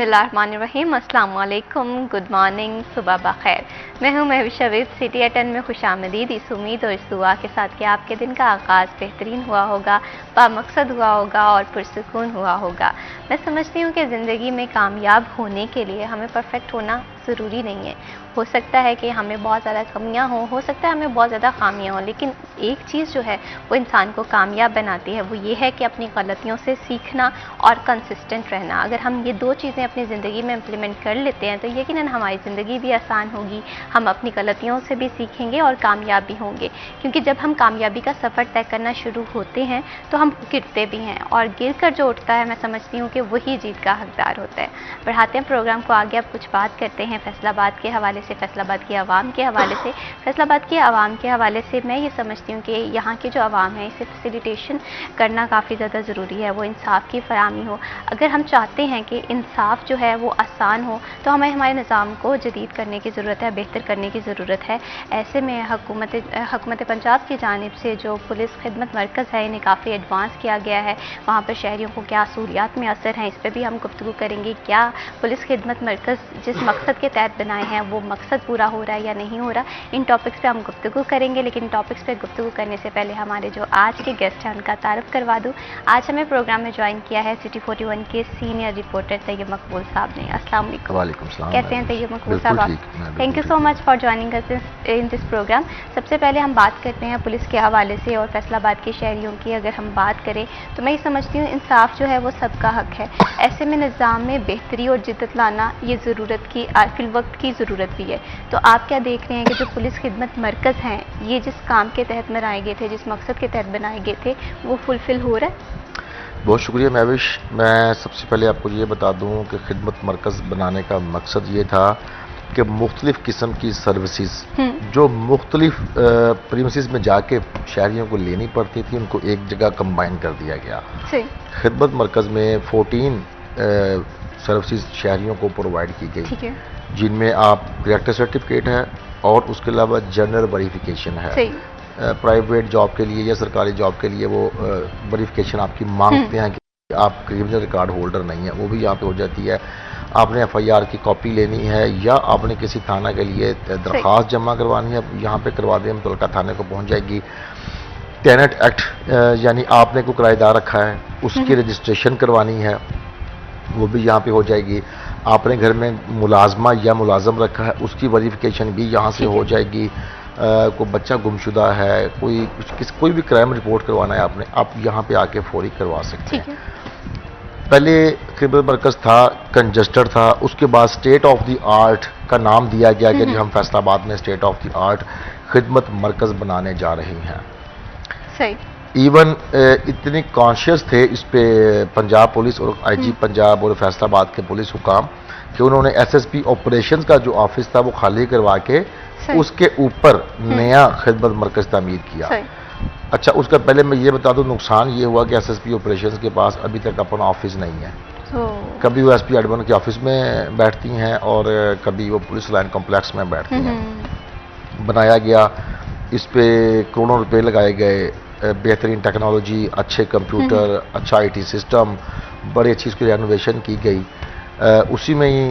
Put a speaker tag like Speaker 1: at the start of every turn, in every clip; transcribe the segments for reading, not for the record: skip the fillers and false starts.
Speaker 1: बिस्मिल्लाहिर्रहमानिर्रहीम, अस्सलाम वालेकुम, गुड मॉर्निंग, सुबह बखैर। मैं हूँ महविश शवीद। सिटी एट 10 में खुशामदीद। इस उम्मीद और इस दुआ के साथ कि आपके दिन का आगाज़ बेहतरीन हुआ होगा, बामकसद हुआ होगा और पुरसुकून हुआ होगा। मैं समझती हूँ कि ज़िंदगी में कामयाब होने के लिए हमें परफेक्ट होना ज़रूरी नहीं है। हो सकता है कि हमें बहुत ज़्यादा कमियां हो सकता है हमें बहुत ज़्यादा खामियां हों, लेकिन एक चीज़ जो है वो इंसान को कामयाब बनाती है, वो ये है कि अपनी गलतियों से सीखना और कंसिस्टेंट रहना। अगर हम ये दो चीज़ें अपनी ज़िंदगी में इम्प्लीमेंट कर लेते हैं तो यकीनन हमारी ज़िंदगी भी आसान होगी, हम अपनी गलतियों से भी सीखेंगे और कामयाब भी होंगे। क्योंकि जब हम कामयाबी का सफ़र तय करना शुरू होते हैं तो हम गिरते भी हैं, और गिर कर जो उठता है मैं समझती हूँ कि वही जीत का हकदार होता है। बढ़ाते हैं प्रोग्राम को आगे। अब कुछ बात करते हैं फैसलाबाद के हवाले से, फैसलाबाद की आवाम के हवाले से। फैसलाबाद की आवाम के हवाले से मैं ये समझती हूँ कि यहाँ की जो आवाम है इसे फैसिलिटेशन करना काफ़ी ज़्यादा ज़रूरी है, वो इंसाफ की फराहमी हो। अगर हम चाहते हैं कि इंसाफ जो है वो आसान हो तो हमें हमारे निज़ाम को जदीद करने की ज़रूरत है, बेहतर करने की ज़रूरत है। ऐसे में हुकूमत पंजाब की जानिब से जो पुलिस खिदमत मरकज़ है इन्हें काफ़ी एडवांस किया गया है। वहाँ पर शहरियों को क्या सहूलियात में असर हैं इस पर भी हम गुफ्तगू करेंगे। क्या पुलिस खिदमत मरकज़ जिस मकसद के तहत बनाए हैं वो मकसद पूरा हो रहा है या नहीं हो रहा, इन टॉपिक्स पे हम गुफ्तगू करेंगे। लेकिन टॉपिक्स पे गुफ्तगू करने से पहले हमारे जो आज के गेस्ट हैं उनका तारुफ करवा दूँ। आज हमें प्रोग्राम में ज्वाइन किया है सिटी 41 के सीनियर रिपोर्टर तैयब मकबूल साहब ने। अस्सलाम वालेकुम।
Speaker 2: वालेकुम सलाम।
Speaker 1: कैसे हैं तैयब मकबूल साहब? Thank you so much for joining us in this programme. सबसे पहले हम बात करते हैं पुलिस के हवाले से और फैसलाबाद के शहरियों की। अगर हम बात करें तो मैं ये समझती हूँ इंसाफ जो है वो सबका हक है। ऐसे में निज़ाम में बेहतरी और जिद्दत लाना ये ज़रूरत की फिल वक्त की ज़रूरत भी है। तो आप क्या देख रहे हैं कि जो पुलिस खिदमत मरकज़ हैं ये जिस काम के तहत बनाए गए थे, जिस मकसद के तहत बनाए गए थे, वो फुलफ़िल हो रहा है?
Speaker 2: बहुत शुक्रिया महविश। मैं सबसे पहले आपको ये बता दूं कि खिदमत मरकज़ बनाने का मकसद ये था कि मुख्तलिफ़ किस्म की सर्विसेज जो मुख्तलिफ प्रीमिसेस में जाके शहरियों को लेनी पड़ती थी उनको एक जगह कंबाइन कर दिया गया। खिदमत मरकज़ में 14 सर्विसेज शहरियों को प्रोवाइड की गई, जिनमें आप करेक्टर सर्टिफिकेट है और उसके अलावा जनरल वेरिफिकेशन है। प्राइवेट जॉब के लिए या सरकारी जॉब के लिए वो वेरिफिकेशन आपकी मांगते हैं कि आप क्रिमिनल रिकॉर्ड होल्डर नहीं है, वो भी यहाँ पे हो जाती है। आपने FIR की कॉपी लेनी है या आपने किसी थाना के लिए दरख्वास्त जमा करवानी है, यहाँ पे करवा दें, मुतलका थाने को पहुँच जाएगी। टेनेंट एक्ट यानी आपने कोई किराएदार रखा है उसकी रजिस्ट्रेशन करवानी है, वो भी यहाँ पे हो जाएगी। आपने घर में मुलाजमा या मुलाजम रखा है उसकी वेरिफिकेशन भी यहाँ से हो जाएगी। कोई बच्चा गुमशुदा है, कोई भी क्राइम रिपोर्ट करवाना है आपने, आप यहाँ पे आके फौरी करवा सकते हैं। पहले खिदमत मरकज़ था, कंजस्टेड था, उसके बाद स्टेट ऑफ द आर्ट का नाम दिया गया कि हम फैसलाबाद में स्टेट ऑफ द आर्ट खिदमत मरकज़ बनाने जा रहे हैं।
Speaker 1: सही।
Speaker 2: इवन इतने कॉन्शियस थे इस पे पंजाब पुलिस और IG पंजाब और फैसलाबाद के पुलिस हुकाम कि उन्होंने SSP ऑपरेशंस का जो ऑफिस था वो खाली करवा के उसके ऊपर नया खिदमत मरकज़ तामीर किया। अच्छा, उसका पहले मैं ये बता दूं नुकसान ये हुआ कि SSP ऑपरेशंस के पास अभी तक अपना ऑफिस नहीं है। कभी वो SP एडमिन के ऑफिस में बैठती हैं और कभी वो पुलिस लाइन कॉम्प्लेक्स में बैठती हैं। बनाया गया, इस पे करोड़ों रुपए लगाए गए, बेहतरीन टेक्नोलॉजी, अच्छे कंप्यूटर, अच्छा IT सिस्टम, बड़ी अच्छी इसकी रेनोवेशन की गई। उसी में ही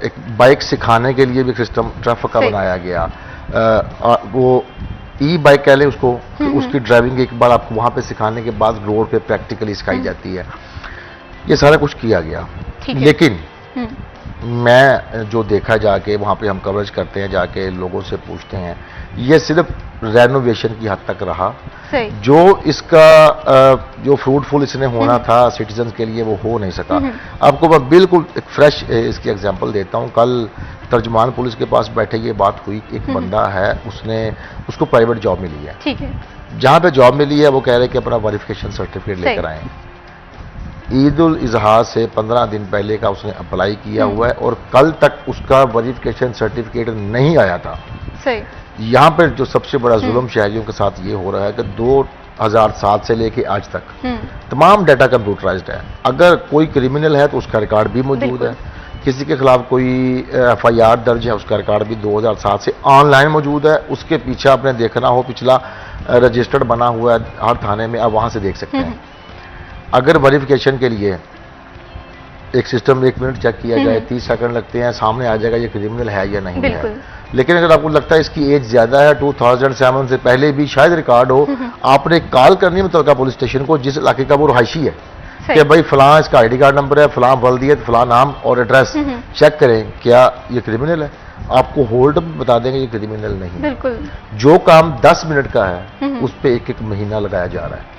Speaker 2: एक बाइक सिखाने के लिए भी सिस्टम ट्रैफिक का बनाया गया। वो बाइक कह लें उसको, उसकी ड्राइविंग एक बार आपको वहाँ पे सिखाने के बाद रोड पे प्रैक्टिकली सिखाई जाती है। ये सारा कुछ किया गया, लेकिन मैं जो देखा जाके वहाँ पे हम कवरेज करते हैं, जाके लोगों से पूछते हैं, ये सिर्फ रेनोवेशन की हद तक रहा। जो इसका जो फ्रूटफुल इसने होना था सिटीजन के लिए वो हो नहीं सका। आपको मैं बिल्कुल एक फ्रेश इसकी एग्जांपल देता हूँ। कल तर्जमान पुलिस के पास बैठे ये बात हुई, एक बंदा है उसको प्राइवेट जॉब मिली है।
Speaker 1: ठीक है।
Speaker 2: जहाँ पे जॉब मिली है वो कह रहे कि अपना वेरिफिकेशन सर्टिफिकेट लेकर आए। ईद उल इजहा से 15 दिन पहले का उसने अप्लाई किया हुआ है और कल तक उसका वेरिफिकेशन सर्टिफिकेट नहीं आया था।
Speaker 1: सही।
Speaker 2: यहाँ पर जो सबसे बड़ा जुल्म शहरियों के साथ ये हो रहा है कि 2007 से लेके आज तक तमाम डाटा कंप्यूटराइज्ड है। अगर कोई क्रिमिनल है तो उसका रिकॉर्ड भी मौजूद है, किसी के खिलाफ कोई FIR दर्ज है उसका रिकॉर्ड भी 2007 से ऑनलाइन मौजूद है। उसके पीछे आपने देखना हो पिछला रजिस्टर्ड बना हुआ है हर थाने में, आप वहाँ से देख सकते हैं। अगर वेरिफिकेशन के लिए एक सिस्टम 1 मिनट चेक किया जाए, 30 सेकंड लगते हैं, सामने आ जाएगा ये क्रिमिनल है या नहीं है। लेकिन अगर आपको लगता है इसकी एज ज्यादा है, 2007 से पहले भी शायद रिकॉर्ड हो, आपने कॉल करनी है मुतलका पुलिस स्टेशन को जिस इलाके का वो रहायशी है कि भाई फलां इसका ID कार्ड नंबर है, फलां वल्दियत, फलां नाम और एड्रेस, चेक करें क्या ये क्रिमिनल है। आपको होल्ड बता देंगे ये क्रिमिनल नहीं।
Speaker 1: बिल्कुल।
Speaker 2: जो काम 10 मिनट का है उस पे 1-1 महीना लगाया जा रहा है।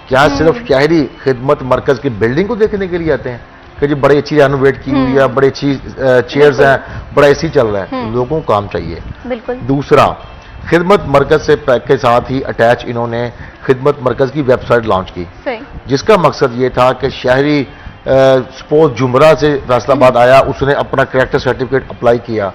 Speaker 2: क्या सिर्फ शहरी खिदमत मरकज की बिल्डिंग को देखने के लिए आते हैं कि जी बड़ी अच्छी रेनोवेट की हुई है, बड़ी अच्छी चेयर्स हैं, बड़ा एसी चल रहा है, लोगों को काम चाहिए।
Speaker 1: बिल्कुल। दूसरा,
Speaker 2: खिदमत मरकज से के साथ ही अटैच इन्होंने खिदमत मरकज की वेबसाइट लॉन्च की, जिसका मकसद ये था कि शहरी सपोज जुमरा से फैसलाबाद आया, उसने अपना कैरेक्टर सर्टिफिकेट अप्लाई किया,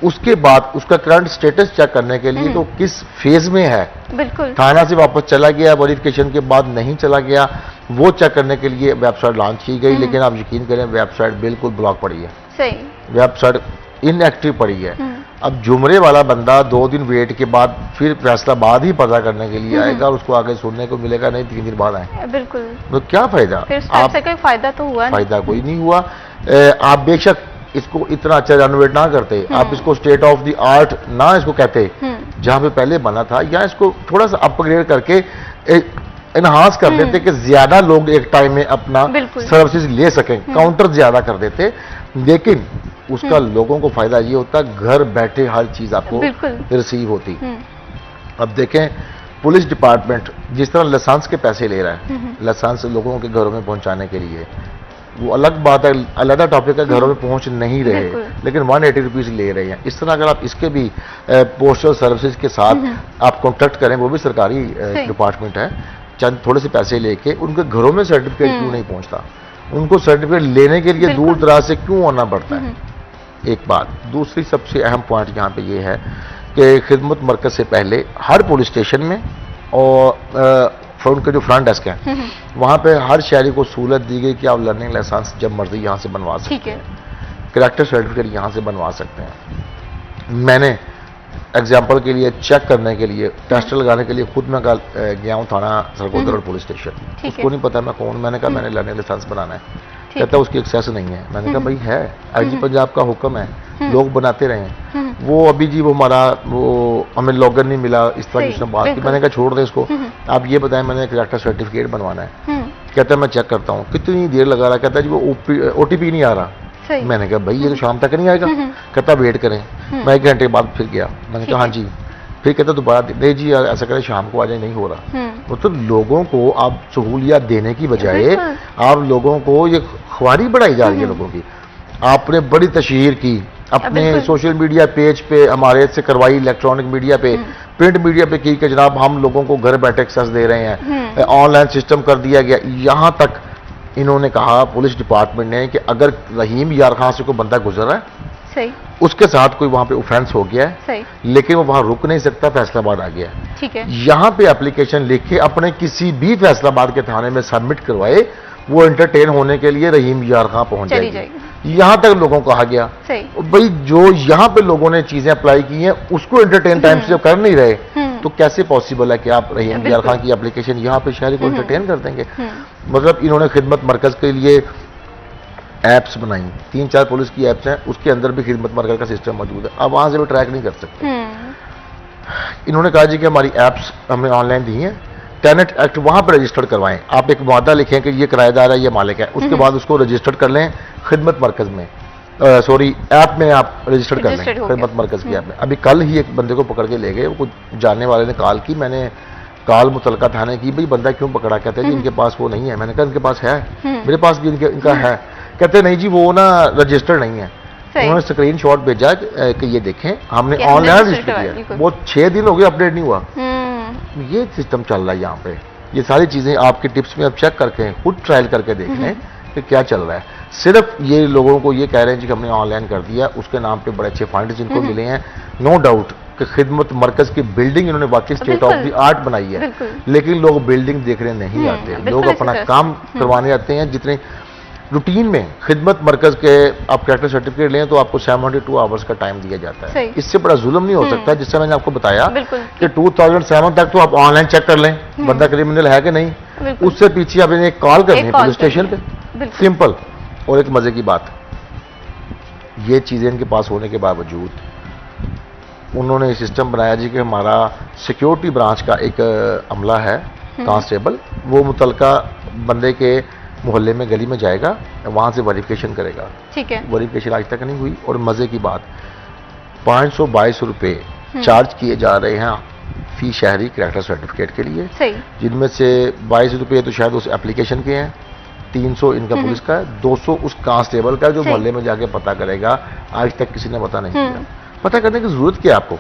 Speaker 2: उसके बाद उसका करंट स्टेटस चेक करने के लिए तो किस फेज में है,
Speaker 1: बिल्कुल,
Speaker 2: थाना से वापस चला गया, वेरिफिकेशन के बाद नहीं चला गया, वो चेक करने के लिए वेबसाइट लॉन्च की गई। लेकिन आप यकीन करें वेबसाइट बिल्कुल ब्लॉक पड़ी है,
Speaker 1: सही,
Speaker 2: वेबसाइट इनएक्टिव पड़ी है। अब जुमरे वाला बंदा 2 दिन वेट के बाद फिर फैसलाबाद ही पता करने के लिए आएगा और उसको आगे सुनने को मिलेगा नहीं 3 दिन बाद आए,
Speaker 1: बिल्कुल,
Speaker 2: तो क्या फायदा?
Speaker 1: फिर आपसे कोई फायदा तो हुआ नहीं।
Speaker 2: फायदा कोई नहीं हुआ। आप बेशक इसको इतना अच्छा रेनोवेट ना करते, आप इसको स्टेट ऑफ द आर्ट ना इसको कहते जहां पे पहले बना था, या इसको थोड़ा सा अपग्रेड करके एनहांस कर देते कि ज्यादा लोग एक टाइम में अपना सर्विसेज ले सकें, काउंटर ज्यादा कर देते, लेकिन उसका लोगों को फायदा ये होता घर बैठे हर चीज आपको रिसीव होती। अब देखें पुलिस डिपार्टमेंट जिस तरह लाइसेंस के पैसे ले रहा है, लाइसेंस लोगों के घरों में पहुंचाने के लिए, वो अलग बात है, अलग टॉपिक है, घरों में पहुंच नहीं रहे, लेकिन 180 रुपीज ले रहे हैं। इस तरह अगर आप इसके भी पोस्टल सर्विसेज के साथ आप कॉन्टेक्ट करें, वो भी सरकारी डिपार्टमेंट है, चंद थोड़े से पैसे लेके उनके घरों में सर्टिफिकेट क्यों नहीं पहुंचता, उनको सर्टिफिकेट लेने के लिए दूर दराज से क्यों आना पड़ता है, एक बात। दूसरी सबसे अहम पॉइंट यहाँ पे ये है कि खिदमत मरकज से पहले हर पुलिस स्टेशन में और उनके जो फ्रंट डेस्क हैं वहाँ पे हर शहरी को सहूलत दी गई कि आप लर्निंग लाइसेंस जब मर्जी यहाँ से बनवा सकते हैं, कैरेक्टर सर्टिफिकेट यहाँ से बनवा सकते हैं। मैंने एग्जाम्पल के लिए चेक करने के लिए, टेस्ट लगाने के लिए खुद मैं गया हूँ थाना सरगोदर पुलिस स्टेशन, उसको नहीं पता मैं कौन, मैंने कहा मैंने लर्निंग लाइसेंस बनाना है, कहता उसकी एक्सेस नहीं है। मैंने कहा भाई है, IG पंजाब का हुक्म है, लोग बनाते रहे, वो अभी जी वो हमारा वो हमें लॉगर नहीं मिला, इस तरह की उसने बात की। मैंने कहा छोड़ दे इसको, आप ये बताएं मैंने कैरेक्टर सर्टिफिकेट बनवाना है, कहता है मैं चेक करता हूँ, कितनी देर लगा रहा, कहता है जी वो OTP नहीं आ रहा। मैंने कहा भाई ये तो शाम तक नहीं आएगा, कहता वेट करें। मैं 1 घंटे बाद फिर गया, मैंने कहा हाँ जी, फिर कहता दोबारा नहीं जी ऐसा करें शाम को आ जाए, नहीं हो रहा। तो लोगों को आप सहूलियत देने की बजाय आप लोगों को ये ख्वारी बढ़ाई जा रही है लोगों की। आपने बड़ी तशहीर की अपने सोशल मीडिया पेज पे, हमारे से करवाई, इलेक्ट्रॉनिक मीडिया पे, प्रिंट मीडिया पे की कि जनाब हम लोगों को घर बैठे एक्सेस दे रहे हैं, ऑनलाइन सिस्टम कर दिया गया। यहां तक इन्होंने कहा पुलिस डिपार्टमेंट ने कि अगर रहीम यार खान से कोई बंदा गुजर रहा है,
Speaker 1: सही,
Speaker 2: उसके साथ कोई वहां पे ऑफेंस हो गया है,
Speaker 1: सही,
Speaker 2: लेकिन वो वहां रुक नहीं सकता, फैसलाबाद आ गया है,
Speaker 1: ठीक है,
Speaker 2: यहां पे एप्लीकेशन लिख के अपने किसी भी फैसलाबाद के थाने में सबमिट करवाए, वो एंटरटेन होने के लिए रहीम यार खां पहुंच जाएगी। यहां तक लोगों को कहा गया भाई जो यहां पे लोगों ने चीजें अप्लाई की हैं उसको एंटरटेन टाइम से कर नहीं रहे, तो कैसे पॉसिबल है कि आप रहीम यार खां की एप्लीकेशन यहां पे शहरी को एंटरटेन कर देंगे। मतलब इन्होंने खिदमत मरकज के लिए एप्स बनाई, 3-4 पुलिस की एप्स हैं, उसके अंदर भी खिदमत मरकज का सिस्टम मौजूद है, अब वहां से भी ट्रैक नहीं कर सकते। इन्होंने कहा जी कि हमारी एप्स हमने ऑनलाइन दी हैं, टेनेट एक्ट वहां पर रजिस्टर्ड करवाएं, आप एक मुआदा लिखें कि ये किराएदार है, ये मालिक है, उसके बाद उसको रजिस्टर्ड कर लें खिदमत मरकज में, सॉरी ऐप में आप रजिस्टर्ड कर लें खिदमत मरकज की ऐप में। अभी कल ही एक बंदे को पकड़ के ले गए, वो कुछ जानने वाले ने कॉल की, मैंने कॉल मुतलका थाने की, भाई बंदा क्यों पकड़ा, कहते हैं जी इनके पास वो नहीं है। मैंने कहा इनके पास है, मेरे पास भी इनका है, कहते नहीं जी वो ना रजिस्टर्ड नहीं है। उन्होंने स्क्रीनशॉट भेजा कि ये देखें हमने ऑनलाइन रजिस्टर किया, वो 6 दिन हो गए अपडेट नहीं हुआ। ये सिस्टम चल रहा है यहाँ पे, ये सारी चीजें आपके टिप्स में आप चेक करके खुद ट्रायल करके देख लें कि क्या चल रहा है। सिर्फ ये लोगों को ये कह रहे हैं जी कि हमने ऑनलाइन कर दिया, उसके नाम पे बड़े अच्छे फंड्स इनको मिले हैं, नो डाउट कि खिदमत मरकज की बिल्डिंग इन्होंने वाकई स्टेट ऑफ द आर्ट बनाई है, लेकिन लोग बिल्डिंग देखने नहीं आते, लोग अपना काम करवाने आते हैं। जितने रूटीन में खिदमत मरकज के आप कैरेक्टर सर्टिफिकेट लें तो आपको 72 आवर्स का टाइम दिया जाता है, इससे बड़ा जुल्म नहीं हो सकता। जिससे मैंने आपको बताया कि 2007 तक तो आप ऑनलाइन चेक कर लें बंदा क्रिमिनल है कि नहीं, उससे पीछे आपने एक कॉल करनी है पुलिस स्टेशन पे, सिंपल और एक मजे की बात, ये चीजें इनके पास होने के बावजूद उन्होंने ये सिस्टम बनाया जी कि हमारा सिक्योरिटी ब्रांच का एक अमला है कांस्टेबल, वो मुतलका बंदे के मोहल्ले में गली में जाएगा, वहां से वेरिफिकेशन करेगा।
Speaker 1: ठीक है।
Speaker 2: वेरिफिकेशन आज तक नहीं हुई। और मजे की बात, 522 रुपए चार्ज किए जा रहे हैं फी शहरी करैक्टर सर्टिफिकेट के लिए,
Speaker 1: सही।
Speaker 2: जिनमें से 22 रुपए तो शायद उस एप्लीकेशन के हैं, 300 इनका पुलिस का है, 200 उस कांस्टेबल का जो मोहल्ले में जाके पता करेगा। आज तक किसी ने पता नहीं किया। पता करने की जरूरत क्या है आपको?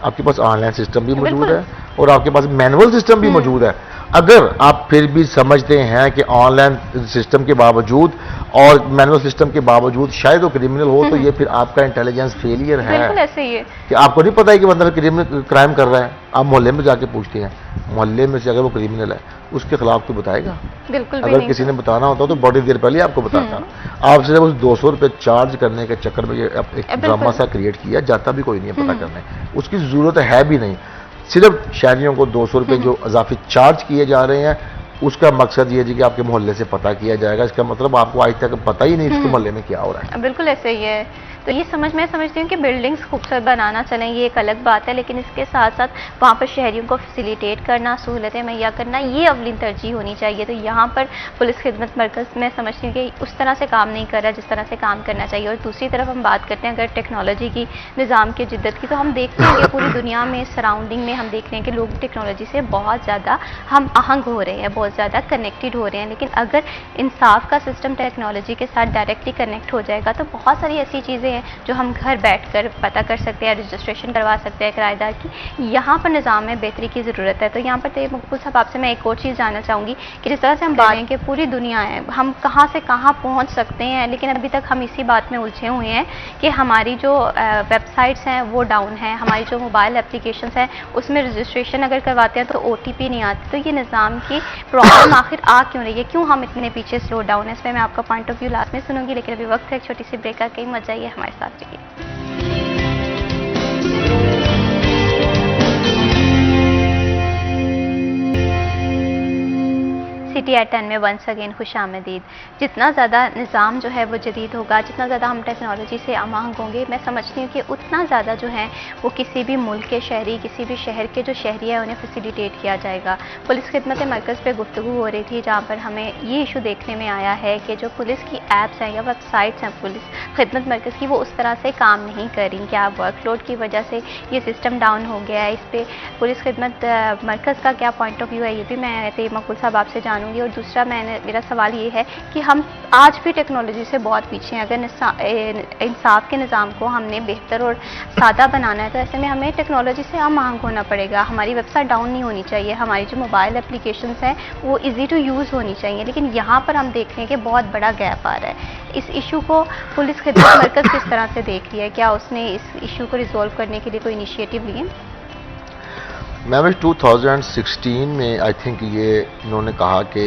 Speaker 2: आपके पास ऑनलाइन सिस्टम भी मौजूद है और आपके पास मैनुअल सिस्टम भी मौजूद है। अगर आप फिर भी समझते हैं कि ऑनलाइन सिस्टम के बावजूद और मैनुअल सिस्टम के बावजूद शायद वो क्रिमिनल हो, तो ये फिर आपका इंटेलिजेंस फेलियर है।
Speaker 1: बिल्कुल ऐसे ही है
Speaker 2: कि आपको नहीं पता है कि बंदा क्रिमिनल क्राइम कर रहा है, आप मोहल्ले में जाके पूछते हैं, मोहल्ले में से अगर वो क्रिमिनल है उसके खिलाफ तो बताएगा।
Speaker 1: बिल्कुल भी
Speaker 2: अगर
Speaker 1: नहीं।
Speaker 2: किसी ने बताना होता तो बड़ी देर पहले आपको बताता। आप सिर्फ उस 200 रुपये चार्ज करने के चक्कर में ये एक ड्रामा सा क्रिएट किया, जाता भी कोई नहीं है पता करने, उसकी जरूरत है भी नहीं। सिर्फ शहरियों को 200 रुपये जो अजाफी चार्ज किए जा रहे हैं, उसका मकसद ये है कि आपके मोहल्ले से पता किया जाएगा। इसका मतलब आपको आज तक पता ही नहीं इसके मोहल्ले में क्या हो रहा है।
Speaker 1: बिल्कुल ऐसे ही है। तो ये मैं समझती हूँ कि बिल्डिंग्स खूबसूरत बनाना चलें, ये एक अलग बात है, लेकिन इसके साथ साथ वहाँ पर शहरियों को फैसिलिटेट करना, सहूलतें मुहैया करना, ये अवलीन तरजीह होनी चाहिए। तो यहाँ पर पुलिस खिदमत मरकज़ मैं समझती हूँ कि उस तरह से काम नहीं कर रहा जिस तरह से काम करना चाहिए। और दूसरी तरफ हम बात करते हैं अगर टेक्नोलॉजी की, निज़ाम की जिद्दत की, तो हम देखते हैं कि पूरी दुनिया में सराउंडिंग में हम देख रहे हैं कि लोग टेक्नोलॉजी से बहुत ज़्यादा हम आहंग हो रहे हैं, बहुत ज़्यादा कनेक्टेड हो रहे हैं। लेकिन अगर इंसाफ का सिस्टम टेक्नोलॉजी के साथ डायरेक्टली कनेक्ट हो जाएगा तो बहुत सारी ऐसी चीज़ें हैं जो हम घर बैठकर पता कर सकते हैं, रजिस्ट्रेशन करवा सकते हैं किराएदार की। यहाँ पर निज़ाम में बेहतरी की ज़रूरत है। तो यहाँ पर तैयब मकबूल साहब आपसे मैं एक और चीज़ जानना चाहूँगी कि जिस तरह से हम बात करें कि पूरी दुनिया है, हम कहाँ से कहाँ पहुँच सकते हैं, लेकिन अभी तक हम इसी बात में उलझे हुए हैं कि हमारी जो वेबसाइट्स हैं वो डाउन है, हमारी जो मोबाइल एप्लीकेशंस हैं उसमें रजिस्ट्रेशन अगर करवाते हैं तो OTP नहीं आती। तो ये निज़ाम की प्रॉब्लम आखिर आ क्यों रही है, क्यों हम इतने पीछे स्लो डाउन है? इस पर मैं आपका पॉइंट ऑफ व्यू लास्ट में सुनूंगी, लेकिन अभी वक्त है एक छोटी सी ब्रेक का। कहीं मत जाइए, हमारे साथ रहिए। सिटी एट 10 में वंस अगेन खुश आमदीद। जितना ज़्यादा निज़ाम जो है वो जदीद होगा, जितना ज़्यादा हम टेक्नोलॉजी से आमांग होंगे, मैं समझती हूँ कि उतना ज़्यादा जो है वो किसी भी मुल्क के शहरी, किसी भी शहर के जो शहरी है उन्हें फैसिलिटेट किया जाएगा। पुलिस खिदमत मरकज़ पे गुफ्तगू हो रही थी जहाँ पर हमें ये इशू देखने में आया है कि जो पुलिस की ऐप्स हैं या वेबसाइट्स हैं पुलिस खिदमत मरकज़ की, वो उस तरह से काम नहीं कर रही। क्या वर्कलोड की वजह से ये सिस्टम डाउन हो गया है? इस पर पुलिस खिदमत मरकज़ का क्या पॉइंट ऑफ व्यू है, ये भी मैं तैयब मकबूल साहब आपसे जानूँगी। और दूसरा मेरा सवाल ये है कि हम आज भी टेक्नोलॉजी से बहुत पीछे हैं। अगर इंसाफ के निज़ाम को हमने बेहतर और सादा बनाना है तो ऐसे में हमें टेक्नोलॉजी से आमांग होना पड़ेगा। हमारी वेबसाइट डाउन नहीं होनी चाहिए, हमारी जो मोबाइल एप्लीकेशंस हैं वो इजी टू यूज़ होनी चाहिए। लेकिन यहाँ पर हम देख रहे हैं कि बहुत बड़ा गैप आ रहा है। इस इशू को पुलिस खिदमत मरकज़ किस तरह से देख रही है? क्या उसने इस इशू को रिजॉल्व करने के लिए कोई इनिशिएटिव लिए?
Speaker 2: मैम 2016 में आई थिंक ये इन्होंने कहा कि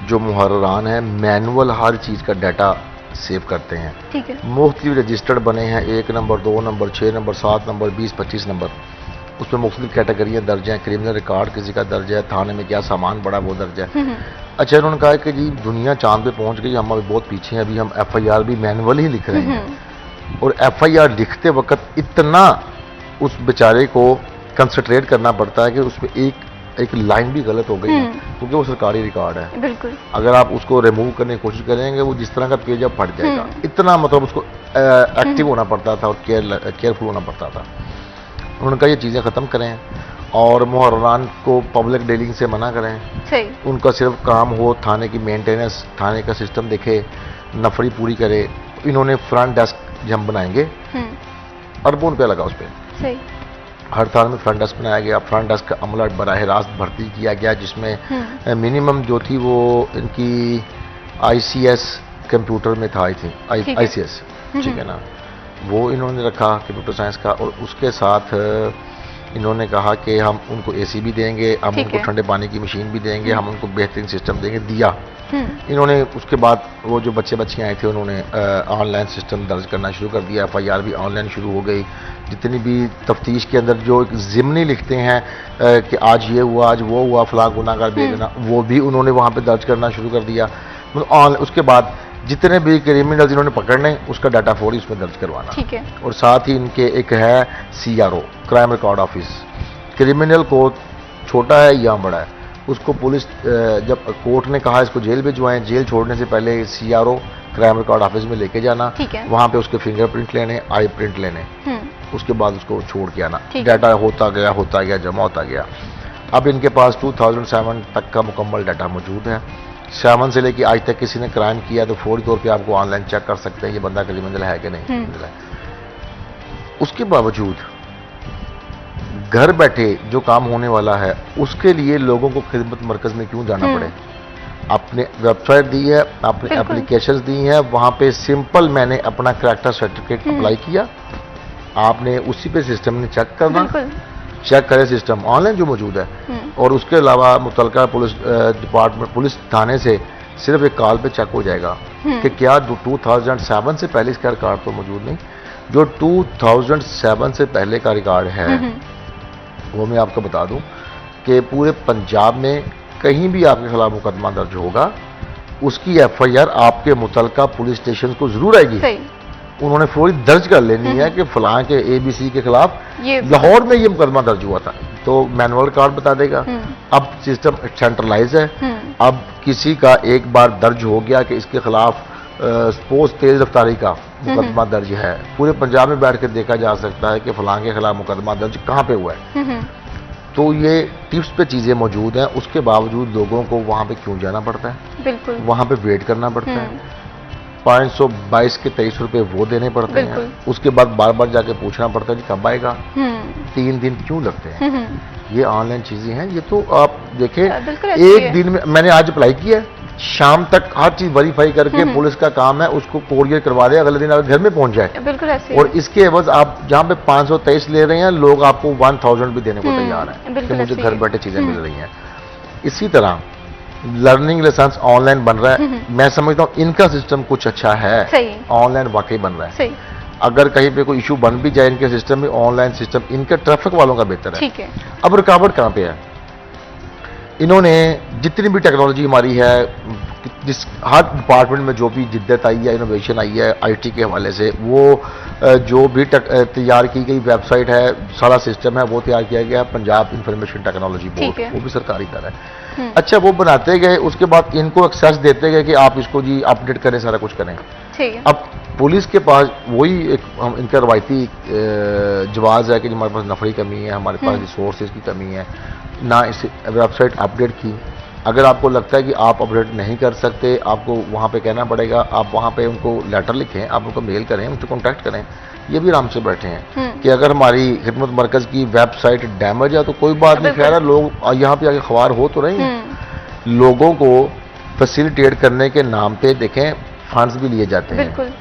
Speaker 2: जो मुहर्रान है मैनुअल हर चीज़ का डाटा सेव करते हैं।
Speaker 1: ठीक है।
Speaker 2: मुख्तलिफ रजिस्टर्ड बने हैं, 1 number, 2 number, 6 number, 7 number, 20, 25 number, उसमें मुख्तलिफ कैटेगरियाँ दर्ज हैं। क्रिमिनल रिकॉर्ड किसी का दर्ज है, थाने में क्या सामान पड़ा वो दर्ज है। अच्छा, इन्होंने कहा कि जी दुनिया चांद पे पहुंच गई, हम अभी बहुत पीछे हैं, अभी हम FIR भी मैनुअल ही लिख रहे हैं। और FIR लिखते वक्त इतना उस बेचारे को कंसंट्रेट करना पड़ता है कि उसमें एक लाइन भी गलत हो गई है, क्योंकि वो सरकारी रिकॉर्ड है।
Speaker 1: बिल्कुल।
Speaker 2: अगर आप उसको रिमूव करने की कोशिश करेंगे वो जिस तरह का पेज अब फट जाएगा। इतना मतलब उसको एक्टिव होना पड़ता था और केयरफुल होना पड़ता था। उन्होंने कहा ये चीज़ें ख़त्म करें और मुहर्रान को पब्लिक डीलिंग से मना करें।
Speaker 1: सही।
Speaker 2: उनका सिर्फ काम हो थाने की मेंटेनेंस, थाने का सिस्टम देखे, नफरी पूरी करे। इन्होंने फ्रंट डेस्क जब बनाएंगे, अरबों रुपया लगा उस पर।
Speaker 1: सही।
Speaker 2: हर थाने में फ्रंट डेस्क बनाया गया, फ्रंट डेस्क का अमला बराह रास्त भर्ती किया गया, जिसमें मिनिमम जो थी वो इनकी ICS कंप्यूटर में था, आई थिंक ICS, ठीक है ना, वो इन्होंने रखा कंप्यूटर साइंस का। और उसके साथ इन्होंने कहा कि हम उनको AC भी देंगे, हम उनको ठंडे पानी की मशीन भी देंगे, हम उनको बेहतरीन सिस्टम देंगे। दिया इन्होंने। उसके बाद वो जो बच्चे आए थे उन्होंने ऑनलाइन सिस्टम दर्ज करना शुरू कर दिया, FIR भी ऑनलाइन शुरू हो गई। जितनी भी तफ्तीश के अंदर जो एक ज़िमनी लिखते हैं कि आज ये हुआ, आज वो हुआ, फलां गुनाहगार बेगुनाह, वो भी उन्होंने वहाँ पे दर्ज करना शुरू कर दिया। उसके बाद जितने भी क्रिमिनल जिन्होंने पकड़ने उसका डाटा फौरी उसमें दर्ज करवाना।
Speaker 1: ठीक है।
Speaker 2: और साथ ही इनके एक है CRO, crime record office. Criminal को छोटा है या बड़ा है, उसको पुलिस जब कोर्ट ने कहा इसको जेल भिजवाएं, जेल छोड़ने से पहले CRO क्राइम रिकॉर्ड ऑफिस में लेके जाना, वहां पे उसके फिंगरप्रिंट लेने, आई प्रिंट लेने, उसके बाद उसको छोड़ के आना। डाटा होता गया जमा होता गया। अब इनके पास 2007 तक का मुकम्मल डाटा मौजूद है। 7 से लेकर आज तक किसी ने क्राइम किया तो फौरी तौर पे आपको ऑनलाइन चेक कर सकते हैं ये बंदा क्रिमिनल है कि नहीं। उसके बावजूद घर बैठे जो काम होने वाला है उसके लिए लोगों को खिदमत मरकज में क्यों जाना पड़े। आपने वेबसाइट दी है, आपने एप्लीकेशंस दी हैं, वहां पे सिंपल मैंने अपना करैक्टर सर्टिफिकेट अप्लाई किया, आपने उसी पे सिस्टम ने चेक करना, चेक करे सिस्टम ऑनलाइन जो मौजूद है। और उसके अलावा मुतलका पुलिस डिपार्टमेंट पुलिस थाने से सिर्फ एक कॉल पे चेक हो जाएगा कि क्या 2007 से पहले इसका रिकॉर्ड तो मौजूद नहीं। जो 2007 से पहले का रिकॉर्ड है वो मैं आपको बता दूं कि पूरे पंजाब में कहीं भी आपके खिलाफ मुकदमा दर्ज होगा उसकी FIR आपके मुतलका पुलिस स्टेशन को जरूर आएगी। उन्होंने फौरी दर्ज कर लेनी है कि फलां के ABC के खिलाफ लाहौर में ये मुकदमा दर्ज हुआ था, तो मैनुअल कार्ड बता देगा। अब सिस्टम सेंट्रलाइज है। अब किसी का एक बार दर्ज हो गया कि इसके खिलाफ सपोज तेज रफ्तारी का मुकदमा दर्ज है, पूरे पंजाब में बैठ कर देखा जा सकता है कि फलां के खिलाफ मुकदमा दर्ज कहाँ पे हुआ है। तो ये टिप्स पे चीजें मौजूद हैं, उसके बावजूद लोगों को वहां पे क्यों जाना पड़ता है,
Speaker 1: बिल्कुल
Speaker 2: वहां पे वेट करना पड़ता है। 522 के 23 रुपए वो देने पड़ते हैं, उसके बाद बार बार जाके पूछना पड़ता है कि कब आएगा, 3 दिन क्यों लगते हैं। ये ऑनलाइन चीजें हैं। ये तो आप देखें एक दिन में मैंने आज अप्लाई किया, शाम तक हर चीज वेरीफाई करके पुलिस का काम है उसको कोरियर करवा दे, अगले दिन घर में पहुंच जाए।
Speaker 1: बिल्कुल ऐसे।
Speaker 2: और इसके एवज आप जहां पे 523 ले रहे हैं लोग आपको 1000 भी देने को तैयार हैं कि मुझे घर बैठे चीजें मिल रही हैं। इसी तरह लर्निंग लाइसेंस ऑनलाइन बन रहा है। मैं समझता हूँ इनका सिस्टम कुछ अच्छा है, ऑनलाइन वाकई बन रहा है। अगर कहीं पे कोई इशू बन भी जाए इनके सिस्टम में, ऑनलाइन सिस्टम इनके ट्रैफिक वालों का बेहतर है। अब रुकावट कहाँ पे है, इन्होंने जितनी भी टेक्नोलॉजी हमारी है, जिस हर डिपार्टमेंट में जो भी जिद्दत आई है, इनोवेशन आई है IT के हवाले से, वो जो भी तैयार की गई वेबसाइट है, सारा सिस्टम है वो तैयार किया गया पंजाब इंफॉर्मेशन टेक्नोलॉजी बोर्ड, वो भी सरकारी इदारा है। अच्छा, वो बनाते गए, उसके बाद इनको एक्सेस देते गए कि आप इसको जी अपडेट करें, सारा कुछ करें। अब पुलिस के पास वही एक इनका रवायती जवाब है कि हमारे पास नफरी कमी है, हमारे पास रिसोर्सेज की कमी है, ना इस वेबसाइट अपडेट की। अगर आपको लगता है कि आप अपडेट नहीं कर सकते, आपको वहाँ पे कहना पड़ेगा, आप वहाँ पे उनको लेटर लिखें, आप उनको मेल करें, उनसे कॉन्टैक्ट करें। ये भी आराम से बैठे हैं कि अगर हमारी खिदमत मरकज की वेबसाइट डैमेज है तो कोई बात नहीं, खैर है, लोग यहाँ पे आगे ख्वार हो तो रहे हैं। लोगों को फैसिलिटेट करने के नाम पे देखें फंड्स भी लिए जाते हैं,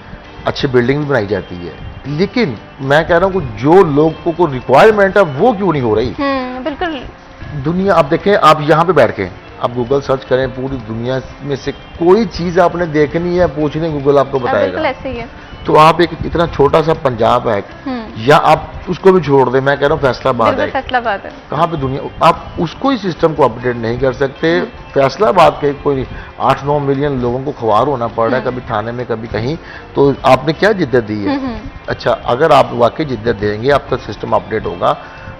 Speaker 2: अच्छी बिल्डिंग भी बनाई जाती है, लेकिन मैं कह रहा हूँ कि जो लोगों को रिक्वायरमेंट है वो क्यों नहीं हो रही।
Speaker 1: बिल्कुल।
Speaker 2: दुनिया आप देखें, आप यहाँ पे बैठ के आप गूगल सर्च करें, पूरी दुनिया में से कोई चीज आपने देखनी है पूछने, गूगल आपको बताएगा।
Speaker 1: ऐसे ही है।
Speaker 2: तो आप एक इतना छोटा सा पंजाब है, या आप उसको भी छोड़ दें, मैं कह रहा हूँ फैसलाबाद है, कहाँ पे दुनिया, आप उसको ही सिस्टम को अपडेट नहीं कर सकते। फैसलाबाद के कोई 8-9 मिलियन लोगों को ख्वार होना पड़ रहा है, कभी थाने में कभी कहीं, तो आपने क्या जिद्दत दी है। अच्छा, अगर आप वाकई जिद्दत देंगे, आपका सिस्टम अपडेट होगा,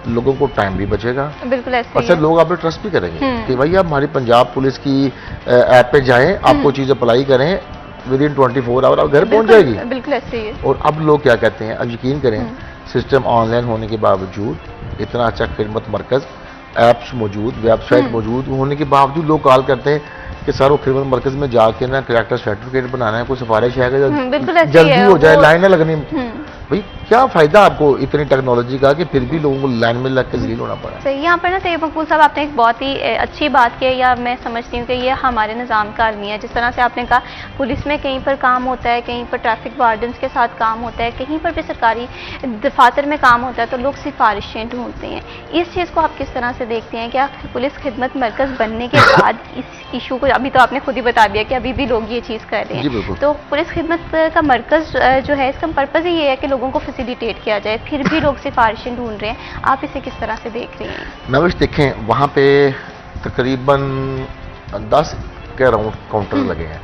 Speaker 2: लोगों को टाइम भी बचेगा।
Speaker 1: बिल्कुल ऐसे।
Speaker 2: अच्छा, लोग आप पे ट्रस्ट भी करेंगे कि भाई आप हमारी पंजाब पुलिस की ऐप पे जाएं, आपको चीज अप्लाई करें, विद इन 24 आवर आप घर पहुंच जाएगी।
Speaker 1: बिल्कुल ऐसे ही है।
Speaker 2: और अब लोग क्या कहते हैं, अब यकीन करें, सिस्टम ऑनलाइन होने के बावजूद, इतना अच्छा खिदमत मरकज, ऐप्स मौजूद, वेबसाइट मौजूद होने के बावजूद लोग कॉल करते हैं कि सर वो खिदमत मरकज में जाके ना करैक्टर सर्टिफिकेट बनाना है, कोई सिफारिश है कि जल्दी हो जाए, लाइन ना लगनी। भाई क्या फायदा आपको इतनी टेक्नोलॉजी का कि फिर भी लोगों को लाइन में लग के जलील होना पड़ा।
Speaker 1: सही। यहाँ पर ना तैयब मकबूल साहब आपने एक बहुत ही अच्छी बात की है, या मैं समझती हूँ कि ये हमारे निज़ाम का अलमी है। जिस तरह से आपने कहा पुलिस में कहीं पर काम होता है, कहीं पर ट्रैफिक वार्डन्स के साथ काम होता है, कहीं पर भी सरकारी दफातर में काम होता है, तो लोग सिफारिशें ढूंढते हैं। इस चीज़ को आप किस तरह से देखते हैं? क्या पुलिस खिदमत मरकज़ बनने के बाद इस इशू को, अभी तो आपने खुद ही बता दिया कि अभी भी लोग ये चीज़ कर रहे हैं, तो पुलिस खिदमत का मरकज़ जो है इसका पर्पज़ ही ये है कि लोगों को फैसिलिटेट किया जाए, फिर भी लोग सिफारिशें ढूंढ रहे हैं, आप इसे किस तरह से देख रहे हैं? नविश
Speaker 2: देखें, वहाँ पे तकरीबन 10 के राउंड काउंटर लगे हैं,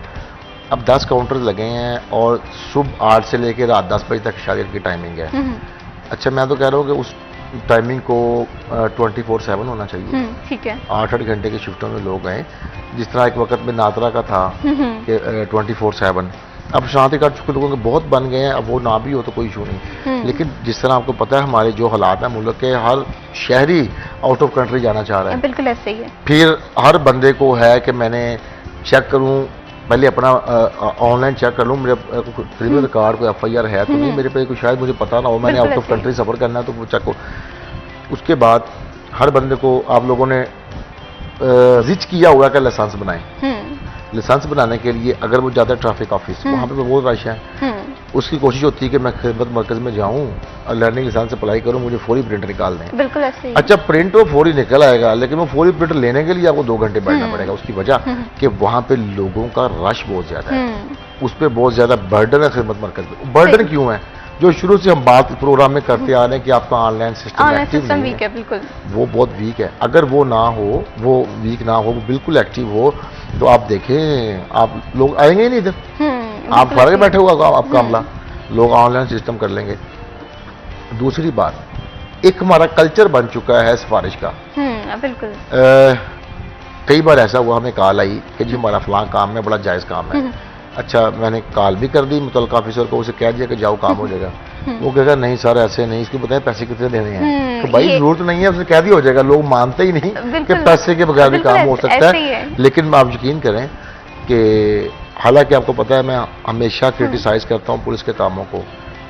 Speaker 2: अब 10 काउंटर लगे हैं और सुबह 8 से लेकर रात 10 बजे तक शायद की टाइमिंग है। अच्छा, मैं तो कह रहा हूँ कि उस टाइमिंग को 24/7 होना चाहिए।
Speaker 1: ठीक है।
Speaker 2: 8-8 घंटे की शिफ्टों में लोग हैं, जिस तरह एक वक्त में नादरा का था कि 24/7। अब शनाख्ती कार्ड चुके लोगों के बहुत बन गए हैं, अब वो ना भी हो तो कोई इशू नहीं। लेकिन जिस तरह आपको पता है हमारे जो हालात हैं मुल्क के, हर शहरी आउट ऑफ कंट्री जाना चाह रहा है।
Speaker 1: बिल्कुल ऐसे ही है।
Speaker 2: फिर हर बंदे को है कि मैंने चेक करूं, पहले अपना ऑनलाइन चेक कर लूं, मेरे क्रिमिनल कार्ड कोई FIR है तो नहीं मेरे पे, कोई शायद मुझे पता ना हो, मैंने आउट ऑफ कंट्री सफ़र करना है तो वो चेक हो। उसके बाद हर बंदे को आप लोगों ने रिच किया हुआ कि लाइसेंस बनाएं। लाइसेंस बनाने के लिए अगर वो जाता है ट्रैफिक ऑफिस, वहाँ पे बहुत रश है, उसकी कोशिश होती है कि मैं खिदमत मरकज में जाऊँ और लर्निंग लाइसेंस अप्लाई करूँ, मुझे फौरी प्रिंट निकाल दें।
Speaker 1: बिल्कुल ऐसे ही।
Speaker 2: अच्छा, प्रिंट वो फौरी निकल आएगा, लेकिन वो फौरी प्रिंट लेने के लिए आपको 2 घंटे बैठना पड़ेगा। उसकी वजह कि वहाँ पे लोगों का रश बहुत ज्यादा है, उस पर बहुत ज्यादा बर्डन है खिदमत मरकज पे। बर्डन क्यों है? जो शुरू से हम बात प्रोग्राम में करते आ रहे हैं कि आपका ऑनलाइन सिस्टम एक्टिव नहीं
Speaker 1: वीक है। बिल्कुल
Speaker 2: वो बहुत वीक है। अगर वो ना हो, वो वीक ना हो, वो बिल्कुल एक्टिव हो, तो आप देखें आप लोग आएंगे ही नहीं इधर। आप फर्क बैठे हुआ आपका अमला, लोग ऑनलाइन सिस्टम कर लेंगे। दूसरी बात, एक हमारा कल्चर बन चुका है सिफारिश का।
Speaker 1: बिल्कुल।
Speaker 2: कई बार ऐसा हुआ, हमें कॉल आई कि जी हमारा फलां काम है, बड़ा जायज़ काम है। अच्छा, मैंने कॉल भी कर दी मुतल्लिका ऑफिसर को, उसे कह दिया कि जाओ काम हो जाएगा। वो कहेगा नहीं सर ऐसे नहीं, इसको बताएं पैसे कितने देने हैं। तो भाई जरूरत नहीं है, उसे कह दिया हो जाएगा। लोग मानते ही नहीं कि पैसे के बगैर भी काम हो सकता है। लेकिन आप यकीन करें कि हालांकि आपको पता है मैं हमेशा क्रिटिसाइज करता हूँ पुलिस के कामों को,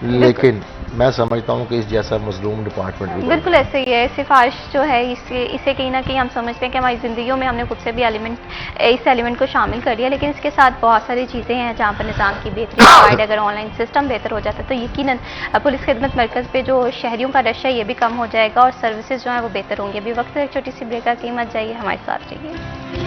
Speaker 2: लेकिन मैं समझता हूँ कि इस जैसा मजलूम डिपार्टमेंट भी
Speaker 1: बिल्कुल ऐसे ही है। सिफारिश जो है इसे कहीं ना कहीं हम समझते हैं कि हमारी ज़िंदगियों में हमने खुद से भी इस एलिमेंट को शामिल कर दिया, लेकिन इसके साथ बहुत सारी चीज़ें हैं जहाँ पर निज़ाम की बेहतरी प्रोवाइड, अगर ऑनलाइन सिस्टम बेहतर हो जाता है तो यकीनन पुलिस खिदमत मरकज़ पे जो शहरियों का रश है ये भी कम हो जाएगा और सर्विसेज जो है वो बेहतर होंगी। अभी वक्त एक छोटी सी ब्रेक की मत जाइए, हमारे साथ रहिए।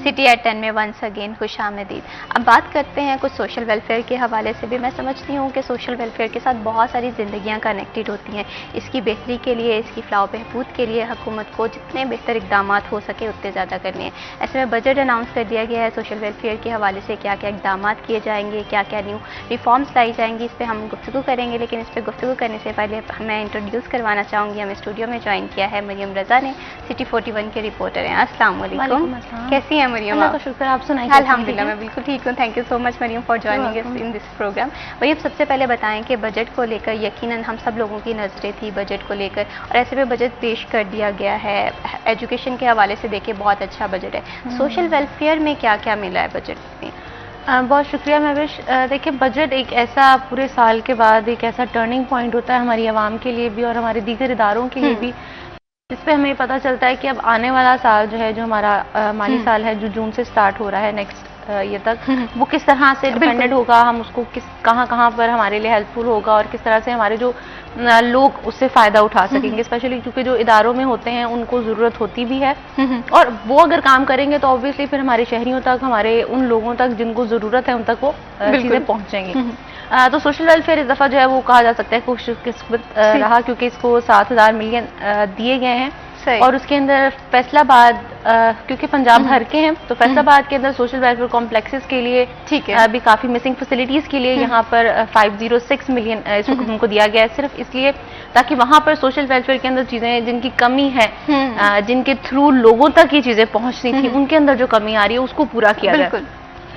Speaker 1: सिटी एट 10 में वंस अगेन खुश आमदीद। अब बात करते हैं कुछ सोशल वेलफेयर के हवाले से भी। मैं समझती हूँ कि सोशल वेलफेयर के साथ बहुत सारी ज़िंदगियाँ कनेक्टेड होती हैं। इसकी बेहतरी के लिए, इसकी फलाह बहबूद के लिए हुकूमत को जितने बेहतर इकदाम हो सके उतने ज़्यादा करने हैं। ऐसे में बजट अनाउंस कर दिया गया है सोशल वेलफेयर के हवाले से, क्या क्या इकदाम किए जाएंगे, क्या क्या न्यू रिफॉर्म्स लाई जाएंगी, इस पर हम गुफ्तगू करेंगे। लेकिन इस पर गुफ्तगू करने से पहले मैं इंट्रोड्यूस करवाना चाहूँगी, हमें स्टूडियो में ज्वाइन किया है मरियम रज़ा ने, सिटी 41 के रिपोर्टर हैं। अस्सलाम वालेकुम, कैसी हैं मरियम?
Speaker 3: अल्लाह का शुक्र, आप सुनाइए।
Speaker 1: अल्हम्दुलिल्लाह मैं बिल्कुल ठीक हूँ। Thank you so much Mariam for joining in this programme. वही अब सबसे पहले बताएं कि बजट को लेकर यकीनन हम सब लोगों की नज़रें थी बजट को लेकर, और ऐसे में बजट पेश कर दिया गया है। एजुकेशन के हवाले से देखिए बहुत अच्छा बजट है। सोशल वेलफेयर में क्या क्या मिला है बजट में?
Speaker 3: बहुत शुक्रिया महविश। देखिए, बजट एक ऐसा पूरे साल के बाद एक ऐसा टर्निंग पॉइंट होता है हमारी आवाम के लिए भी और हमारे दीगर इदारों के लिए भी, जिस पे हमें पता चलता है कि अब आने वाला साल जो है, जो हमारा माली साल है जो जून से स्टार्ट हो रहा है नेक्स्ट ईयर तक, वो किस तरह से डिपेंडेंट होगा, हम उसको कहाँ पर हमारे लिए हेल्पफुल होगा और किस तरह से हमारे जो लोग उससे फ़ायदा उठा सकेंगे। स्पेशली क्योंकि जो इदारों में होते हैं उनको ज़रूरत होती भी है, और वो अगर काम करेंगे तो ऑब्वियसली फिर हमारे शहरियों तक, हमारे उन लोगों तक जिनको ज़रूरत है उन तक वो चीज़ें पहुँचेंगी। तो सोशल वेलफेयर इस दफ़ा जो है वो कहा जा सकता है खुशकिस्मत रहा, क्योंकि इसको 7,000 मिलियन दिए गए हैं। और उसके अंदर फैसलाबाद, क्योंकि पंजाब भर के हैं तो फैसलाबाद के अंदर सोशल वेलफेयर कॉम्प्लेक्सेस के लिए अभी काफ़ी मिसिंग फैसिलिटीज़ के लिए यहाँ पर 506 मिलियन इस वक्त उनको दिया गया है, सिर्फ इसलिए ताकि वहाँ पर सोशल वेलफेयर के अंदर चीज़ें जिनकी कमी है, जिनके थ्रू लोगों तक ये चीज़ें पहुँचनी थी, उनके अंदर जो कमी आ रही है उसको पूरा किया जाए।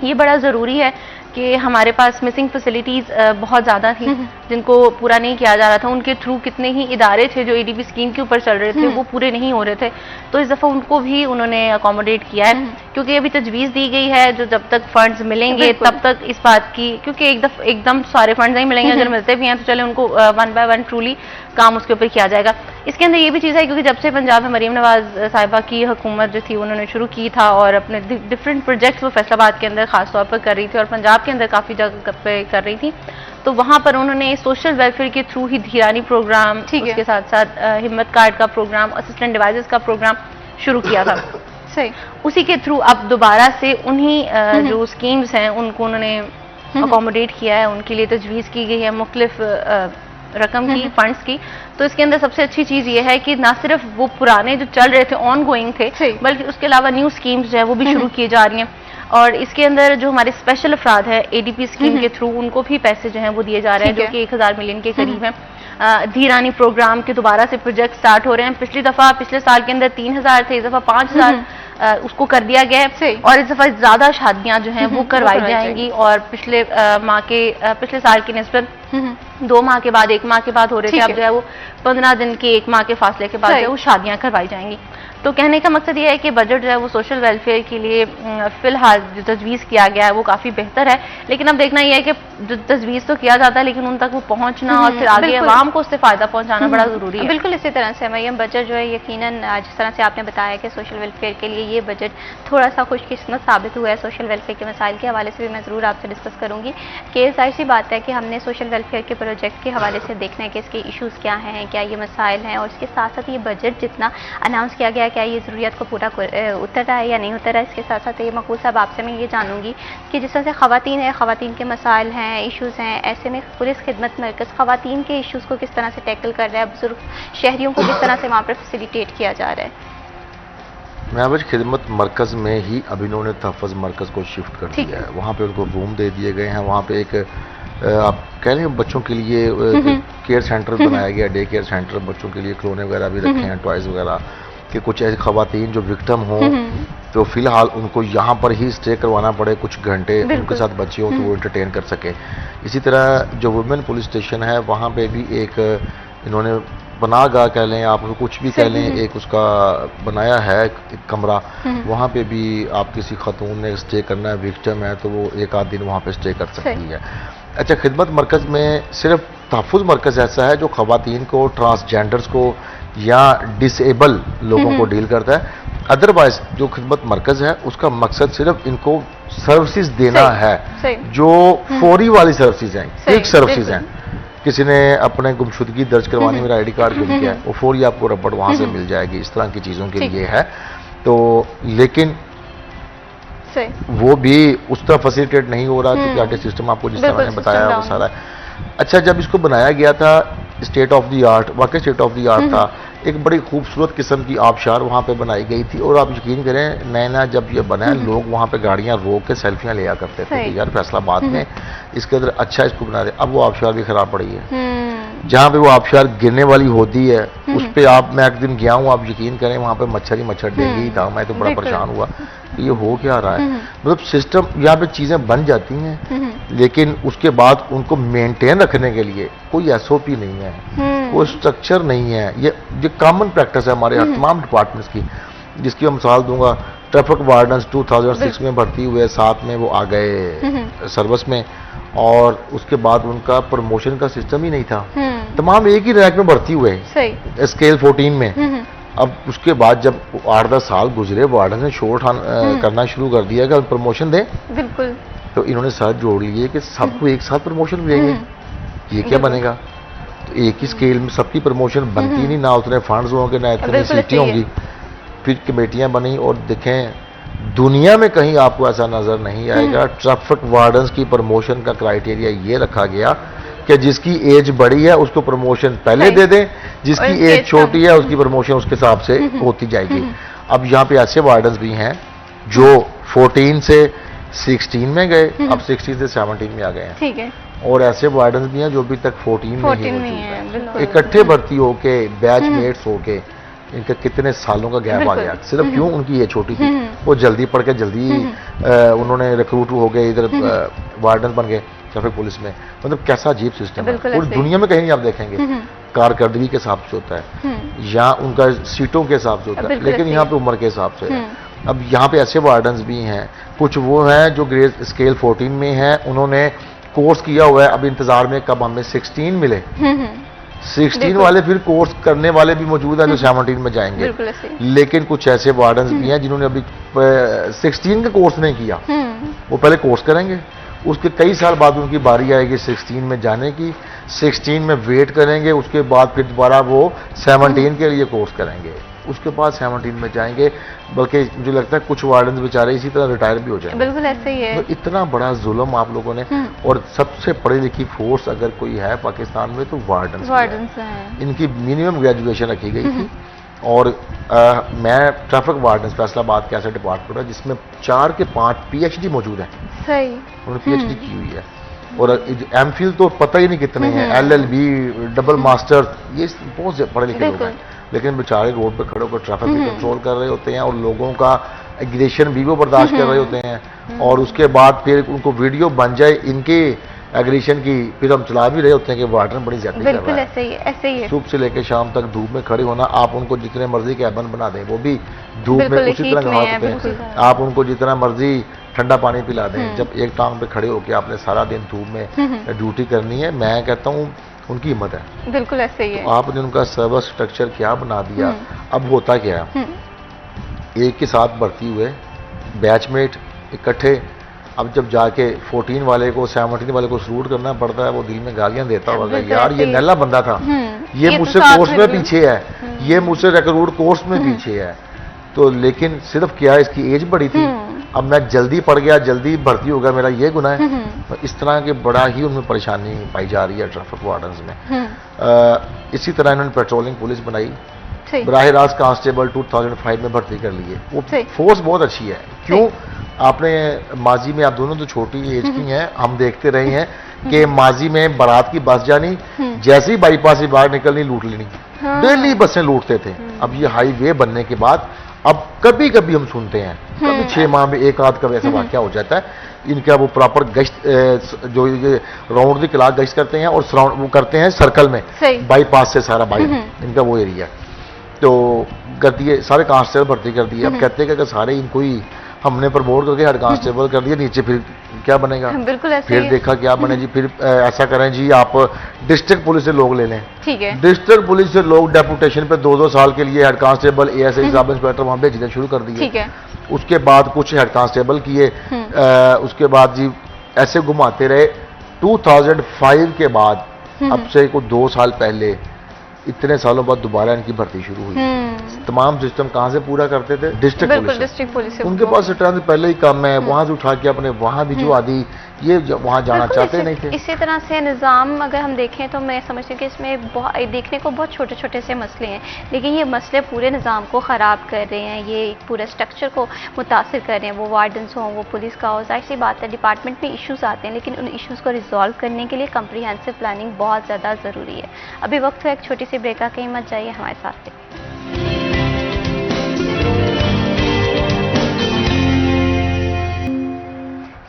Speaker 3: ये बड़ा ज़रूरी है कि हमारे पास मिसिंग फैसिलिटीज़ बहुत ज़्यादा थी जिनको पूरा नहीं किया जा रहा था। उनके थ्रू कितने ही इदारे थे जो ADB स्कीम के ऊपर चल रहे थे वो पूरे नहीं हो रहे थे, तो इस दफ़ा उनको भी उन्होंने अकोमोडेट किया है। क्योंकि अभी तजवीज़ दी गई है जो जब तक फंड्स मिलेंगे तब तक इस बात की, क्योंकि एकदम सारे फंड्स नहीं मिलेंगे, अगर मिलते भी हैं तो चले उनको 1 बाय 1 ट्रूली काम उसके ऊपर किया जाएगा। इसके अंदर ये भी चीज़ है क्योंकि जब से पंजाब में मरीम नवाज साहिबा की हुकूमत जो थी उन्होंने शुरू की था और अपने डिफरेंट प्रोजेक्ट्स वो फैसलाबाद के अंदर खास तौर पर कर रही थी और पंजाब के अंदर काफ़ी जगह पे कर रही थी, तो वहाँ पर उन्होंने सोशल वेलफेयर के थ्रू ही धीरानी प्रोग्राम, उसके साथ साथ हिम्मत कार्ड का प्रोग्राम, असिस्टेंट डिवाइसेस का प्रोग्राम शुरू किया था। सही उसी के थ्रू अब दोबारा से उन्हीं जो स्कीम्स हैं उनको उन्होंने अकोमोडेट किया है, उनके लिए तजवीज़ की गई है। मुख्तलिफ रकम की, फंड्स की। तो इसके अंदर सबसे अच्छी चीज़ ये है कि ना सिर्फ वो पुराने जो चल रहे थे ऑन गोइंग थे, बल्कि उसके अलावा न्यू स्कीम्स जो है वो भी शुरू की जा रही हैं। और इसके अंदर जो हमारे स्पेशल अफराद है ADP स्कीम के थ्रू, उनको भी पैसे जो हैं वो दिए जा रहे हैं, जो कि 1000 मिलियन के करीब हैं। धीरानी प्रोग्राम के दोबारा से प्रोजेक्ट स्टार्ट हो रहे हैं। पिछले साल के अंदर 3000 थे, इस दफा 5000 उसको कर दिया गया है, और इस दफा ज्यादा शादियां जो हैं वो करवाई जाएंगी। और पिछले साल की निस्बत 2 माह के बाद, 1 माह के बाद हो रहे थे, अब जो है वो 15 दिन के, 1 माह के फासले के बाद जो है वो शादियां करवाई जाएंगी। तो कहने का मकसद ये है कि बजट जो है वो सोशल वेलफेयर के लिए फिलहाल जो तजवीज़ किया गया है वो काफ़ी बेहतर है। लेकिन अब देखना ये है कि जो तजवीज़ तो किया जाता है, लेकिन उन तक वो पहुंचना और फिर आगे आवाम को उससे फ़ायदा पहुंचाना बड़ा ज़रूरी है।
Speaker 1: बिल्कुल इसी तरह से मरियम, बजट जो है यकीनन जिस तरह से आपने बताया कि सोशल वेलफेयर के लिए ये बजट थोड़ा सा खुशकिस्मत साबित हुआ है। सोशल वेलफेयर के मसाइल के हवाले से भी मैं ज़रूर आपसे डिस्कस करूँगी कि जाहिर सी बात है कि हमने सोशल वेलफेयर के प्रोजेक्ट के हवाले से देखना है कि इसके इशूज़ क्या हैं, क्या ये मसाइल हैं, और इसके साथ साथ ये बजट जितना अनाउंस किया गया है, क्या ये ज़रूरियात को पूरा उतर रहा है या नहीं उतर रहा है। इसके साथ साथ ये मकबूल साहब, आपसे मैं ये जानूंगी कि जिस तरह से ख़वातीन है, ख़वातीन के मसाइल हैं, इशूज़ हैं, ऐसे में पुलिस खिदमत मरकज़ ख़वातीन के इशूज़ को किस तरह से टैकल कर रहा है, बुजुर्ग शहरियों को किस तरह से वहाँ पर फैसिलिटेट किया जा रहा है।
Speaker 2: महवज खिदमत मरकज़ में ही अब इन्होंने तहफ़्फ़ुज़ मरकज़ को शिफ्ट कर दिया है। वहाँ पे उनको रूम दे दिए गए हैं। वहाँ पे एक आप कह रहे हैं बच्चों के लिए केयर सेंटर बनाया गया, डे केयर सेंटर, बच्चों के लिए खिलौने वगैरह भी रखे हैं, टॉयज़ वगैरह, कि कुछ ऐसी ख़वातीन जो विक्टिम हों तो फ़िलहाल उनको यहाँ पर ही स्टे करवाना पड़े, कुछ घंटे उनके साथ बच्चे हों तो वो इंटरटेन कर सकें। इसी तरह जो वुमेन पुलिस स्टेशन है, वहाँ पे भी एक इन्होंने पनाहगाह कह लें, आप कुछ भी कह लें, एक उसका बनाया है एक कमरा। वहाँ पे भी आप किसी खातून ने स्टे करना है, विक्टिम है, तो वो 1 आध दिन वहाँ पे स्टे कर सकती है। अच्छा, खिदमत मरकज़ में सिर्फ तहफ़्फ़ुज़ मरकज़ ऐसा है जो ख़वातीन को, ट्रांसजेंडर्स को या डिसेबल लोगों को डील करता है। अदरवाइज जो खिदमत मरकज़ है उसका मकसद सिर्फ इनको सर्विसेज देना है, जो फौरी वाली सर्विसेज हैं, क्विक सर्विसेज हैं। किसी ने अपने गुमशुदगी दर्ज करवानी, मेरा ID कार्ड गुम गया है, वो फौरी आपको रबड़ वहाँ से मिल जाएगी। इस तरह की चीज़ों के लिए है। तो लेकिन वो भी उस तरह फैसिलिटेट नहीं हो रहा, क्योंकि आगे सिस्टम आपको जिस तरह मैंने बताया वो सारा है। अच्छा, जब इसको बनाया गया था, स्टेट ऑफ द आर्ट, वाकई स्टेट ऑफ द आर्ट था। एक बड़ी खूबसूरत किस्म की आबशार वहाँ पे बनाई गई थी, और आप यकीन करें, नया जब ये बना है, लोग वहाँ पे गाड़ियाँ रोक के सेल्फियाँ लिया करते थे कि यार फैसलाबाद में इसके अंदर अच्छा इसको बना रहे। अब वो आबशार भी खराब पड़ी है। जहाँ पे वो आबशार गिरने वाली होती है उस पे मैं एक दिन गया हूँ, आप यकीन करें, वहाँ पे मच्छर ही मच्छर डेंगू ही था। मैं तो बड़ा परेशान हुआ कि ये हो क्या रहा है। मतलब सिस्टम यहाँ पे चीज़ें बन जाती हैं, लेकिन उसके बाद उनको मेंटेन रखने के लिए कोई SOP नहीं है, कोई स्ट्रक्चर नहीं है। ये कॉमन प्रैक्टिस है हमारे तमाम डिपार्टमेंट्स की, जिसकी मैं मिसाल दूंगा। ट्रैफिक वार्डन्स 2006 में भर्ती हुए, 7 में वो आ गए सर्विस में, और उसके बाद उनका प्रमोशन का सिस्टम ही नहीं था। तमाम एक ही रैंक में भर्ती हुए, स्केल 14 में। अब उसके बाद जब 8-10 साल गुजरे, वार्डन ने शोर करना शुरू कर दिया कि प्रमोशन दें। बिल्कुल। तो इन्होंने साथ जोड़ लिए कि सबको एक साथ प्रमोशन देंगे, ये क्या बनेगा। तो एक ही स्केल में सबकी प्रमोशन बनती नहीं, ना उतने फंड्स होंगे, ना इतनी सीटें होंगी। फिर कमेटियां बनी, और देखें दुनिया में कहीं आपको ऐसा नजर नहीं आएगा। ट्रैफिक वार्डन्स की प्रमोशन का क्राइटेरिया ये रखा गया कि जिसकी एज बड़ी है उसको प्रमोशन पहले दे दें, जिसकी एज छोटी है उसकी प्रमोशन उसके हिसाब से होती जाएगी। अब यहाँ पे ऐसे वार्डन्स भी हैं जो 14 से 16 में गए, अब 16 से 17 में आ गए हैं। ठीक है। और ऐसे वार्डन्स भी हैं जो अभी तक 14 में ही मौजूद है। इकट्ठे भर्ती होके, बैचमेट्स होके, इनका कितने सालों का गैप आ गया। सिर्फ क्यों, उनकी ये छोटी थी, वो जल्दी पढ़ के जल्दी उन्होंने रिक्रूट हो गए, इधर वार्डन बन गए ट्रैफिक पुलिस में। मतलब कैसा अजीब सिस्टम है। पूरी दुनिया में कहीं नहीं आप देखेंगे। कारकर्दगी के हिसाब से होता है, या उनका सीटों के हिसाब से होता है, लेकिन यहाँ पे उम्र के हिसाब से है। अब यहाँ पे ऐसे वार्डन्स भी हैं, कुछ वो हैं जो ग्रेड स्केल 14 में हैं, उन्होंने कोर्स किया हुआ है, अब इंतजार में कब हमें 16 मिले। 16 वाले फिर कोर्स करने वाले भी मौजूद हैं जो 17 में जाएंगे। लेकिन कुछ ऐसे वार्डन्स भी हैं जिन्होंने अभी 16 का कोर्स नहीं किया, वो पहले कोर्स करेंगे, उसके कई साल बाद उनकी बारी आएगी 16 में जाने की, 16 में वेट करेंगे, उसके बाद फिर दोबारा वो 17 के लिए कोर्स करेंगे। उसके बाद 17 में जाएंगे, बल्कि मुझे लगता है कुछ वार्डन बेचारे इसी तरह रिटायर भी हो जाएंगे।
Speaker 1: बिल्कुल ऐसे ही है।
Speaker 2: तो इतना बड़ा जुल्म आप लोगों ने, और सबसे पढ़ी लिखी फोर्स अगर कोई है पाकिस्तान में तो वार्डन
Speaker 1: हैं।
Speaker 2: इनकी मिनिमम ग्रेजुएशन रखी गई थी। और मैं ट्रैफिक वार्डन फैसलाबाद के ऐसा डिपार्टमेंट है जिसमें 4 के 5 PhD मौजूद हैं।
Speaker 1: सही।
Speaker 2: उन्होंने PhD की हुई है, और MPhil तो पता ही नहीं कितने हैं, LLB, डबल मास्टर, ये बहुत पढ़े लिखे लोग हैं, लेकिन बेचारे रोड पे खड़े होकर ट्रैफिक भी कंट्रोल कर रहे होते हैं और लोगों का एग्रेशन भी वो बर्दाश्त कर रहे होते हैं। और उसके बाद फिर उनको वीडियो बन जाए इनके एग्रेशन की, फिर हम चला भी रहे होते हैं कि वार्डन बड़ी ज्यादा कर रहा है।
Speaker 1: बिल्कुल ऐसे ही है।
Speaker 2: सुबह से लेकर शाम तक धूप में खड़े होना, आप उनको जितने मर्जी कैबन बना दें वो भी धूप में उसी तरह नहाते हैं। आप उनको जितना मर्जी ठंडा पानी पिला दें, जब एक टांग पे खड़े होकर आपने सारा दिन धूप में ड्यूटी करनी है, मैं कहता हूँ उनकी हिम्मत है।
Speaker 1: बिल्कुल ऐसे ही है।
Speaker 2: तो आपने उनका सर्विस स्ट्रक्चर क्या बना दिया। अब होता क्या है, एक के साथ भर्ती हुए बैचमेट इकट्ठे, अब जब जाके 14 वाले को 17 वाले को सलूट करना पड़ता है, वो दिल में गालियां देता होगा, यार ये नल्ला बंदा था, ये मुझसे कोर्स में पीछे है, ये मुझसे रिक्रूट कोर्स में पीछे है। तो लेकिन सिर्फ क्या इसकी एज बड़ी थी, अब मैं जल्दी पड़ गया, जल्दी भर्ती हो गया, मेरा ये गुनाह है। तो इस तरह के बड़ा ही उनमें परेशानी पाई जा रही है ट्रैफिक वार्डन्स में। इसी तरह इन्होंने पेट्रोलिंग पुलिस बनाई, बराह रास्त कांस्टेबल 2005 में भर्ती कर लिए। वो फोर्स बहुत अच्छी है। क्यों? आपने माजी में, आप दोनों तो छोटी एज की हैं, हम देखते रहे हैं कि माजी में बारात की बस जानी, जैसे ही बाईपास से बाहर निकलनी लूट लेनी, डेली बसें लूटते थे। अब ये हाईवे बनने के बाद अब कभी कभी हम सुनते हैं, कभी 6 माह में एक आध कभी ऐसा वाकया हो जाता है। इनका वो प्रॉपर गश्त जो ये राउंड द क्लॉक गश्त करते हैं और वो करते हैं सर्कल में, बाईपास से सारा इनका वो एरिया, तो कर दिए सारे कांस्टेबल भर्ती कर दिए। अब कहते हैं कि सारे इनको ही हमने प्रमोट करके हेड कांस्टेबल कर दिया, नीचे फिर क्या बनेगा?
Speaker 1: बिल्कुल ऐसे
Speaker 2: फिर देखा क्या बने जी, फिर ऐसा करें जी आप डिस्ट्रिक्ट पुलिस से लोग ले लें।
Speaker 1: ठीक है।
Speaker 2: डिस्ट्रिक्ट पुलिस से लोग डेपुटेशन पे 2-2 साल के लिए head constable, ASI, sub inspector वहां भेजने शुरू कर दिए।
Speaker 1: ठीक है।
Speaker 2: उसके बाद कुछ हेड कांस्टेबल किए, उसके बाद जी ऐसे घुमाते रहे। 2005 के बाद, अब से को 2 साल पहले, इतने सालों बाद दोबारा इनकी भर्ती शुरू हुई। तमाम सिस्टम कहाँ से पूरा करते थे? डिस्ट्रिक्ट पुलिस से। उनके पास स्ट्रेंथ पहले ही कम है, वहां से उठा के अपने वहां भिजवा दी, ये वहां जाना चाहते नहीं थे।
Speaker 1: इसी तरह से निज़ाम अगर हम देखें तो मैं समझती हूँ कि इसमें देखने को बहुत छोटे छोटे से मसले हैं, लेकिन ये मसले पूरे निज़ाम को ख़राब कर रहे हैं, ये पूरे स्ट्रक्चर को मुतासिर कर रहे हैं। वो वार्डन्स हों, वो पुलिस का हो, जाहिर सी बात है डिपार्टमेंट में इशूज़ आते हैं, लेकिन उन इशूज़ को रिजॉल्व करने के लिए कम्प्रीहेंसिव प्लानिंग बहुत ज़्यादा ज़रूरी है। अभी वक्त है एक छोटी सी ब्रेक का, कहीं मत जाइए, हमारे साथ थे।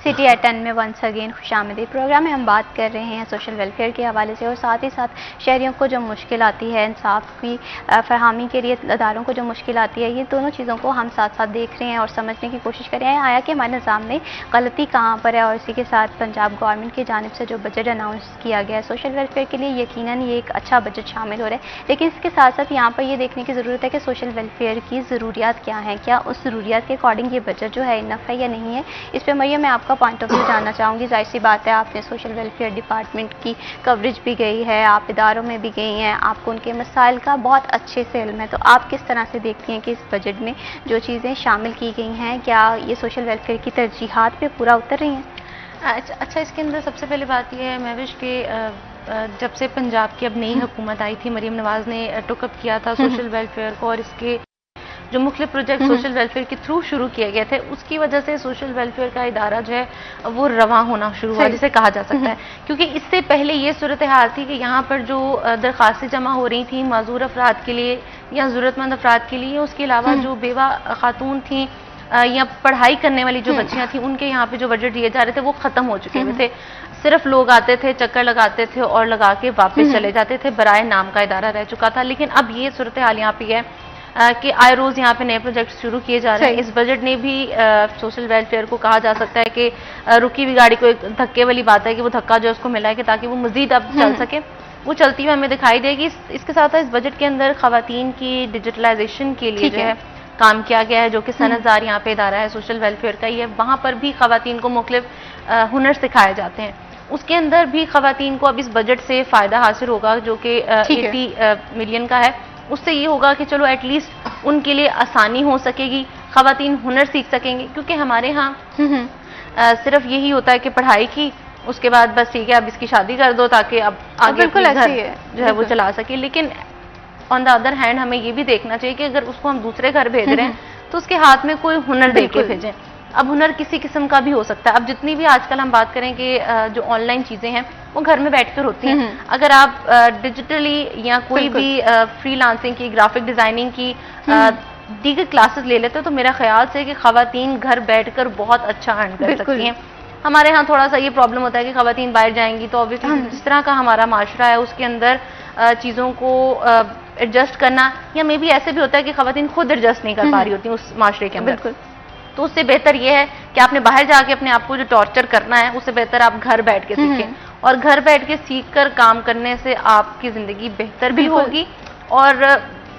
Speaker 1: सिटी एट 10 में वंस अगेन खुशामदीद। प्रोग्राम में हम बात कर रहे हैं सोशल वेलफेयर के हवाले से, और साथ ही साथ शहरियों को जो मुश्किल आती है, इंसाफ की फरहमी के लिए अदारों को जो मुश्किल आती है, ये दोनों चीज़ों को हम साथ साथ देख रहे हैं और समझने की कोशिश कर रहे हैं आया कि हमारे निज़ाम में गलती कहाँ पर है। और इसी के साथ पंजाब गवर्नमेंट की जानिब से जो बजट अनाउंस किया गया है सोशल वेलफेयर के लिए, यकीनन ये एक अच्छा बजट शामिल हो रहा है, लेकिन इसके साथ साथ यहाँ पर ये देखने की ज़रूरत है कि सोशल वेलफेयर की ज़रूरियात क्या हैं, क्या उस ज़रूरियात के अकॉर्डिंग ये बजट जो है इनफ है या नहीं है। इस पर मरियम मैं आपका पॉइंट ऑफ व्यू जानना चाहूँगी। जाहिर सी बात है, आपने सोशल वेलफेयर डिपार्टमेंट की कवरेज भी गई है, आप इदारों में भी गई हैं, आपको उनके मसाइल का बहुत अच्छे से इल्म है, तो आप किस तरह से देखती हैं कि इस बजट में जो चीज़ें शामिल की गई हैं, क्या ये सोशल वेलफेयर की तरजीहात पे पूरा उतर रही हैं?
Speaker 3: अच्छा, इसके अंदर सबसे पहले बात यह है महविश के जब से पंजाब की अब नई हुकूमत आई थी, मरीम नवाज़ ने टुकअप किया था सोशल वेलफेयर को, और इसके जो मुख्तलिफ प्रोजेक्ट सोशल वेलफेयर के थ्रू शुरू किए गए थे, उसकी वजह से सोशल वेलफेयर का इदारा जो है वो रवां होना शुरू हुआ, जिसे कहा जा सकता है। क्योंकि इससे पहले ये सूरत हाल थी कि यहाँ पर जो दरख्वास्तें जमा हो रही थी माजूर अफराद के लिए या ज़रूरतमंद अफराद के लिए, उसके अलावा जो बेवा खातून थी या पढ़ाई करने वाली जो बच्चियाँ थी, उनके यहाँ पे जो बजट दिए जा रहे थे वो ख़त्म हो चुके हुए थे। सिर्फ लोग आते थे, चक्कर लगाते थे और लगा के वापस चले जाते थे, बराए नाम का इदारा रह चुका था। लेकिन अब ये सूरत हाल यहाँ पे है कि आए रोज़ यहाँ पे नए प्रोजेक्ट शुरू किए जा रहे हैं। इस बजट ने भी सोशल वेलफेयर को कहा जा सकता है कि रुकी हुई गाड़ी को एक धक्के वाली बात है कि वो धक्का जो उसको मिला है कि ताकि वो मजीद अब चल सके, वो चलती हुई हमें दिखाई देगी। इसके साथ इस बजट के अंदर खवातीन की डिजिटलाइजेशन के लिए जो है काम किया गया है, जो कि सनतजार यहाँ पे इदारा है सोशल वेलफेयर का ही है, वहाँ पर भी खवातीन को मुख्तलिफ हुनर सिखाए जाते हैं। उसके अंदर भी खवातीन को अब इस बजट से फ़ायदा हासिल होगा जो कि 80 मिलियन का है। उससे ये होगा कि चलो एटलीस्ट उनके लिए आसानी हो सकेगी, खवातीन हुनर सीख सकेंगे। क्योंकि हमारे यहाँ सिर्फ यही होता है कि पढ़ाई की, उसके बाद बस ठीक है अब इसकी शादी कर दो ताकि अब आगे
Speaker 1: बिल्कुल
Speaker 3: अपने घर
Speaker 1: ऐसे ही है,
Speaker 3: जो है वो चला सके। लेकिन ऑन द अदर हैंड हमें ये भी देखना चाहिए कि अगर उसको हम दूसरे घर भेज रहे हैं तो उसके हाथ में कोई हुनर दे के भेजें। अब हुनर किसी किस्म का भी हो सकता है। अब जितनी भी आजकल हम बात करें कि जो ऑनलाइन चीजें हैं वो घर में बैठकर होती हैं। अगर आप डिजिटली या कोई भी फ्रीलांसिंग की, ग्राफिक डिजाइनिंग की दीगर क्लासेस ले लेते हो तो मेरा ख्याल से कि खवातीन घर बैठकर बहुत अच्छा अर्न कर सकती हैं। हमारे यहाँ थोड़ा सा ये प्रॉब्लम होता है कि खवातीन बाहर जाएंगी तो ऑब्वियसली जिस तरह का हमारा माशरा है उसके अंदर चीज़ों को एडजस्ट करना, या मे बी ऐसे भी होता है कि खवातीन खुद एडजस्ट नहीं कर पा रही होती उस माशरे के अंदर। तो उससे बेहतर ये है कि आपने बाहर जाके अपने आप को जो टॉर्चर करना है उससे बेहतर आप घर बैठ के सीखें। और घर बैठ के सीख कर काम करने से आपकी ज़िंदगी बेहतर भी होगी। और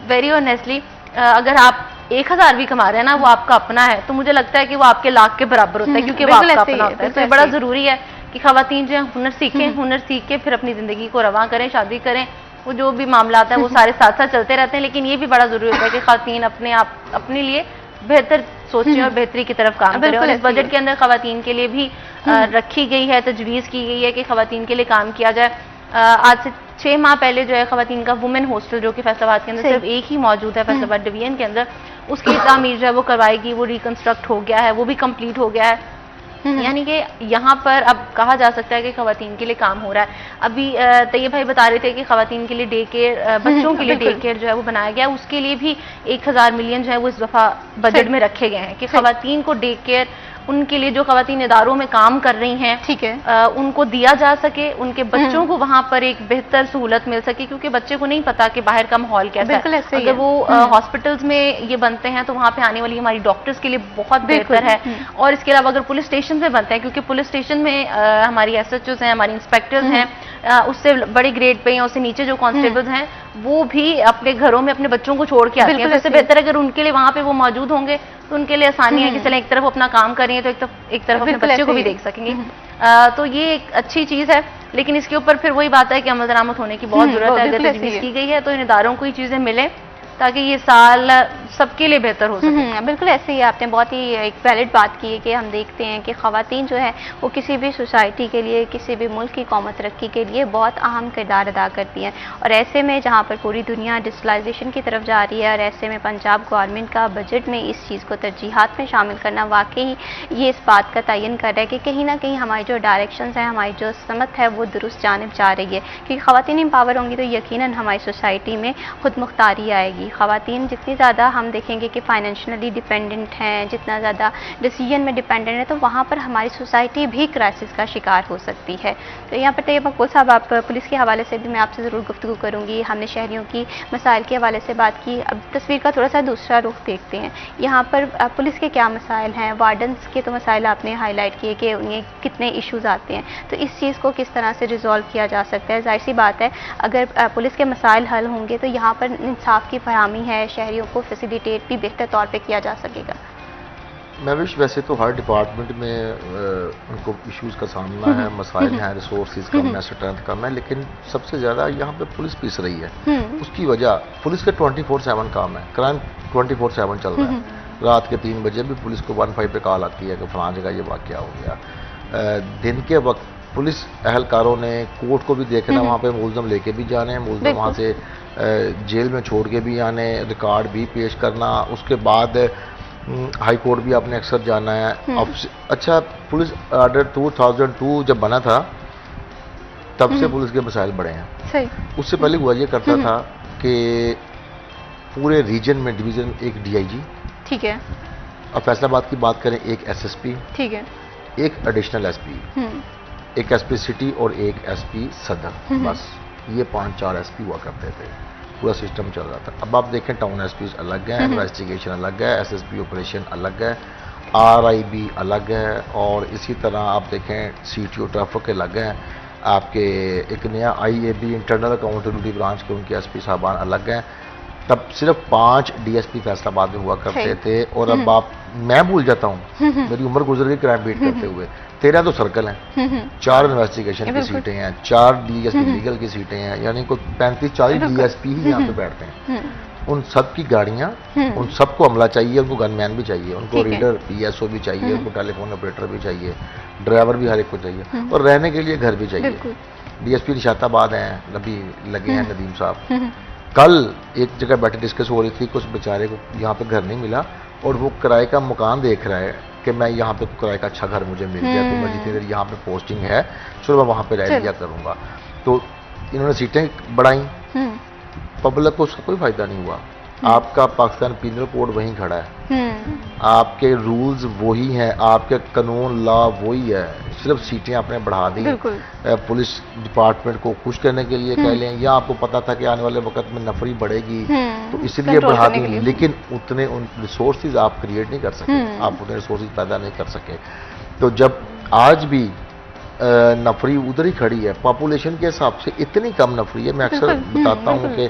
Speaker 3: वेरी ऑनेस्टली अगर आप 1000 भी कमा रहे हैं ना, वो आपका अपना है, तो मुझे लगता है कि वो आपके लाख के बराबर होता है, क्योंकि वो आपका अपना होता है। तो ये बड़ा ज़रूरी है कि खवातीन जो है हुनर सीखें, हुनर सीख के फिर अपनी ज़िंदगी को रवां करें, शादी करें। वो जो भी मामला है वो सारे साथ साथ चलते रहते हैं, लेकिन ये भी बड़ा ज़रूरी होता है कि खवातीन अपने लिए बेहतर सोचें और बेहतरी की तरफ काम करें। और इस बजट के अंदर खवातीन के लिए भी रखी गई है, तजवीज़ की गई है कि खवातीन के लिए काम किया जाए। आज से 6 माह पहले जो है खवातीन का वुमेन हॉस्टल जो कि फैसलाबाद के अंदर सिर्फ एक ही मौजूद है, फैसलाबाद डिवीजन के अंदर, उसकी तामीर जो है वो करवाएगी। वो रिकंस्ट्रक्ट हो गया है, वो भी कंप्लीट हो गया है। यानी कि यहाँ पर अब कहा जा सकता है कि खवातीन के लिए काम हो रहा है। अभी तैयब भाई बता रहे थे कि खवातीन के लिए डे केयर, बच्चों के लिए डे केयर जो है वो बनाया गया, उसके लिए भी 1000 मिलियन जो है वो इस दफा बजट में रखे गए हैं कि खवातीन को डे केयर, उनके लिए जो खवातीन इदारों में काम कर रही हैं, ठीक है, उनको दिया जा सके, उनके बच्चों को वहां पर एक बेहतर सहूलत मिल सके। क्योंकि बच्चे को नहीं पता कि बाहर का माहौल कैसा है। अगर वो हॉस्पिटल्स में ये बनते हैं तो वहां पे आने वाली हमारी डॉक्टर्स के लिए बहुत बेहतर है। और इसके अलावा अगर पुलिस स्टेशन में बनते हैं, क्योंकि पुलिस स्टेशन में हमारी SHOs हैं, हमारी इंस्पेक्टर्स हैं, उससे बड़े ग्रेड पे या उससे नीचे जो कांस्टेबल्स हैं वो भी अपने घरों में अपने बच्चों को छोड़ के आते हैं। तो इससे बेहतर अगर उनके लिए वहां पे वो मौजूद होंगे तो उनके लिए आसानी है कि चलें एक तरफ अपना काम करें तो एक तरफ अपने बच्चे को भी देख सकेंगे। तो ये एक अच्छी चीज है। लेकिन इसके ऊपर फिर वही बात है कि अमल दरामद होने की बहुत जरूरत है। अगर तजवीज़ की गई है तो इन इदारों को ये चीजें मिले ताकि ये साल सबके लिए बेहतर हो सके।
Speaker 1: बिल्कुल ऐसे ही आपने बहुत ही एक वैलिड बात की है कि हम देखते हैं कि खवातीन जो है वो किसी भी सोसाइटी के लिए, किसी भी मुल्क की कौम तरक्की के लिए बहुत अहम किरदार अदा करती हैं। और ऐसे में जहाँ पर पूरी दुनिया डिजिटलाइजेशन की तरफ जा रही है और ऐसे में पंजाब गवर्नमेंट का बजट में इस चीज़ को तरजीहात में शामिल करना वाकई ये इस बात का तयन कर रहा है कि कहीं ना कहीं हमारी जो डायरेक्शंस हैं, हमारी जो समत है वो दुरुस्त जानिब जा रही है। क्योंकि खवातीन एम्पावर होंगी तो यकीनन हमारी सोसाइटी में खुद मुख्तारी आएगी। खवातीन जितनी ज़्यादा हम देखेंगे कि फाइनेंशियली डिपेंडेंट हैं, जितना ज़्यादा डिसीजन में डिपेंडेंट है, तो वहाँ पर हमारी सोसाइटी भी क्राइसिस का शिकार हो सकती है। तो यहाँ पर तैयब मकबूल साहब, आप पुलिस के हवाले से भी मैं आपसे ज़रूर गुफ्तगू करूँगी। हमने शहरियों की मसाइल के हवाले से बात की, अब तस्वीर का थोड़ा सा दूसरा रुख देखते हैं। यहाँ पर पुलिस के क्या मसाइल हैं, वार्डन्स के तो मसाइल आपने हाईलाइट किए कि उन्हें कितने इशूज़ आते हैं, तो इस चीज़ को किस तरह से रिजॉल्व किया जा सकता है। जाहिर सी बात है अगर पुलिस के मसाइल हल होंगे तो यहाँ पर इंसाफ की फराहमी है, शहरियों को फैसिलिटेट भी बेहतर तौर पे किया जा सकेगा।
Speaker 2: मैं विश वैसे तो हर डिपार्टमेंट में उनको इश्यूज़ का सामना है, मसाइल हैं, रिसोर्सेज कम है, स्ट्रेंथ कम है, लेकिन सबसे ज़्यादा यहाँ पे पुलिस पीस रही है। उसकी वजह पुलिस के 24/7 काम है, क्राइम 24/7 चल रहा है। रात के 3 बजे भी पुलिस को 15 पे कॉल आती है कि फलां जगह ये वाक़या हो गया। दिन के वक्त पुलिस अहलकारों ने कोर्ट को भी देखना, वहाँ पे मुलज़म लेके भी जाने, मुलज़म वहाँ से जेल में छोड़ के भी आने, रिकॉर्ड भी पेश करना, उसके बाद हाई कोर्ट भी आपने अक्सर जाना है। अच्छा, पुलिस ऑर्डर 2002 जब बना था तब से पुलिस के मसाइल बढ़े हैं। सही। उससे पहले हुआ ये करता था कि पूरे रीजन में डिवीजन में एक DIG, ठीक है, और फैसलाबाद की बात करें एक SSP, ठीक है, एक एडिशनल SP, एक SP सिटी और एक SP सदर, बस ये 5-4 SP हुआ करते थे। पूरा सिस्टम चल रहा था। अब आप देखें टाउन SPs अलग हैं, इन्वेस्टिगेशन अलग है, SSP ऑपरेशन अलग है, RIB अलग है, और इसी तरह आप देखें CTO ट्रैफिक अलग हैं, आपके एक नया IAB इंटरनल अकाउंटेबिलिटी ब्रांच के उनके SP साहबान अलग हैं। तब सिर्फ 5 डीएसपी फैसलाबाद में हुआ करते
Speaker 1: सही।
Speaker 2: थे, और अब आप, मैं भूल जाता हूँ, मेरी उम्र गुजर गई क्राइम बीट करते हुए। 13 तो सर्कल हैं, 4 इन्वेस्टिगेशन की
Speaker 1: बिल्कुल।
Speaker 2: सीटें हैं, 4 डीएसपी लीगल की सीटें हैं, यानी कोई 35-40 डीएसपी ही यहाँ पे बैठते हैं। उन सब की गाड़ियाँ, उन सबको अमला चाहिए, उनको गनमैन भी चाहिए, उनको
Speaker 1: ठीक है।
Speaker 2: रीडर पीएसओ भी चाहिए, उनको टेलीफोन ऑपरेटर भी चाहिए, ड्राइवर भी हर एक को चाहिए, और रहने के लिए घर भी चाहिए।
Speaker 1: बिल्कुल।
Speaker 2: डीएसपी निशाताबाद हैं, अभी लगे हैं नदीम साहब। कल एक जगह बैठे डिस्कस हो रही थी, कुछ बेचारे को यहाँ पे घर नहीं मिला, और वो किराए का मकान देख रहा है कि मैं यहाँ पे किराए का अच्छा घर मुझे मिल गया, तो मैं जितनी देर यहाँ पे पोस्टिंग है चलो मैं वहाँ पे रह लिया करूँगा। तो इन्होंने सीटें बढ़ाई, पब्लिक को उसका कोई फायदा नहीं हुआ। आपका पाकिस्तान पीनल कोड वहीं खड़ा है, आपके रूल्स वही हैं, आपके कानून लॉ वही है, सिर्फ सीटें आपने बढ़ा दी।
Speaker 1: बिल्कुल।
Speaker 2: पुलिस डिपार्टमेंट को खुश करने के लिए कह लें, या आपको पता था कि आने वाले वक्त में नफरी बढ़ेगी तो इसलिए
Speaker 1: कंट्रोल
Speaker 2: बढ़ा
Speaker 1: करने के
Speaker 2: दी,
Speaker 1: लिए।
Speaker 2: लेकिन उतने उन रिसोर्सेज आप क्रिएट नहीं कर सके, आप उतने रिसोर्सेज पैदा नहीं कर सके। तो जब आज भी नफरी उधर ही खड़ी है, पॉपुलेशन के हिसाब से इतनी कम नफरी है। मैं अक्सर बताता हूँ कि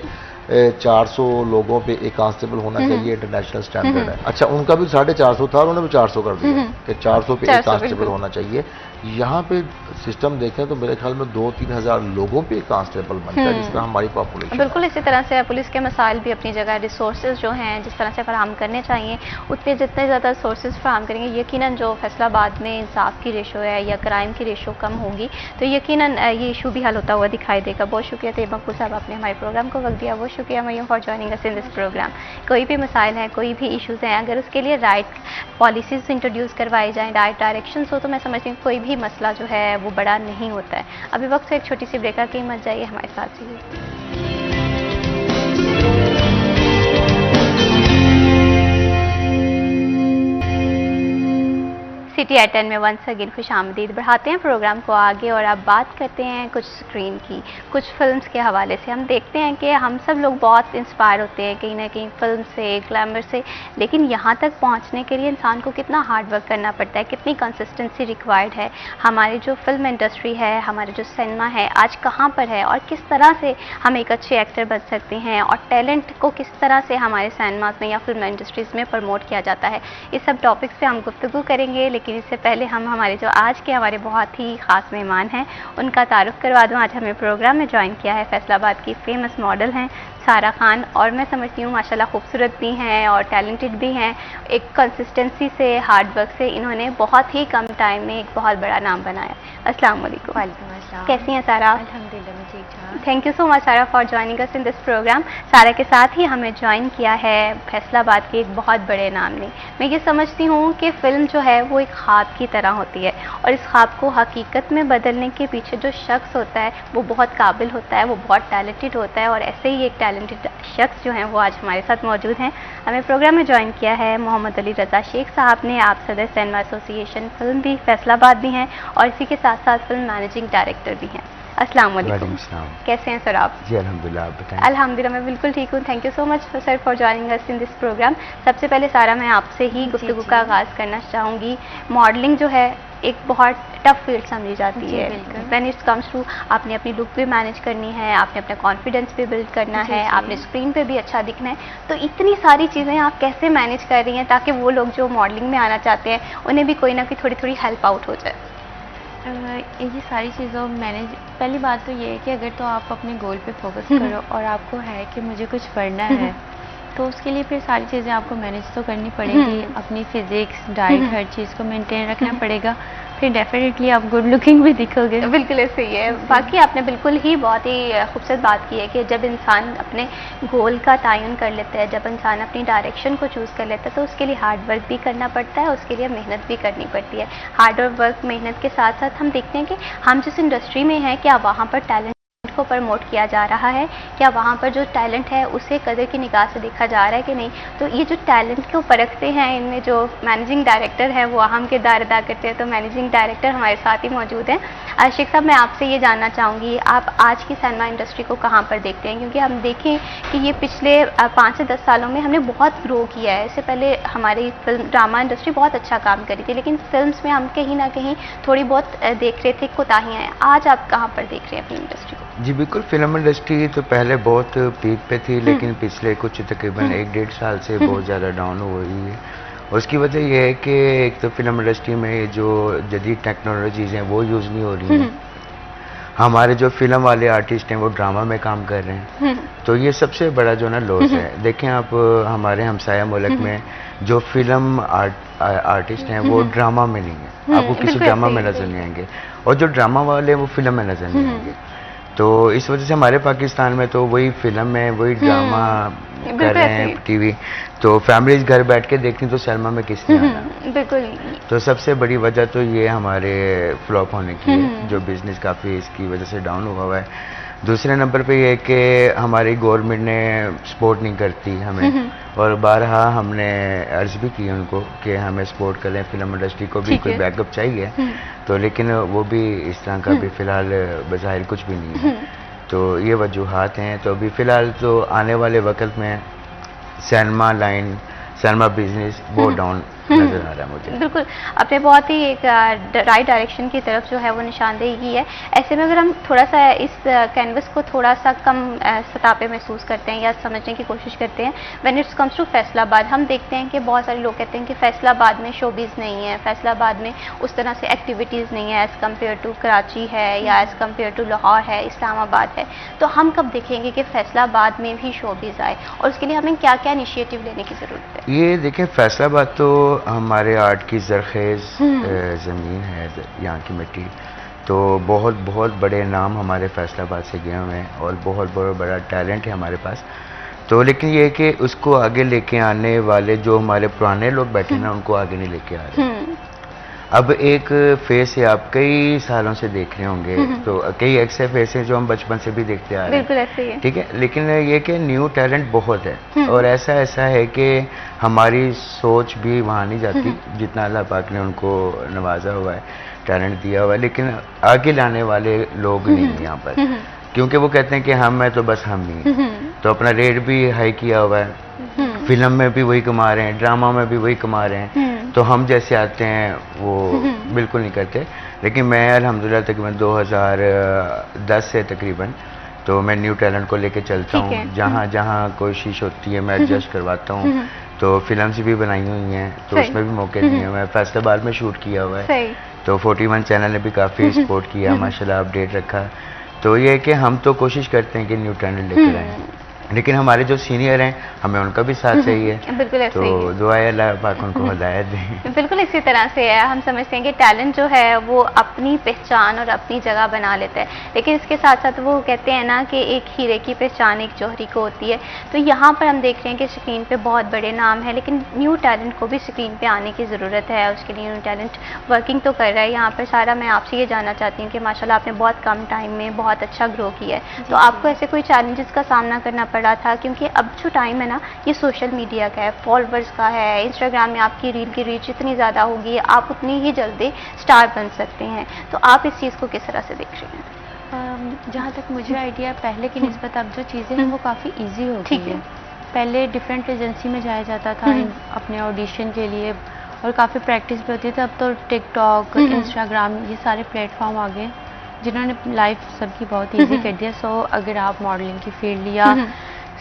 Speaker 2: 400 लोगों पे एक कांस्टेबल होना चाहिए, इंटरनेशनल स्टैंडर्ड है। अच्छा, उनका भी 450 था, उन्होंने भी 400 कर दिया कि 400 पे एक
Speaker 1: 400
Speaker 2: कांस्टेबल
Speaker 1: बिल्कुल।
Speaker 2: होना चाहिए। यहाँ पे सिस्टम देखें तो मेरे ख्याल में 2-3 हज़ार लोगों पे एक कांस्टेबल बनता है, जिस तरह हमारी पॉपुलेशन।
Speaker 1: बिल्कुल इसी तरह से पुलिस के मसाइल भी अपनी जगह, रिसोर्सेज जो हैं जिस तरह से फराहम करने चाहिए, उतने जितने ज़्यादा रिसोर्सेज फराहम करेंगे, यकीनन जो फैसलाबाद में इंसाफ की रेशो है या क्राइम की रेशो कम होगी, तो यकीनन ये इशू भी हल होता हुआ दिखाई देगा। बहुत शुक्रिया तैयब मकबूल साहब, आपने हमारे प्रोग्राम को वक्त दिया। बहुत शुक्रिया Mariam for joining us in this programme. कोई भी मसाइल हैं, कोई भी इशूज़ हैं, अगर उसके लिए राइट पॉलिसीज़ इंट्रोड्यूस करवाई जाएँ, राइट डायरेक्शंस हो, तो मैं समझती हूँ कोई भी मसला जो है वो बड़ा नहीं होता है। अभी वक्त से एक छोटी सी ब्रेक की मत जाइए, हमारे साथ रहिए। सिटी एट 10 में वंस अगेन खुश आमदीद। बढ़ाते हैं प्रोग्राम को आगे और अब बात करते हैं कुछ स्क्रीन की, कुछ फिल्म्स के हवाले से। हम देखते हैं कि हम सब लोग बहुत इंस्पायर होते हैं कहीं ना कहीं फिल्म से, ग्लैमर से, लेकिन यहाँ तक पहुँचने के लिए इंसान को कितना हार्ड वर्क करना पड़ता है, कितनी कंसिस्टेंसी रिक्वायर्ड है। हमारी जो फिल्म इंडस्ट्री है, हमारे जो सिनेमा है, आज कहाँ पर है और किस तरह से हम एक अच्छे एक्टर बन सकते हैं, और टैलेंट को किस तरह से हमारे सिनेमाज में या फिल्म इंडस्ट्रीज़ में प्रमोट किया जाता है, इस सब टॉपिक्स पे हम गुफ्तगू करेंगे। लेकिन इससे पहले हम हमारे जो आज के हमारे बहुत ही ख़ास मेहमान हैं उनका तारुफ करवा दूं। आज हमें प्रोग्राम में ज्वाइन किया है फैसलाबाद की फेमस मॉडल हैं सारा खान, और मैं समझती हूँ माशाल्लाह खूबसूरत भी हैं और टैलेंटेड भी हैं। एक कंसिस्टेंसी से, हार्ड वर्क से इन्होंने बहुत ही कम टाइम में एक बहुत बड़ा नाम बनाया। अस्सलाम वालेकुम।
Speaker 3: वालेकुम अस्सलाम।
Speaker 1: कैसी हैं सारा?
Speaker 3: अल्हम्दुलिल्लाह मैं ठीक ठाक।
Speaker 1: Thank you so much Sara for joining us in this programme. Sara के साथ ही हमें ज्वाइन किया है फैसलाबाद के एक बहुत बड़े नाम ने। मैं ये समझती हूँ कि फ़िल्म जो है वो एक ख्वाब की तरह होती है, और इस ख्वाब को हकीकत में बदलने के पीछे जो शख्स होता है वो बहुत काबिल होता है, वो बहुत टैलेंटेड होता है, और ऐसे ही एक टैलेंटेड शख्स जो हैं वो आज हमारे साथ मौजूद हैं। हमें प्रोग्राम में ज्वाइन किया है मोहम्मद अली रज़ा शेख साहब ने। आप सदर सिनेमा एसोसिएशन फिल्म भी फैसलाबाद भी हैं, और इसी के साथ साथ फिल्म मैनेजिंग डायरेक्टर भी हैं। अस्सलाम वालेकुम। कैसे हैं सर आप?
Speaker 4: जी अल्हम्दुलिल्लाह, आप बताएं।
Speaker 1: अल्हम्दुलिल्लाह मैं बिल्कुल ठीक हूँ। Thank you so much sir for joining us in this programme. सबसे पहले सारा मैं आपसे ही गुफ्तगू का आगाज़ करना चाहूँगी। मॉडलिंग जो है एक बहुत टफ फील्ड समझी जाती
Speaker 3: जी,
Speaker 1: है।
Speaker 3: बिल्कुल।
Speaker 1: व्हेन इट्स कम्स टू, आपने अपनी लुक भी मैनेज करनी है, आपने अपना कॉन्फिडेंस भी बिल्ड करना
Speaker 3: जी,
Speaker 1: है,
Speaker 3: जी।
Speaker 1: आपने स्क्रीन पे भी अच्छा दिखना है। तो इतनी सारी चीज़ें आप कैसे मैनेज कर रही हैं ताकि वो लोग जो मॉडलिंग में आना चाहते हैं उन्हें भी कोई ना कोई थोड़ी थोड़ी हेल्प आउट हो जाए?
Speaker 3: ये सारी चीज़ों मैनेज, पहली बात तो ये है कि अगर तो आप अपने गोल पे फोकस करो और आपको है कि मुझे कुछ पढ़ना है, तो उसके लिए फिर सारी चीज़ें आपको मैनेज तो करनी पड़ेगी। अपनी फिजिक्स, डाइट, हर चीज़ को मेंटेन रखना पड़ेगा, फिर डेफिनेटली आप गुड लुकिंग भी दिखोगे।
Speaker 1: बिल्कुल ऐसे ही है। बाकी आपने बिल्कुल ही बहुत ही खूबसूरत बात की है कि जब इंसान अपने गोल का तयन कर लेता है, जब इंसान अपनी डायरेक्शन को चूज़ कर लेता है, तो उसके लिए हार्ड वर्क भी करना पड़ता है, उसके लिए मेहनत भी करनी पड़ती है। हार्ड वर्क, मेहनत के साथ साथ हम देखते हैं कि हम जिस इंडस्ट्री में हैं, क्या वहाँ पर टैलेंट को प्रमोट किया जा रहा है, क्या वहाँ पर जो टैलेंट है उसे कदर की निगाह से देखा जा रहा है कि नहीं। तो ये जो टैलेंट को परखते हैं, इनमें जो मैनेजिंग डायरेक्टर है वो अहम किरदार अदा करते हैं। तो मैनेजिंग डायरेक्टर हमारे साथ ही मौजूद हैं। शेख साहब, मैं आपसे ये जानना चाहूँगी, आप आज की सिनेमा इंडस्ट्री को कहाँ पर देखते हैं? क्योंकि हम देखें कि ये पिछले 5 से 10 सालों में हमने बहुत ग्रो किया है। इससे पहले हमारी फिल्म ड्रामा इंडस्ट्री बहुत अच्छा काम करी थी, लेकिन फिल्म्स में हम कहीं ना कहीं थोड़ी बहुत देख रहे थे कोताहियाँ हैं। आज आप कहाँ पर देख रहे हैं अपनी इंडस्ट्री को?
Speaker 4: जी बिल्कुल, फिल्म इंडस्ट्री तो पहले बहुत पीक पे थी, लेकिन पिछले कुछ तकरीबन 1-1.5 साल से बहुत ज़्यादा डाउन हो रही है। और उसकी वजह ये है कि एक तो फिल्म इंडस्ट्री में जो जदीद टेक्नोलॉजीज़ हैं वो यूज़ नहीं हो रही हैं। हमारे जो फिल्म वाले आर्टिस्ट हैं वो ड्रामा में काम कर रहे हैं, तो ये सबसे बड़ा जो ना लॉस है। देखें आप, हमारे हमसाया मुल्क में जो फिल्म आर्टिस्ट हैं वो ड्रामा में नहीं है, आपको किसी
Speaker 1: बिल्कुल
Speaker 4: ड्रामा
Speaker 1: ऐसे
Speaker 4: में
Speaker 1: ही,
Speaker 4: नजर नहीं आएंगे, और जो ड्रामा वाले हैं वो फिल्म में नजर नहीं आएंगे। तो इस वजह से हमारे पाकिस्तान में तो वही फिल्म है, वही ड्रामा कर
Speaker 1: बिल्कुल
Speaker 4: रहे
Speaker 1: ऐसे
Speaker 4: हैं
Speaker 1: ही।
Speaker 4: टीवी। तो फैमिलीज घर बैठ के देखती तो सिनेमा में किसने आना।
Speaker 1: बिल्कुल।
Speaker 4: तो सबसे बड़ी वजह तो ये हमारे फ्लॉप होने की है, जो बिजनेस काफ़ी इसकी वजह से डाउन हुआ है। दूसरे नंबर पे ये है कि हमारी गवर्नमेंट ने सपोर्ट नहीं करती हमें, और बारहा हमने अर्ज भी की उनको कि हमें सपोर्ट करें, फिल्म इंडस्ट्री को भी
Speaker 1: ठीक
Speaker 4: कोई
Speaker 1: है।
Speaker 4: बैकअप चाहिए। तो लेकिन वो भी इस तरह का भी फ़िलहाल बज़ाहिर कुछ भी नहीं है। तो ये वजूहात हैं। तो अभी फ़िलहाल तो आने वाले वक्त में सिनेमा लाइन, सिनेमा बिजनेस बहुत डाउन नज़र आ रहा है मुझे।
Speaker 1: बिल्कुल, आपने बहुत ही एक राइट डायरेक्शन की तरफ जो है वो निशानदेही की है। ऐसे में अगर हम थोड़ा सा इस कैनवस को थोड़ा सा कम सतह पे महसूस करते हैं या समझने की कोशिश करते हैं, when it's comes to Faisalabad, हम देखते हैं कि बहुत सारे लोग कहते हैं कि फैसलाबाद में शोबिज़ नहीं है, फैसलाबाद में उस तरह से एक्टिविटीज़ नहीं है एज़ कम्पेयर टू कराची है या एज़ कम्पेयर टू लाहौर है, इस्लामाबाद है। तो हम कब देखेंगे कि फैसलाबाद में भी शोबिज़ आए, और उसके लिए हमें क्या क्या इनिशिएटिव लेने की ज़रूरत है?
Speaker 4: ये देखें, फैसलाबाद तो हमारे आर्ट की ज़रखेज़ ज़मीन है, यहाँ की मिट्टी। तो बहुत बहुत बड़े नाम हमारे फैसलाबाद से गए हुए हैं, और बहुत बड़ा टैलेंट है हमारे पास। तो लेकिन ये है कि उसको आगे लेके आने वाले जो हमारे पुराने लोग बैठे ना, उनको आगे नहीं लेके आ रहे। अब एक फेस है, आप कई सालों से देख रहे होंगे, तो कई ऐसे फेस हैं जो हम बचपन से भी देखते आ रहे हैं।
Speaker 1: बिल्कुल ऐसे ही है।
Speaker 4: ठीक है, लेकिन ये कि न्यू टैलेंट बहुत है, और ऐसा ऐसा है कि हमारी सोच भी वहाँ नहीं जाती जितना अल्लाह पाक ने उनको नवाजा हुआ है, टैलेंट दिया हुआ है। लेकिन आगे लाने वाले लोग नहीं हैं यहाँ पर, क्योंकि वो कहते हैं कि हम हैं तो बस हम ही हैं। तो अपना रेट भी हाई किया हुआ है, फिल्म में भी वही कमा रहे हैं, ड्रामा में भी वही कमा रहे हैं। तो हम जैसे आते हैं वो बिल्कुल नहीं करते। लेकिन मैं अल्हम्दुलिल्लाह तकरीबन 2010 से तकरीबन तो मैं न्यू टैलेंट को लेके चलता
Speaker 1: ठीक है।
Speaker 4: हूँ। जहाँ जहाँ कोशिश होती है मैं एडजस्ट करवाता हूँ। तो फिल्म्स भी बनाई हुई हैं, तो
Speaker 1: सही।
Speaker 4: उसमें भी मौके दिए हुए हैं। फैसलाबाद में शूट किया हुआ है,
Speaker 1: सही।
Speaker 4: तो 41 चैनल ने भी काफ़ी सपोर्ट किया, माशाल्लाह अपडेट रखा। तो ये है कि हम तो कोशिश करते हैं कि न्यू टैलेंट लेकर आएँ, लेकिन हमारे जो सीनियर हैं हमें उनका भी साथ चाहिए।
Speaker 1: बिल्कुल ऐसे
Speaker 4: तो
Speaker 1: ही है।
Speaker 4: दुआ है अल्लाह पाक उनको हिदायत दें।
Speaker 1: बिल्कुल इसी तरह से है। हम समझते हैं कि टैलेंट जो है वो अपनी पहचान और अपनी जगह बना लेता है, लेकिन इसके साथ साथ वो कहते हैं ना कि एक हीरे की पहचान एक जौहरी को होती है। तो यहाँ पर हम देख रहे हैं कि स्क्रीन पे बहुत बड़े नाम है, लेकिन न्यू टैलेंट को भी स्क्रीन पे आने की ज़रूरत है। उसके लिए न्यू टैलेंट वर्किंग तो कर रहा है। यहाँ पर सारा मैं आपसे ये जानना चाहती हूँ कि माशाल्लाह आपने बहुत कम टाइम में बहुत अच्छा ग्रो किया है, तो आपको ऐसे कोई चैलेंजेस का सामना करना पड़ा था? क्योंकि अब जो टाइम है ना ये सोशल मीडिया का है, फॉलोअर्स का है। इंस्टाग्राम में आपकी रील की रीच इतनी ज़्यादा होगी, आप उतनी ही जल्दी स्टार बन सकते हैं। तो आप इस चीज़ को किस तरह से देख रहे हैं?
Speaker 3: जहाँ तक मुझे आइडिया है, पहले की निस्बत अब जो चीज़ें हैं वो काफ़ी इजी हो गई
Speaker 1: ठीक है।
Speaker 3: है। पहले डिफरेंट एजेंसी में जाया जाता था अपने ऑडिशन के लिए, और काफ़ी प्रैक्टिस भी होती थी। अब तो टिकटॉक, इंस्टाग्राम, ये सारे प्लेटफॉर्म आ गए जिन्होंने लाइफ सबकी बहुत इजी कर दिया। सो अगर आप मॉडलिंग की फील्ड या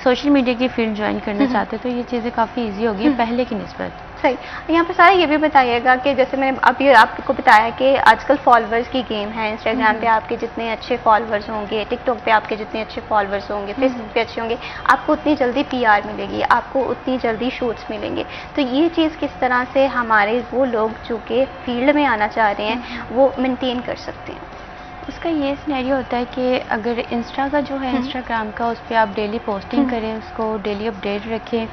Speaker 3: सोशल मीडिया की फील्ड ज्वाइन करना चाहते हो तो ये चीज़ें काफ़ी इजी होगी पहले की निस्बत।
Speaker 1: सही। यहाँ पर सारा ये भी बताइएगा कि जैसे मैंने अभी आपको बताया कि आजकल फॉलोअर्स की गेम है। इंस्टाग्राम पे आपके जितने अच्छे फॉलोअर्स होंगे, टिकटॉक पे आपके जितने अच्छे फॉलोअर्स होंगे, फेसबुक पे अच्छे होंगे, आपको उतनी जल्दी पीआर मिलेगी, आपको उतनी जल्दी शूट्स मिलेंगे। तो ये चीज़ किस तरह से हमारे वो लोग जो कि फील्ड में आना चाह रहे हैं वो मेनटेन कर सकते हैं?
Speaker 3: उसका ये सिनेरियो होता है कि अगर इंस्टा का जो है, इंस्टाग्राम का, उस पर आप डेली पोस्टिंग करें, उसको डेली अपडेट रखें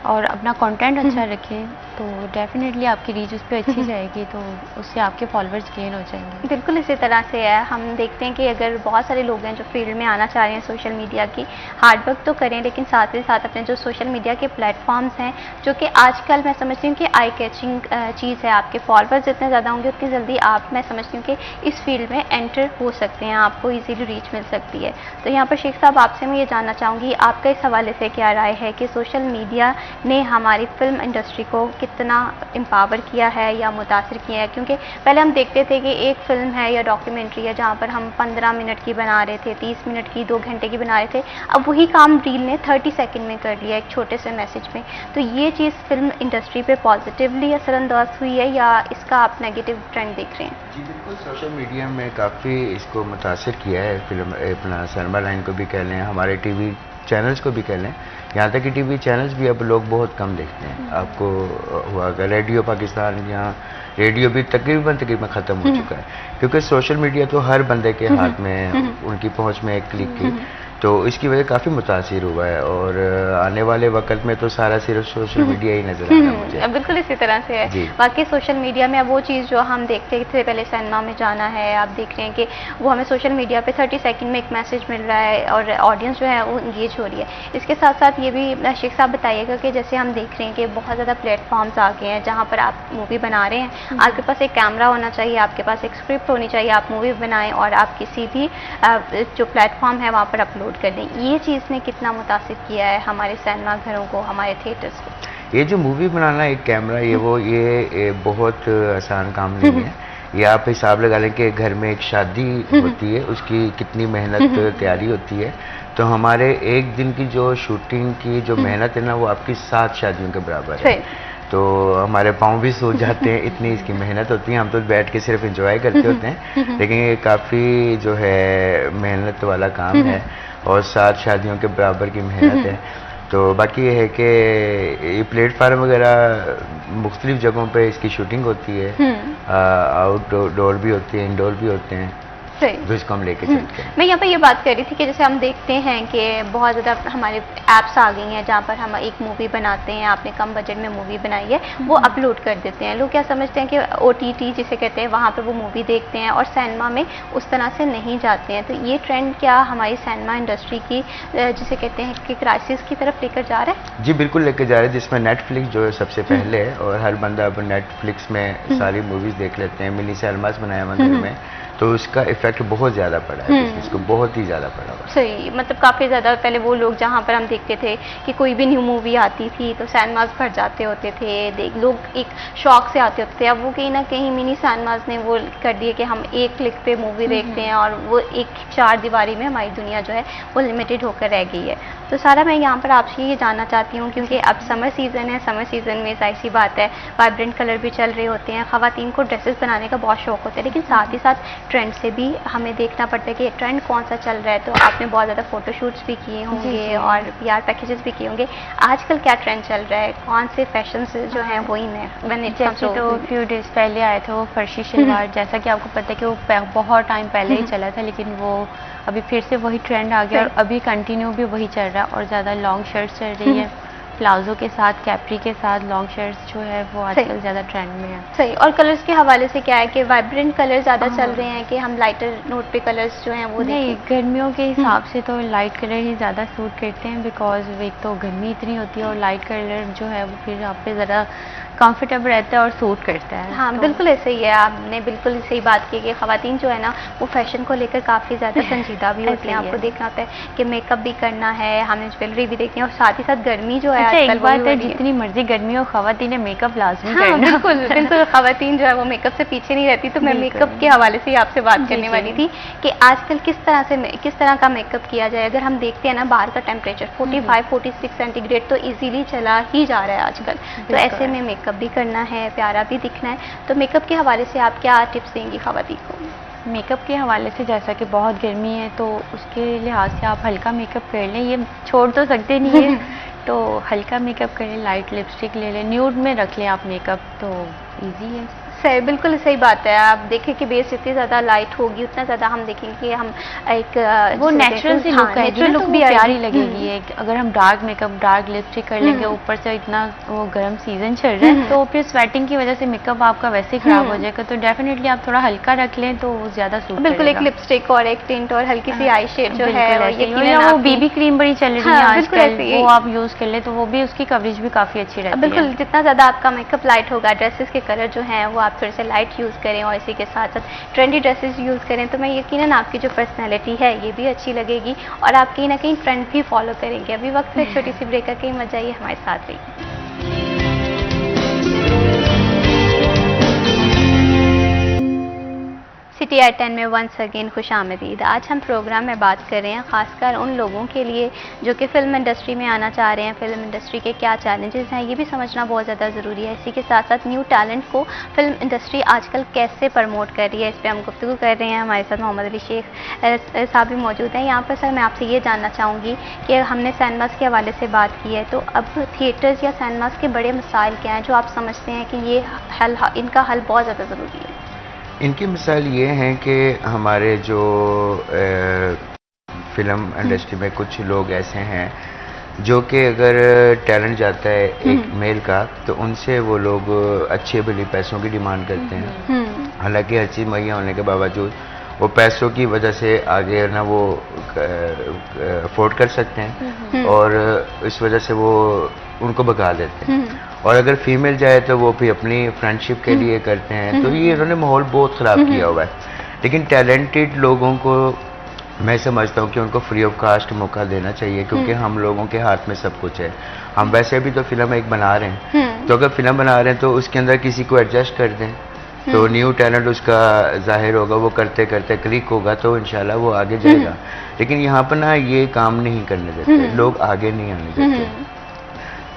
Speaker 3: और अपना कंटेंट अच्छा रखें, तो डेफिनेटली आपकी रीच उस पर अच्छी जाएगी, तो उससे आपके फॉलोअर्स गेन हो जाएंगे।
Speaker 1: बिल्कुल इसी तरह से है। हम देखते हैं कि अगर बहुत सारे लोग हैं जो फील्ड में आना चाह रहे हैं सोशल मीडिया की, हार्ड वर्क तो करें, लेकिन साथ ही साथ अपने जो सोशल मीडिया के प्लेटफॉर्म्स हैं, जो कि आजकल मैं समझती हूँ कि आई कैचिंग चीज़ है। आपके फॉलोअर्स जितने ज़्यादा होंगे उतनी जल्दी आप, मैं समझती हूँ कि इस फील्ड में एंटर हो सकते हैं, आपको ईजीली रीच मिल सकती है। तो यहाँ पर शेख साहब आपसे मैं ये जानना चाहूँगी, आपका इस हवाले से क्या राय है कि सोशल मीडिया ने हमारी फिल्म इंडस्ट्री को कितना एम्पावर किया है या मुतासिर किया है। क्योंकि पहले हम देखते थे कि एक फिल्म है या डॉक्यूमेंट्री है जहाँ पर हम 15 मिनट की बना रहे थे, 30 मिनट की, 2 घंटे की बना रहे थे, अब वही काम रील ने 30 सेकंड में कर लिया एक छोटे से मैसेज में। तो ये चीज़ फिल्म इंडस्ट्री पे पॉजिटिवली असरअंदाज हुई है या इसका आप नेगेटिव ट्रेंड देख रहे हैं?
Speaker 4: जी बिल्कुल, सोशल मीडिया में काफ़ी इसको मुतासिर किया है। फिल्म अपना सिनेमा लाइन को भी कह लें, हमारे टीवी चैनल्स को भी कह लें, यहाँ तक कि टीवी चैनल्स भी अब लोग बहुत कम देखते हैं। आपको हुआ कि रेडियो पाकिस्तान, यहाँ रेडियो भी तकरीबन ख़त्म हो चुका है, क्योंकि सोशल मीडिया तो हर बंदे के हाथ में, उनकी पहुंच में एक क्लिक की, तो इसकी वजह काफ़ी मुतासिर हुआ है। और आने वाले वक्त में तो सारा सिर्फ सोशल मीडिया ही नजर आ रहा है मुझे।
Speaker 1: बिल्कुल इसी तरह से है। बाकी सोशल मीडिया में अब वो चीज़ जो हम देखते थे पहले सिनेमा में जाना है, आप देख रहे हैं कि वो हमें सोशल मीडिया पे 30 सेकंड में एक मैसेज मिल रहा है और ऑडियंस जो है वो इंगेज हो रही है। इसके साथ साथ ये भी शेख साहब बताइएगा कि जैसे हम देख रहे हैं कि बहुत ज़्यादा प्लेटफॉर्म्स आ गए हैं जहाँ पर आप मूवी बना रहे हैं, आपके पास एक कैमरा होना चाहिए, आपके पास एक स्क्रिप्ट होनी चाहिए, आप मूवी बनाएं और आप किसी भी जो प्लेटफॉर्म है वहाँ पर अपलोड कर दें। ये चीज़ ने कितना मुतासिर किया है हमारे सिनेमा घरों को, हमारे थिएटर्स को?
Speaker 4: ये जो मूवी बनाना एक कैमरा, ये बहुत आसान काम नहीं है। ये आप हिसाब लगा लें कि घर में एक शादी होती है, उसकी कितनी मेहनत तैयारी होती है। तो हमारे एक दिन की जो शूटिंग की जो मेहनत है ना, वो आपकी 7 शादियों के बराबर है। तो हमारे पाँव भी सो जाते हैं, इतनी इसकी मेहनत होती है। हम तो बैठ के सिर्फ एंजॉय करते होते हैं, लेकिन ये काफ़ी जो है मेहनत वाला काम है और 7 शादियों के बराबर की मेहनत है। तो बाकी ये है कि ये प्लेटफार्म वगैरह मुख्तलिफ जगहों पे इसकी शूटिंग होती है, आउटडोर भी होती है, इंडोर भी होते हैं, तो इसको हम लेके चलते हैं।
Speaker 1: मैं यहाँ पे ये बात कर रही थी कि जैसे हम देखते हैं कि बहुत ज़्यादा हमारे ऐप्स आ गई हैं जहाँ पर हम एक मूवी बनाते हैं, आपने कम बजट में मूवी बनाई है, वो अपलोड कर देते हैं। लोग क्या समझते हैं कि OTT जिसे कहते हैं वहाँ पर वो मूवी देखते हैं और सिनेमा में उस तरह से नहीं जाते हैं। तो ये ट्रेंड क्या हमारी सिनेमा इंडस्ट्री की जिसे कहते हैं कि क्राइसिस की तरफ लेकर जा रहा है?
Speaker 4: जी बिल्कुल लेकर जा रहे हैं, जिसमें नेटफ्लिक्स जो है सबसे पहले है और हर बंदा अब नेटफ्लिक्स में सारी मूवीज़ देख लेते हैं। मिनी सिनेमास बनाया हुआ घर में, तो उसका इफेक्ट बहुत ज़्यादा पड़ा है, इसको बहुत ही ज़्यादा पड़ा हुआ।
Speaker 1: सही, मतलब काफ़ी ज़्यादा पहले वो लोग जहाँ पर हम देखते थे कि कोई भी न्यू मूवी आती थी तो सिनेमास भर जाते होते थे, लोग एक शौक से आते होते थे। अब वो कहीं ना कहीं मिनी सिनेमास ने वो कर दिए कि हम एक क्लिक पे मूवी देखते हैं और वो एक 4 दीवारी में हमारी दुनिया जो है वो लिमिटेड होकर रह गई है। तो सारा मैं यहाँ पर आपसे ये जानना चाहती हूँ, क्योंकि अब समर सीज़न है, समर सीज़न में जाहिर सी बात है वाइब्रेंट कलर भी चल रहे होते हैं, ख़वातीन को ड्रेसेस बनाने का बहुत शौक होता है, लेकिन साथ ही साथ ट्रेंड से भी हमें देखना पड़ता है कि ट्रेंड कौन सा चल रहा है। तो आपने बहुत ज़्यादा फ़ोटोशूट्स भी किए होंगे और PR पैकेजेस भी किए होंगे। आजकल क्या ट्रेंड चल रहा है, कौन से फैशन जो हैं वो इन है?
Speaker 3: जैसे तो फ्यू डेज पहले आए थे वो फर्शी शलवार, जैसा कि आपको पता है कि वो बहुत टाइम पहले ही चला था, लेकिन वो अभी फिर से वही ट्रेंड आ गया और अभी कंटिन्यू भी वही चल रहा है। और ज़्यादा लॉन्ग शर्ट्स चल रही है, प्लाजो के साथ, कैप्री के साथ लॉन्ग शर्ट्स जो है वो आजकल ज़्यादा ट्रेंड में है।
Speaker 1: सही। और कलर्स के हवाले से क्या है कि वाइब्रेंट कलर ज़्यादा चल रहे हैं कि हम लाइटर नोट पे कलर्स जो हैं वो
Speaker 3: नहीं, गर्मियों के हिसाब से तो लाइट कलर ही ज़्यादा सूट करते हैं, बिकॉज एक तो गर्मी इतनी होती है और लाइट कलर जो है वो फिर आप पे ज़रा कंफर्टेबल रहता है और सूट करता है।
Speaker 1: हाँ, तो बिल्कुल ऐसे ही है, आपने बिल्कुल सही बात की कि ख़वातीन जो है ना वो फैशन को लेकर काफ़ी ज़्यादा संजीदा भी होती हैं। आपको देखना होता है कि मेकअप भी करना है, हमें ज्वेलरी भी देखनी है और साथ ही साथ गर्मी जो है
Speaker 3: आजकल बात है, जितनी मर्जी गर्मी हो ख़वातीन ने मेकअप लाजमी करना।
Speaker 1: बिल्कुल बिल्कुल, ख़वातीन जो है वो मेकअप से पीछे नहीं रहती। तो मैं मेकअप के हवाले से आपसे बात करने वाली थी कि आजकल किस तरह का मेकअप किया जाए। अगर हम देखते हैं ना बाहर का टेम्परेचर 45-46 सेंटीग्रेड तो ईजिली चला ही जा रहा है आजकल। तो ऐसे में मेकअप भी करना है, प्यारा भी दिखना है, तो मेकअप के हवाले से आप क्या टिप्स देंगी ख़वातीन को?
Speaker 3: मेकअप के हवाले से जैसा कि बहुत गर्मी है तो उसके लिहाज से आप हल्का मेकअप कर लें, ये छोड़ तो सकते नहीं है तो हल्का मेकअप कर लें, लाइट लिपस्टिक ले लें, न्यूड में रख लें आप मेकअप, तो इजी है।
Speaker 1: सही, बिल्कुल सही बात है। आप देखें कि बेस जितनी ज़्यादा लाइट होगी उतना ज़्यादा हम देखेंगे कि हम एक
Speaker 3: वो नेचुरल सी लुक है, नेचुरल लुक भी प्यारी लगेगी। अगर हम डार्क मेकअप, डार्क लिपस्टिक कर लेंगे, ऊपर से इतना वो गर्म सीजन चल रहा है तो फिर स्वेटिंग की वजह से मेकअप आपका वैसे ही खराब हो जाएगा। तो डेफिनेटली आप थोड़ा हल्का रख लें तो वो ज़्यादा सूट करेगा।
Speaker 1: बिल्कुल, एक लिपस्टिक और एक टिंट और हल्की सी आई शेड जो है
Speaker 3: वो BB क्रीम बड़ी चल रही है आजकल, वो आप यूज़ कर ले तो वो भी उसकी कवरेज भी काफ़ी अच्छी रहती है।
Speaker 1: बिल्कुल, जितना ज़्यादा आपका मेकअप लाइट होगा, ड्रेसेस के कलर जो हैं वो आप थोड़े से लाइट यूज़ करें और इसी के साथ साथ ट्रेंडी ड्रेसेस यूज़ करें तो मैं यकीनन आपकी जो पर्सनैलिटी है ये भी अच्छी लगेगी और आप कहीं ना कहीं ट्रेंड भी फॉलो करेंगे। अभी वक्त है छोटी सी ब्रेक का, कहीं मत जाइए, हमारे साथ रहिए। सिटी एट 10 में वंस अगेन खुश आमदीद। आज हम प्रोग्राम में बात कर रहे हैं खासकर उन लोगों के लिए जो कि फ़िल्म इंडस्ट्री में आना चाह रहे हैं, फ़िल्म इंडस्ट्री के क्या चैलेंजेस हैं ये भी समझना बहुत ज़्यादा ज़रूरी है। इसी के साथ साथ न्यू टैलेंट को फ़िल्म इंडस्ट्री आजकल कैसे प्रमोट कर रही है, इस पर हम गुफ्तगू कर रहे हैं। हमारे साथ मोहम्मद अली शेख साहब भी मौजूद हैं यहाँ पर। सर, मैं आपसे ये जानना चाहूँगी कि हमने सिनेमास के हवाले से बात की है, तो अब थिएटर्स या सिनेमास के बड़े मसाइल क्या हैं जो आप समझते हैं कि ये इनका हल बहुत ज़्यादा ज़रूरी है?
Speaker 4: इनकी मिसाल ये है कि हमारे जो फिल्म इंडस्ट्री में कुछ लोग ऐसे हैं जो कि अगर टैलेंट जाता है एक मेल का तो उनसे वो लोग अच्छे भले पैसों की डिमांड करते हैं। हालांकि हर चीज़ मुहैया होने के बावजूद वो पैसों की वजह से आगे ना वो अफोर्ड कर सकते हैं और इस वजह से वो उनको भगा देते हैं। और अगर फीमेल जाए तो वो भी अपनी फ्रेंडशिप के लिए करते हैं। तो ये इन्होंने माहौल बहुत ख़राब किया हुआ है। लेकिन टैलेंटेड लोगों को मैं समझता हूँ कि उनको फ्री ऑफ कास्ट मौका देना चाहिए, क्योंकि हम लोगों के हाथ में सब कुछ है। हम वैसे भी तो फिल्म एक बना रहे हैं, तो अगर फिल्म बना रहे हैं तो उसके अंदर किसी को एडजस्ट कर दें तो न्यू टैलेंट उसका जाहिर होगा, वो करते करते क्लिक होगा तो इंशाल्लाह वो आगे जाएगा। लेकिन यहाँ पर ना ये काम नहीं करने देते, लोग आगे नहीं आने देते।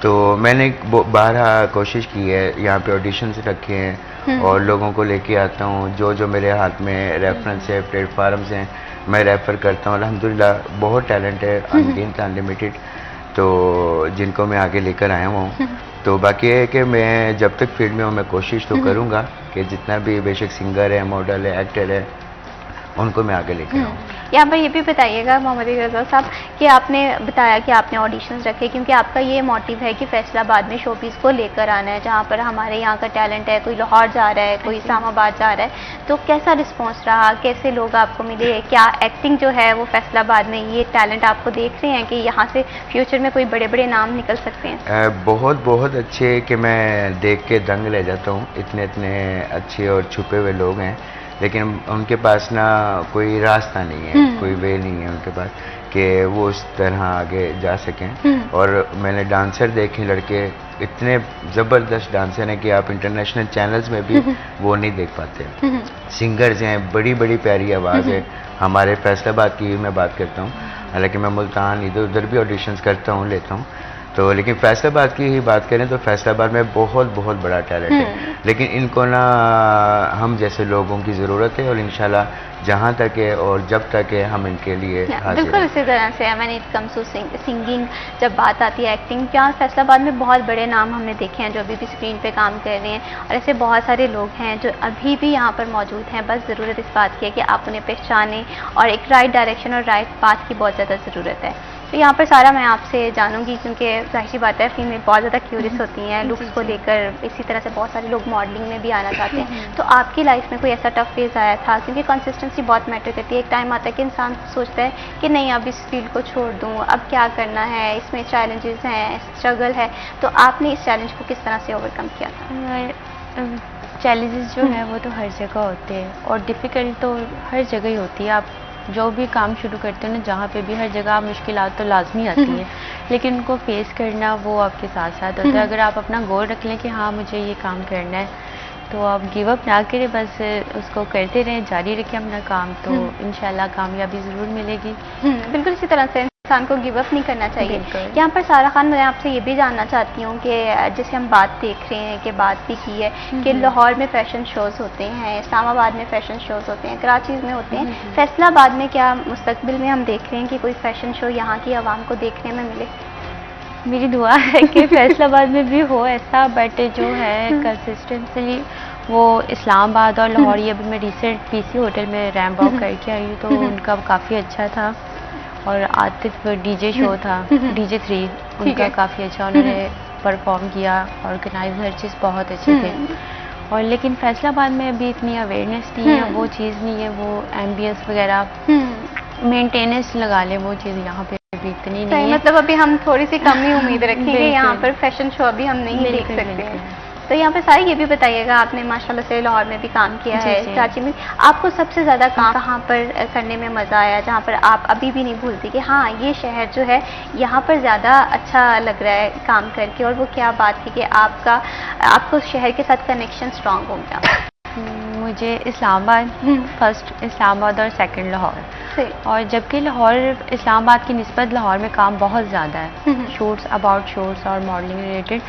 Speaker 4: तो मैंने बारहा कोशिश की है, यहाँ पे ऑडिशंस रखे हैं और लोगों को लेके आता हूँ। जो जो मेरे हाथ में रेफरेंस है, प्लेटफार्म्स हैं, मैं रेफ़र करता हूँ। अल्हम्दुलिल्लाह बहुत टैलेंट है अनगिनत अनलिमिटेड, तो जिनको मैं आगे लेकर आया हूँ। तो बाकी है कि मैं जब तक फील्ड में हूँ मैं कोशिश तो करूँगा कि जितना भी बेशक सिंगर है, मॉडल है, एक्टर है, उनको मैं आगे लेकर आऊँ।
Speaker 1: यहाँ पर ये भी बताइएगा मोहम्मद रज़ा साहब कि आपने बताया कि आपने ऑडिशंस रखे क्योंकि आपका ये मोटिव है कि फैसलाबाद में शोपीस को लेकर आना है, जहाँ पर हमारे यहाँ का टैलेंट है। कोई लाहौर जा रहा है, कोई इस्लामाबाद जा रहा है, तो कैसा रिस्पांस रहा, कैसे लोग आपको मिले? क्या एक्टिंग जो है वो फैसलाबाद में ये टैलेंट आपको देख रहे हैं कि यहाँ से फ्यूचर में कोई बड़े बड़े नाम निकल सकते हैं?
Speaker 4: बहुत बहुत अच्छे कि मैं देख के दंग ले जाता हूँ। इतने इतने अच्छे और छुपे हुए लोग हैं, लेकिन उनके पास ना कोई रास्ता नहीं है, कोई वे नहीं है उनके पास कि वो उस तरह आगे जा सकें। और मैंने डांसर देखे, लड़के इतने ज़बरदस्त डांसर हैं कि आप इंटरनेशनल चैनल्स में भी वो नहीं देख पाते। सिंगर्स हैं, बड़ी बड़ी प्यारी आवाज़ है। हमारे फैसलाबाद की मैं बात करता हूँ, हालांकि मैं मुल्तान इधर उधर भी ऑडिशंस करता हूँ, लेता हूँ। तो लेकिन फैसलाबाद की ही बात करें तो फैसलाबाद में बहुत बहुत बड़ा टैलेंट है, लेकिन इनको ना हम जैसे लोगों की ज़रूरत है। और इंशाल्लाह जहाँ तक है और जब तक है हम इनके लिए हाजिर
Speaker 1: बिल्कुल इसी तरह से when it comes to singing, जब बात आती है एक्टिंग, क्या फैसलाबाद में बहुत बड़े नाम हमने देखे हैं जो अभी भी स्क्रीन पे काम कर रहे हैं और ऐसे बहुत सारे लोग हैं जो अभी भी यहाँ पर मौजूद हैं। बस ज़रूरत इस बात की है कि आप उन्हें पहचानें और एक राइट डायरेक्शन और राइट पाथ की बहुत ज़्यादा ज़रूरत है। तो यहाँ पर सारा मैं आपसे जानूंगी क्योंकि जाहिर सी बात है फीमेल बहुत ज़्यादा क्यूरियस होती हैं लुक्स को लेकर। इसी तरह से बहुत सारे लोग मॉडलिंग में भी आना चाहते हैं। तो आपकी लाइफ में कोई ऐसा टफ फेज़ आया था? क्योंकि कंसिस्टेंसी बहुत मैटर करती है। एक टाइम आता है कि इंसान सोचता है कि नहीं अब इस फील्ड को छोड़ दूँ, अब क्या करना है, इसमें चैलेंजेस हैं, स्ट्रगल है। तो आपने इस चैलेंज को किस तरह से ओवरकम किया था?
Speaker 3: चैलेंजेस जो है वो तो हर जगह होते हैं और डिफ़िकल्ट तो हर जगह ही होती है। आप जो भी काम शुरू करते हो ना, जहाँ पे भी, हर जगह मुश्किलात तो लाजमी आती हैं, लेकिन उनको फेस करना वो आपके साथ साथ होता है। अगर आप अपना गोल रख लें कि हाँ मुझे ये काम करना है, तो आप गिव अप ना करें, बस उसको करते रहें, जारी रखें अपना काम, तो इंशाल्लाह कामयाबी ज़रूर मिलेगी।
Speaker 1: बिल्कुल इसी तरह से इंसान को गिव अप नहीं करना चाहिए। यहाँ पर सारा खान, मैं आपसे ये भी जानना चाहती हूँ कि जैसे हम बात देख रहे हैं कि बात भी की है कि लाहौर में फैशन शोज़ होते हैं, इस्लामाबाद में फ़ैशन शोज़ होते हैं, कराची में होते हैं, फैसलाबाद में क्या मुस्तकबिल में हम देख रहे हैं कि कोई फ़ैशन शो यहाँ की आवाम को देखने में मिले?
Speaker 3: मेरी दुआ है कि फैसलाबाद में भी हो ऐसा, बट जो है कंसिस्टेंटली वो इस्लामाबाद और लाहौर, ये अभी मैं रिसेंट पीसी होटल में रैम्प वॉक करके आई हूँ, तो उनका काफ़ी अच्छा था। और आतिफ डीजे शो था, DJ 3, उनका काफ़ी अच्छा उन्होंने परफॉर्म किया, ऑर्गेनाइज हर चीज़ बहुत अच्छे थे। और लेकिन फैसलाबाद में अभी इतनी अवेयरनेस नहीं है, वो चीज़ नहीं है, वो एम्बियंस वगैरह मेंटेनेंस लगा ले, वो चीज़ यहाँ पे भी इतनी नहीं है।
Speaker 1: मतलब अभी हम थोड़ी सी कम ही उम्मीद रखेंगे यहाँ पर फैशन शो अभी हम नहीं देख सकते हैं। तो यहाँ पे सारी ये भी बताइएगा, आपने माशाल्लाह से लाहौर में भी काम किया
Speaker 3: जी,
Speaker 1: है,
Speaker 3: जी।
Speaker 1: कराची में, आपको सबसे ज़्यादा काम कहाँ पर करने में मज़ा आया, जहाँ पर आप अभी भी नहीं भूलती कि हाँ ये शहर जो है यहाँ पर ज़्यादा अच्छा लग रहा है काम करके, और वो क्या बात थी कि आपको शहर के साथ कनेक्शन स्ट्रांग हो गया?
Speaker 3: मुझे इस्लामाबाद, फर्स्ट इस्लामाबाद और सेकंड लाहौर।
Speaker 1: सही।
Speaker 3: और जबकि लाहौर इस्लामाबाद की निस्बत लाहौर में काम बहुत ज़्यादा है, शूट्स, अबाउट शूट्स और मॉडलिंग रिलेटेड,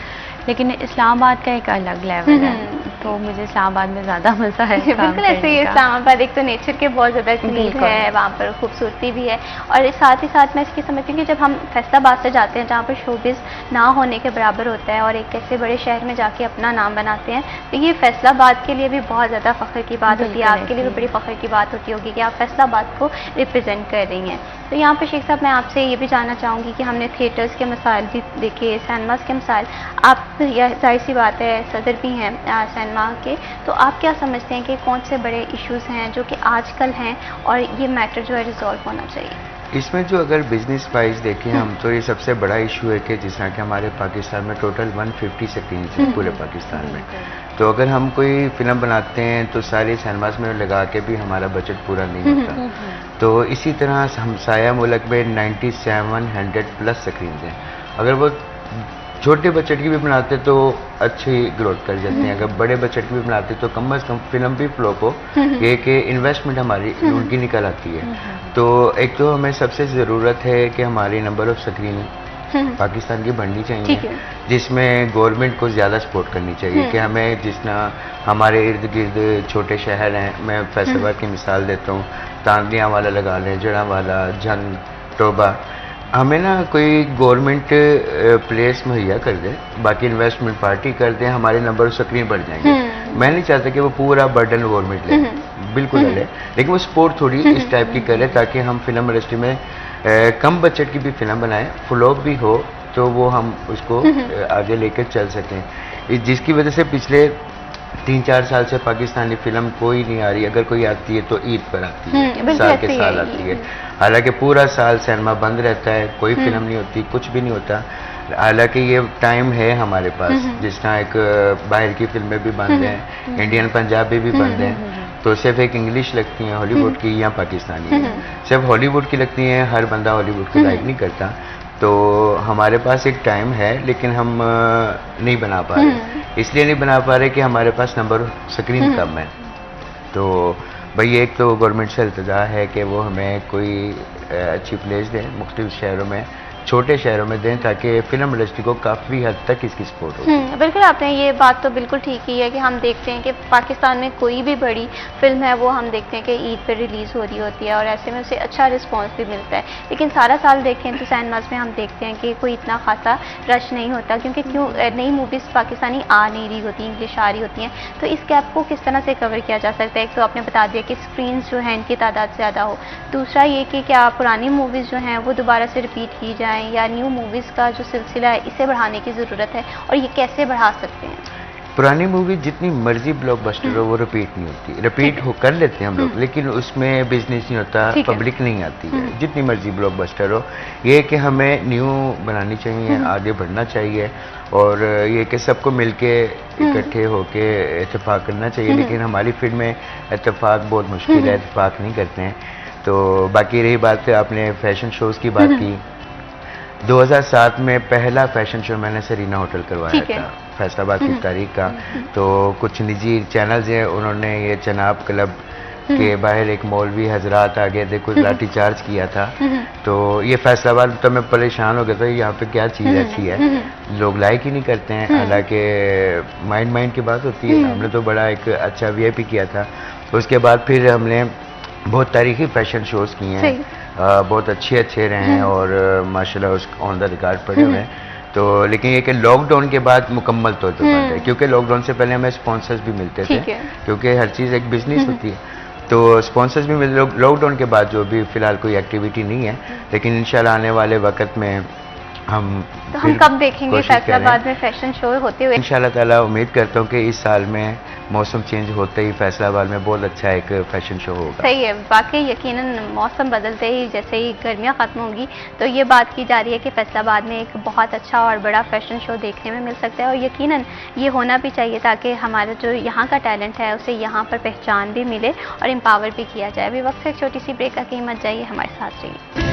Speaker 3: लेकिन इस्लामाबाद का एक अलग लेवल है, तो मुझे इस्लामाबाद में ज़्यादा मज़ा है काम
Speaker 1: बिल्कुल ऐसे ही
Speaker 3: करने का।
Speaker 1: इस्लामाबाद एक तो नेचर के बहुत ज़्यादा करीब
Speaker 3: बिल्कुल।
Speaker 1: है, वहाँ पर खूबसूरती भी है, और साथ ही साथ मैं इसकी समझती हूँ कि जब हम फैसलाबाद से जाते हैं जहाँ पर शोबिज़ ना होने के बराबर होता है और एक ऐसे बड़े शहर में जाके अपना नाम बनाते हैं, तो ये फैसलाबाद के लिए भी बहुत ज़्यादा फ़ख्र की बात होती है,
Speaker 3: बिल्कुल
Speaker 1: आपके लिए भी
Speaker 3: ऐसे
Speaker 1: बड़ी फ़ख्र की बात होती होगी कि आप फैसलाबाद को रिप्रेजेंट कर रही हैं। तो यहाँ पर शेख साहब मैं आपसे ये भी जानना चाहूँगी कि हमने थिएटर्स के मसाइल भी देखे, सिनेमास के मसाइल, आप जाहिर सी बात है सदर भी हैं सिनेमा के, तो आप क्या समझते हैं कि कौन से बड़े इश्यूज़ हैं जो कि आजकल हैं और ये मैटर जो है रिजॉल्व होना चाहिए?
Speaker 4: इसमें जो अगर बिजनेस वाइज देखें हम, तो ये सबसे बड़ा इशू है कि जिस तरह कि हमारे पाकिस्तान में टोटल 150 स्क्रीन है पूरे पाकिस्तान में, तो अगर हम कोई फिल्म बनाते हैं तो सारे सिनेमास में लगा के भी हमारा बजट पूरा नहीं होता। तो इसी तरह हमसाया मुल्क में 9700 प्लस स्क्रीन हैं, अगर वो छोटे बजट की भी बनाते तो अच्छी ग्रोथ कर जाते हैं, अगर बड़े बजट की भी बनाते तो कम अज़ कम फिल्म भी फ्लॉप हो, ये कि इन्वेस्टमेंट हमारी उनकी निकल आती है। तो एक तो हमें सबसे ज़रूरत है कि हमारी नंबर ऑफ स्क्रीन पाकिस्तान की बढ़नी चाहिए, जिसमें गवर्नमेंट को ज़्यादा सपोर्ट करनी चाहिए कि हमें जितना हमारे इर्द गिर्द छोटे शहर हैं, मैं फैसलाबाद की मिसाल देता हूँ, तांदिया वाला लगा लें, जड़ा वाला, जंग, टोबा, हमें ना कोई गवर्नमेंट प्लेस मुहैया कर दे, बाकी इन्वेस्टमेंट पार्टी कर दे, हमारे नंबर ऑफ स्क्रीन बढ़ जाएंगे। मैं नहीं चाहता कि वो पूरा बर्डन गवर्नमेंट ले, बिल्कुल ले, लेकिन वो सपोर्ट थोड़ी इस टाइप की करे ताकि हम फिल्म इंडस्ट्री में कम बजट की भी फिल्म बनाएं, फ्लॉप भी हो तो वो हम उसको आगे लेकर चल सकें, जिसकी वजह से पिछले 3-4 साल से पाकिस्तानी फिल्म कोई नहीं आ रही, अगर कोई आती है तो ईद पर आती है, साल के साल आती है, हालांकि पूरा साल सिनेमा बंद रहता है, कोई फिल्म नहीं होती, कुछ भी नहीं होता। हालांकि ये टाइम है हमारे पास, जिस तरह एक बाहर की फिल्में भी बंद हैं, इंडियन पंजाबी भी बंद हैं, तो सिर्फ एक इंग्लिश लगती हैं हॉलीवुड की या पाकिस्तानी है, सिर्फ हॉलीवुड की लगती हैं, हर बंदा हॉलीवुड की लाइक नहीं करता, तो हमारे पास एक टाइम है लेकिन हम नहीं बना पा रहे, इसलिए नहीं बना पा रहे कि हमारे पास नंबर स्क्रीन कम है। तो भाई एक तो गवर्नमेंट से इल्तजा है कि वो हमें कोई अच्छी प्लेस दें, मुख्तलिफ शहरों में, छोटे शहरों में दें, ताकि फिल्म इंडस्ट्री को काफ़ी हद तक इसकी सपोर्ट हो।
Speaker 1: बिल्कुल, आपने ये बात तो बिल्कुल ठीक ही है कि हम देखते हैं कि पाकिस्तान में कोई भी बड़ी फिल्म है वो हम देखते हैं कि ईद पर रिलीज़ हो रही होती है और ऐसे में उसे अच्छा रिस्पांस भी मिलता है, लेकिन सारा साल देखें तो सिनेमास में हम देखते हैं कि कोई इतना खासा रश नहीं होता, क्योंकि नई मूवीज़ पाकिस्तानी आ नहीं रही होती, इंग्लिश आ रही होती हैं। तो इस गैप को किस तरह से कवर किया जा सकता है? एक तो आपने बता दिया कि स्क्रीन जो है इनकी तादाद ज़्यादा हो, दूसरा ये कि क्या पुरानी मूवीज़ जो हैं वो दोबारा से रिपीट की जाएँ, या न्यू मूवीज़ का जो सिलसिला है इसे बढ़ाने की ज़रूरत है, और ये कैसे बढ़ा सकते हैं?
Speaker 4: पुरानी मूवी जितनी मर्जी ब्लॉकबस्टर हो वो रिपीट नहीं होती, रिपीट हो कर लेते हैं हम लोग, लेकिन उसमें बिजनेस नहीं होता, पब्लिक नहीं आती है, जितनी मर्जी ब्लॉकबस्टर हो। ये कि हमें न्यू बनानी चाहिए, आगे बढ़ना चाहिए, और ये कि सबको मिलके इकट्ठे होके इत्तेफाक करना चाहिए, लेकिन हमारी फील्ड में इत्तेफाक बहुत मुश्किल है, इत्तेफाक नहीं करते हैं। तो बाकी रही बात है, आपने फैशन शोज़ की बात की, 2007 में पहला फैशन शो मैंने सरीना होटल करवाया था, फैसलाबाद की तारीख का। तो कुछ निजी चैनल्स हैं, उन्होंने ये चनाब क्लब के बाहर एक मौलवी हजरात आ गए थे, कुछ लाठी चार्ज किया था, तो ये फैसलाबाद तो मैं परेशान हो गया था, यहाँ पे क्या चीज़ ऐसी है, लोग लाइक ही नहीं करते हैं, हालांकि माइंड की बात होती है। हमने तो बड़ा एक अच्छा VIP किया था। उसके बाद फिर हमने बहुत तारीखी फैशन शोज़ किए हैं, बहुत अच्छे रहे हैं, और माशाल्लाह उस ऑन द रिकॉर्ड पड़े हुए हैं। तो लेकिन ये कि लॉकडाउन के बाद मुकम्मल तौर पर बंद है, क्योंकि लॉकडाउन से पहले हमें स्पॉन्सर्स भी मिलते थे, क्योंकि हर चीज़ एक बिजनेस होती है, तो स्पॉन्सर्स भी मिल, लॉकडाउन के बाद जो भी फ़िलहाल कोई एक्टिविटी नहीं है, लेकिन इंशाल्लाह आने वाले वक्त में हम
Speaker 1: कब देखेंगे फैसलाबाद में फैशन शो होते हुए?
Speaker 4: इंशाल्लाह ताला उम्मीद करता हूँ कि इस साल में मौसम चेंज होते ही फैसलाबाद में बहुत अच्छा एक फैशन शो होगा।
Speaker 1: सही है, वाकई यकीनन मौसम बदलते ही जैसे ही गर्मियाँ ख़त्म होंगी तो ये बात की जा रही है कि फैसलाबाद में एक बहुत अच्छा और बड़ा फैशन शो देखने में मिल सकता है, और यकीनन ये होना भी चाहिए ताकि हमारा जो यहाँ का टैलेंट है उसे यहाँ पर पहचान भी मिले और एम्पावर भी किया जाए। अभी वक्त से एक छोटी सी ब्रेक का कहीं मत जाइए, हमारे साथ रहिए।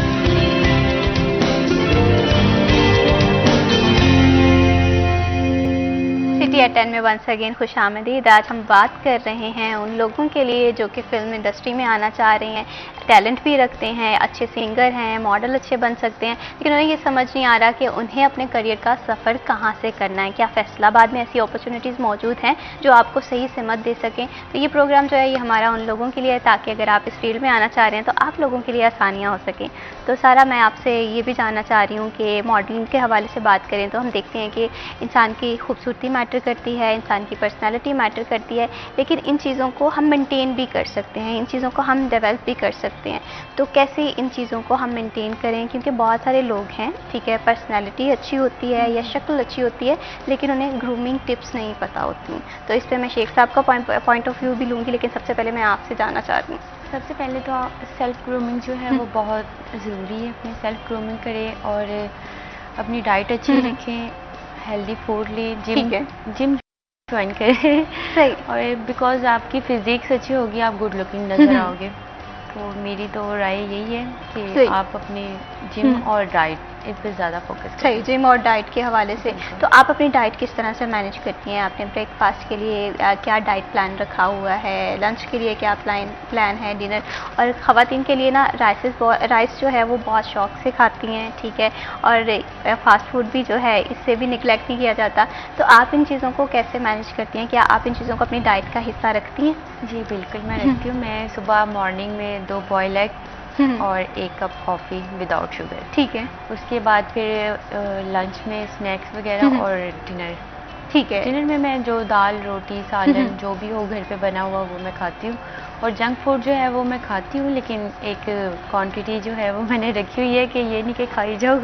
Speaker 1: सिटी एट 10 में वंस अगेन खुश आमदीद। आज हम बात कर रहे हैं उन लोगों के लिए जो कि फिल्म इंडस्ट्री में आना चाह रहे हैं, टैलेंट भी रखते हैं, अच्छे सिंगर हैं, मॉडल अच्छे बन सकते हैं, लेकिन उन्हें ये समझ नहीं आ रहा कि उन्हें अपने करियर का सफ़र कहाँ से करना है। क्या फैसलाबाद में ऐसी अपॉर्चुनिटीज़ मौजूद हैं जो आपको सही से मत दे सकें? तो ये प्रोग्राम जो है ये हमारा उन लोगों के लिए है ताकि अगर आप इस फील्ड में आना चाह रहे हैं तो आप लोगों के लिए आसानियाँ हो सकें। तो सारा, मैं आपसे ये भी जानना चाह रही हूँ कि मॉडलिंग के हवाले से बात करें तो हम देखते हैं कि इंसान की खूबसूरती मैटर करती है, इंसान की पर्सनैलिटी मैटर करती है, लेकिन इन चीज़ों को हम मेंटेन भी कर सकते हैं, इन चीज़ों को हम डेवलप भी कर सकते हैं। तो कैसे इन चीज़ों को हम मेंटेन करें? क्योंकि बहुत सारे लोग हैं, ठीक है, पर्सनैलिटी अच्छी होती है या शक्ल अच्छी होती है, लेकिन उन्हें ग्रूमिंग टिप्स नहीं पता होती। तो इस पर मैं शेख साहब का पॉइंट ऑफ व्यू भी लूँगी, लेकिन सबसे पहले मैं आपसे जानना चाह रही हूँ।
Speaker 3: सबसे पहले तो सेल्फ ग्रूमिंग जो है वो बहुत ज़रूरी है। अपनी सेल्फ ग्रूमिंग करें और अपनी डाइट अच्छी रखें, हेल्दी फूड लें, जिम ज्वाइन करें।
Speaker 1: सही।
Speaker 3: और बिकॉज आपकी फिजिक्स अच्छी होगी आप गुड लुकिंग नज़र आओगे। तो मेरी तो राय यही है कि आप अपने जिम और डाइट इस पर ज़्यादा फोकस करें।
Speaker 1: सही, जिम और डाइट के हवाले से। तो आप अपनी डाइट किस तरह से मैनेज करती हैं? आपने ब्रेकफास्ट के लिए क्या डाइट प्लान रखा हुआ है, लंच के लिए क्या प्लान है, डिनर? और ख़वातीन के लिए ना राइस जो है वो बहुत शौक से खाती हैं, ठीक है, और फास्ट फूड भी जो है इससे भी निगलेक्ट नहीं किया जाता। तो आप इन चीज़ों को कैसे मैनेज करती हैं? क्या आप इन चीज़ों को अपनी डाइट का हिस्सा रखती हैं?
Speaker 3: जी बिल्कुल, मैं रखती हूँ। मैं सुबह मॉर्निंग में 2 बॉयल एग और 1 कप कॉफ़ी विदाउट शुगर।
Speaker 1: ठीक है।
Speaker 3: उसके बाद फिर लंच में स्नैक्स वगैरह और डिनर।
Speaker 1: ठीक है।
Speaker 3: डिनर में मैं जो दाल रोटी सालन जो भी हो घर पे बना हुआ वो मैं खाती हूँ, और जंक फूड जो है वो मैं खाती हूँ, लेकिन एक क्वांटिटी जो है वो मैंने रखी हुई है कि ये नहीं कि खाई जाओ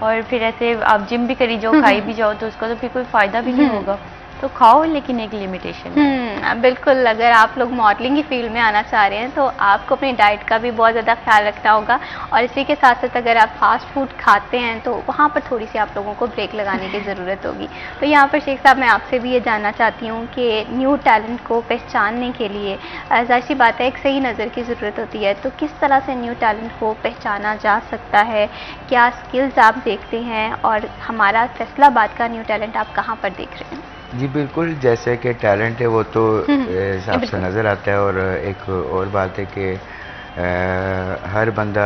Speaker 3: और फिर ऐसे आप जिम भी करी जाओ खाई भी जाओ तो उसका तो फिर कोई फ़ायदा भी नहीं होगा। तो खाओ लेकिन एक लिमिटेशन है।
Speaker 1: बिल्कुल, अगर आप लोग मॉडलिंग की फील्ड में आना चाह रहे हैं तो आपको अपनी डाइट का भी बहुत ज़्यादा ख्याल रखना होगा, और इसी के साथ साथ अगर आप फास्ट फूड खाते हैं तो वहाँ पर थोड़ी सी आप लोगों को ब्रेक लगाने की ज़रूरत होगी। तो यहाँ पर शेख साहब, मैं आपसे भी ये जानना चाहती हूँ कि न्यू टैलेंट को पहचानने के लिए ज़ाहिर सी बात है एक सही नज़र की ज़रूरत होती है। तो किस तरह से न्यू टैलेंट को पहचाना जा सकता है? क्या स्किल्स आप देखते हैं, और हमारा फैसलाबाद का न्यू टैलेंट आप कहाँ पर देख रहे हैं?
Speaker 4: जी बिल्कुल, जैसे कि टैलेंट है वो तो हिसाब से नज़र आता है, और एक और बात है कि हर बंदा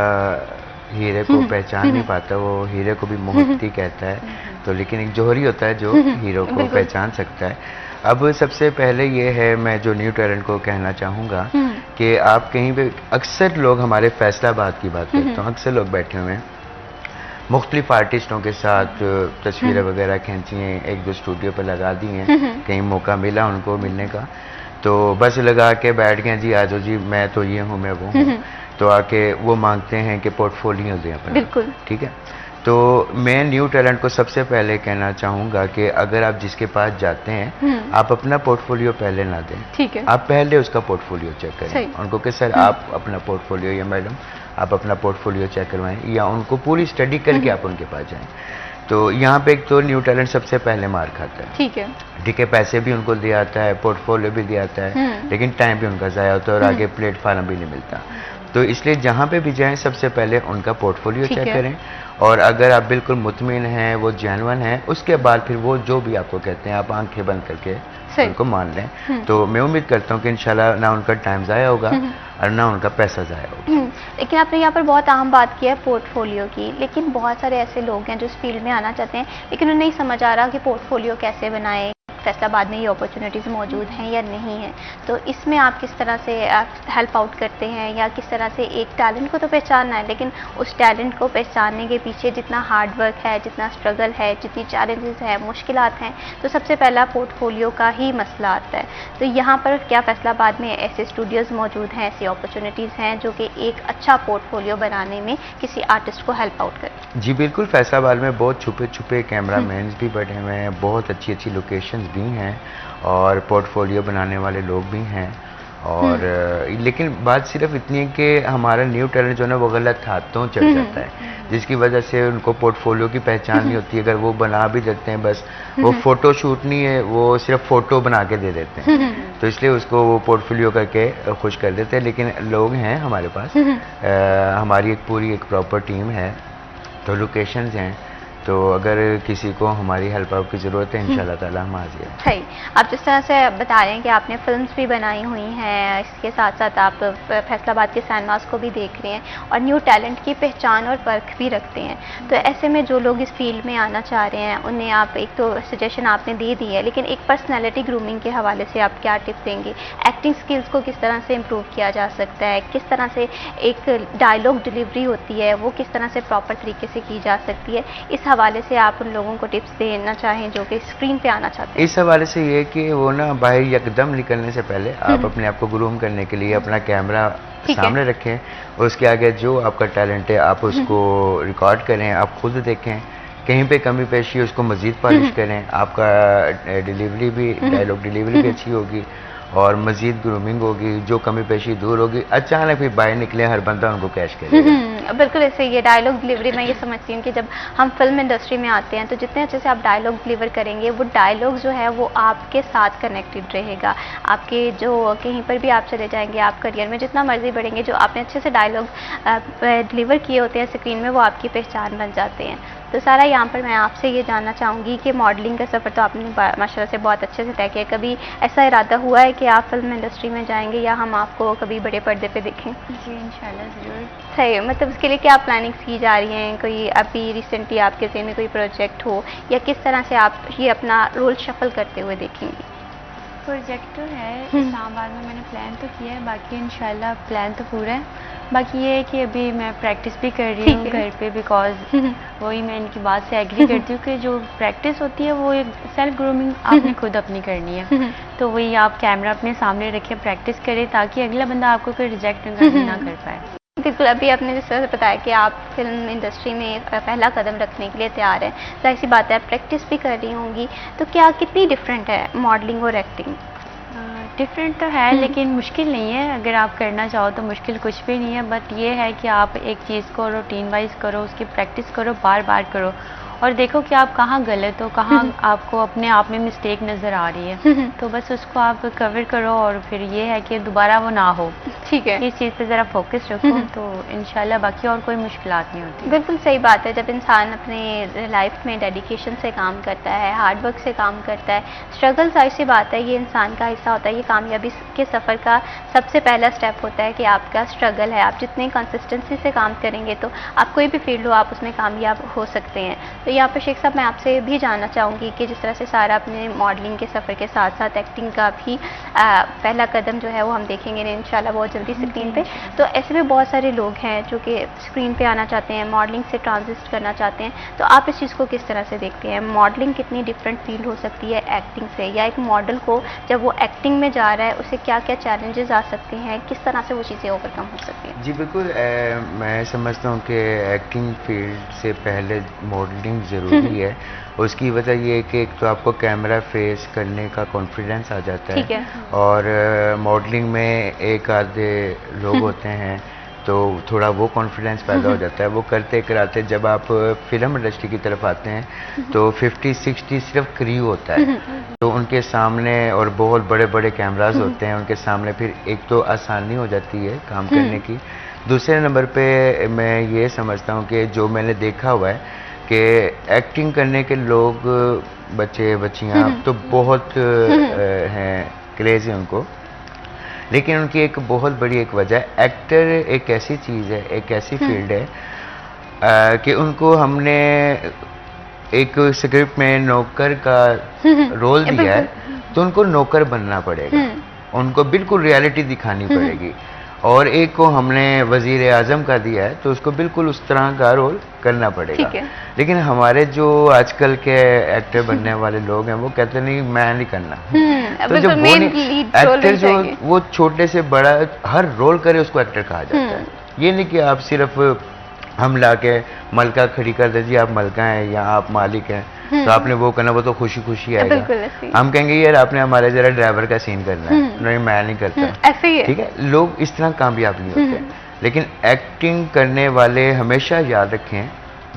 Speaker 4: हीरे को पहचान नहीं पाता, वो हीरे को भी मोहब्बती कहता है, तो लेकिन एक जौहरी होता है जो हीरो को पहचान सकता है। अब सबसे पहले ये है, मैं जो न्यू टैलेंट को कहना चाहूँगा कि आप कहीं पे, अक्सर लोग हमारे फैसलाबाद की बात करते हैं, अक्सर लोग बैठे हुए हैं, मुख्तलिफ आर्टिस्टों के साथ तस्वीरें वगैरह खींची हैं, 1-2 स्टूडियो पर लगा दी हैं, कहीं मौका मिला उनको मिलने का तो बस लगा के बैठ गए, जी आ जाओ जी, मैं तो ये हूँ, मैं वो हूँ, तो आके वो मांगते हैं कि पोर्टफोलियो दें अपना।
Speaker 1: बिल्कुल।
Speaker 4: ठीक है, तो मैं न्यू टैलेंट को सबसे पहले कहना चाहूँगा कि अगर आप जिसके पास जाते हैं आप अपना पोर्टफोलियो पहले ना दें।
Speaker 1: ठीक है।
Speaker 4: आप पहले उसका पोर्टफोलियो चेक करें, उनको कि सर आप अपना पोर्टफोलियो, या मैडम आप अपना पोर्टफोलियो चेक करवाएं, या उनको पूरी स्टडी करके आप उनके पास जाएं। तो यहाँ पे एक तो न्यू टैलेंट सबसे पहले मार खाता है।
Speaker 1: ठीक है।
Speaker 4: ठीक है, पैसे भी उनको दिया आता है, पोर्टफोलियो भी दिया आता है, लेकिन टाइम भी उनका ज़ाया होता है और आगे प्लेटफार्म भी नहीं मिलता। तो इसलिए जहाँ पे भी जाएं सबसे पहले उनका पोर्टफोलियो चेक करें, और अगर आप बिल्कुल मुतमिन हैं, वो जेन्युइन है, उसके बाद फिर वो जो भी आपको कहते हैं आप आंखें बंद करके उनको मान लें। तो मैं उम्मीद करता हूँ कि इंशाल्लाह ना उनका टाइम ज़ाया होगा और ना उनका पैसा ज़ाया होगा।
Speaker 1: लेकिन आपने यहाँ पर बहुत अहम बात की है पोर्टफोलियो की, लेकिन बहुत सारे ऐसे लोग हैं जो इस फील्ड में आना चाहते हैं लेकिन उन्हें नहीं समझ आ रहा कि पोर्टफोलियो कैसे बनाएं, फैसलाबाद में ये अपॉर्चुनिटीज़ मौजूद हैं या नहीं है। तो इसमें आप किस तरह से हेल्प आउट करते हैं, या किस तरह से एक टैलेंट को तो पहचानना है, लेकिन उस टैलेंट को पहचानने के पीछे जितना हार्ड वर्क है, जितना स्ट्रगल है, जितनी चैलेंजेस हैं, मुश्किलात हैं, तो सबसे पहला पोर्टफोलियो का ही मसला आता है। तो यहाँ पर क्या फैसलाबाद में ऐसे स्टूडियोज़ मौजूद हैं, ऐसी अपॉर्चुनिटीज़ हैं जो कि एक अच्छा पोर्टफोलियो बनाने में किसी आर्टिस्ट को हेल्प आउट करें?
Speaker 4: जी बिल्कुल, फैसलाबाद में बहुत छुपे छुपे कैमरा मैन्स भी बैठे हुए हैं, बहुत अच्छी अच्छी लोकेशंस भी हैं और पोर्टफोलियो बनाने वाले लोग भी हैं। और लेकिन बात सिर्फ इतनी है कि हमारा न्यू टैलेंट जो है ना वो गलत हाथों चढ़ जाता है, जिसकी वजह से उनको पोर्टफोलियो की पहचान नहीं होती। अगर वो बना भी देते हैं, बस वो फोटो शूट नहीं है, वो सिर्फ फोटो बना के दे देते हैं, तो इसलिए उसको वो पोर्टफोलियो करके खुश कर देते हैं। लेकिन लोग हैं हमारे पास, हमारी एक पूरी एक प्रॉपर टीम है, तो लोकेशंस हैं, तो अगर किसी को हमारी हेल्प आउट की ज़रूरत है इंशाल्लाह ताला हम हाजिर हैं।
Speaker 1: सही, आप जिस तरह से बता रहे हैं कि आपने फिल्म्स भी बनाई हुई हैं, इसके साथ साथ आप फैसलाबाद के सिनेमास को भी देख रहे हैं और न्यू टैलेंट की पहचान और परख भी रखते हैं, तो ऐसे में जो लोग इस फील्ड में आना चाह रहे हैं उन्हें आप एक तो सजेशन आपने दे दी है, लेकिन एक पर्सनैलिटी ग्रूमिंग के हवाले से आप क्या टिप देंगे? एक्टिंग स्किल्स को किस तरह से इम्प्रूव किया जा सकता है, किस तरह से एक डायलॉग डिलीवरी होती है वो किस तरह से प्रॉपर तरीके से की जा सकती है, इस हवाले से आप उन लोगों को टिप्स देना चाहें जो कि स्क्रीन पे आना चाहते हैं?
Speaker 4: इस हवाले से ये कि वो ना बाहर यकदम निकलने से पहले आप अपने आप को ग्रूम करने के लिए अपना कैमरा सामने रखें, उसके आगे जो आपका टैलेंट है आप उसको रिकॉर्ड करें, आप खुद देखें, कहीं पे कमी पेशी उसको मज़ीद पॉलिश करें, आपका डिलीवरी भी डायलॉग डिलीवरी भी अच्छी होगी और मज़ीद ग्रूमिंग होगी, जो कमी पेशी दूर होगी, अचानक फिर बाहर निकले हर बंदा उनको कैश करेगा।
Speaker 1: बिल्कुल ऐसे ये डायलॉग डिलीवरी मैं ये समझती हूँ कि जब हम फिल्म इंडस्ट्री में आते हैं तो जितने अच्छे से आप डायलॉग डिलीवर करेंगे वो डायलॉग जो है वो आपके साथ कनेक्टेड रहेगा, आपके जो कहीं पर भी आप चले जाएंगे, आप करियर में जितना मर्जी बढ़ेंगे, जो आपने अच्छे से डायलॉग डिलीवर किए होते हैं स्क्रीन में वो आपकी पहचान बन जाते हैं। तो सारा यहाँ पर मैं आपसे ये जानना चाहूँगी कि मॉडलिंग का सफ़र तो आपने माशाल्लाह से बहुत अच्छे से तय किया, कभी ऐसा इरादा हुआ है कि आप फिल्म इंडस्ट्री में जाएंगे या हम आपको कभी बड़े पर्दे पे देखें?
Speaker 3: जी इंशाल्लाह ज़रूर।
Speaker 1: सही, मतलब उसके लिए क्या प्लानिंग्स की जा रही हैं? कोई अभी रिसेंटली आपके ज़हन में कोई प्रोजेक्ट हो या किस तरह से आप ये अपना रोल शफल करते हुए देखेंगी?
Speaker 3: प्रोजेक्ट तो है इस्लामाबाद में, मैंने प्लान तो किया है, बाकी इंशाल्लाह प्लान तो पूरा है। बाकी ये है कि अभी मैं प्रैक्टिस भी कर रही हूँ घर पे, बिकॉज वही मैं इनकी बात से एग्री करती हूँ कि जो प्रैक्टिस होती है वो एक सेल्फ ग्रूमिंग आपने खुद अपनी करनी है, तो वही आप कैमरा अपने सामने रखें, प्रैक्टिस करें ताकि अगला बंदा आपको कोई रिजेक्ट ना कर पाए।
Speaker 1: बिल्कुल, अभी आपने जिस तरह से बताया कि आप फिल्म इंडस्ट्री में पहला कदम रखने के लिए तैयार हैं, जाहिर सी बात है आप प्रैक्टिस भी कर रही होंगी, तो क्या कितनी डिफरेंट है मॉडलिंग और एक्टिंग?
Speaker 3: डिफरेंट तो है लेकिन मुश्किल नहीं है, अगर आप करना चाहो तो मुश्किल कुछ भी नहीं है, बट ये है कि आप एक चीज़ को रूटीन वाइज करो, उसकी प्रैक्टिस करो, बार बार करो और देखो कि आप कहाँ गलत हो, कहाँ आपको अपने आप में मिस्टेक नज़र आ रही है, तो बस उसको आप कवर करो और फिर ये है कि दोबारा वो ना हो।
Speaker 1: ठीक है,
Speaker 3: इस चीज़ पे ज़रा फोकस रखो तो इंशाल्लाह बाकी और कोई मुश्किलात नहीं होती।
Speaker 1: बिल्कुल सही बात है, जब इंसान अपने लाइफ में डेडिकेशन से काम करता है, हार्ड वर्क से काम करता है, स्ट्रगल जाहिर सी बात है ये इंसान का हिस्सा होता है, ये कामयाबी के सफ़र का सबसे पहला स्टेप होता है कि आपका स्ट्रगल है, आप जितनी कंसिस्टेंसी से काम करेंगे तो आप कोई भी फील्ड हो आप उसमें कामयाब हो सकते हैं। तो यहाँ पर शेख साहब मैं आपसे भी जानना चाहूँगी कि जिस तरह से सारा अपने मॉडलिंग के सफ़र के साथ साथ एक्टिंग का भी पहला कदम जो है वो हम देखेंगे इंशाल्लाह बहुत जल्दी स्क्रीन पे, तो ऐसे में बहुत सारे लोग हैं जो कि स्क्रीन पे आना चाहते हैं, मॉडलिंग से ट्रांजिस्ट करना चाहते हैं, तो आप इस चीज़ को किस तरह से देखते हैं? मॉडलिंग कितनी डिफरेंट फील्ड हो सकती है एक्टिंग से, या एक मॉडल को जब वो एक्टिंग में जा रहा है उसे क्या क्या चैलेंजेस आ सकते हैं, किस तरह से वो चीज़ें ओवरकम हो सकती हैं?
Speaker 4: जी बिल्कुल, मैं समझता हूँ कि एक्टिंग फील्ड से पहले मॉडलिंग ज़रूरी है। उसकी वजह ये है कि एक तो आपको कैमरा फेस करने का कॉन्फिडेंस आ जाता है,
Speaker 1: ठीक है।
Speaker 4: और मॉडलिंग में एक आधे लोग होते हैं तो थोड़ा वो कॉन्फिडेंस पैदा हो जाता है। वो करते कराते जब आप फिल्म इंडस्ट्री की तरफ आते हैं तो 50-60 सिर्फ क्रू होता है, तो उनके सामने और बहुत बड़े बड़े कैमराज होते हैं, उनके सामने फिर एक तो आसानी हो जाती है काम करने की। दूसरे नंबर पे मैं ये समझता हूँ कि जो मैंने देखा हुआ है कि एक्टिंग करने के लोग बच्चे बच्चियाँ तो बहुत हैं, क्रेज़ है उनको, लेकिन उनकी एक बहुत बड़ी एक वजह है, एक्टर एक ऐसी चीज़ है, एक ऐसी फील्ड है कि उनको हमने एक स्क्रिप्ट में नौकर का रोल दिया है तो उनको नौकर बनना पड़ेगा, उनको बिल्कुल रियलिटी दिखानी पड़ेगी। और एक को हमने वजीर आजम का दिया है तो उसको बिल्कुल उस तरह का रोल करना पड़ेगा। लेकिन हमारे जो आजकल के एक्टर बनने वाले लोग हैं वो कहते नहीं मैं नहीं करना, तो जो वो एक्टर जो वो छोटे से बड़ा हर रोल करे उसको एक्टर कहा जाता है। ये नहीं कि आप सिर्फ हम लाके मलका खड़ी कर दे, जी आप मलका हैं या आप मालिक हैं, तो आपने वो करना, वो तो खुशी खुशी आएगा।
Speaker 1: बिल्कुल ऐसे ही।
Speaker 4: हम कहेंगे यार आपने हमारे जरा ड्राइवर का सीन करना है, नहीं मैं नहीं करता,
Speaker 1: ऐसे ही है।
Speaker 4: ठीक है। लोग इस तरह कामयाब नहीं होते, लेकिन एक्टिंग करने वाले हमेशा याद रखें,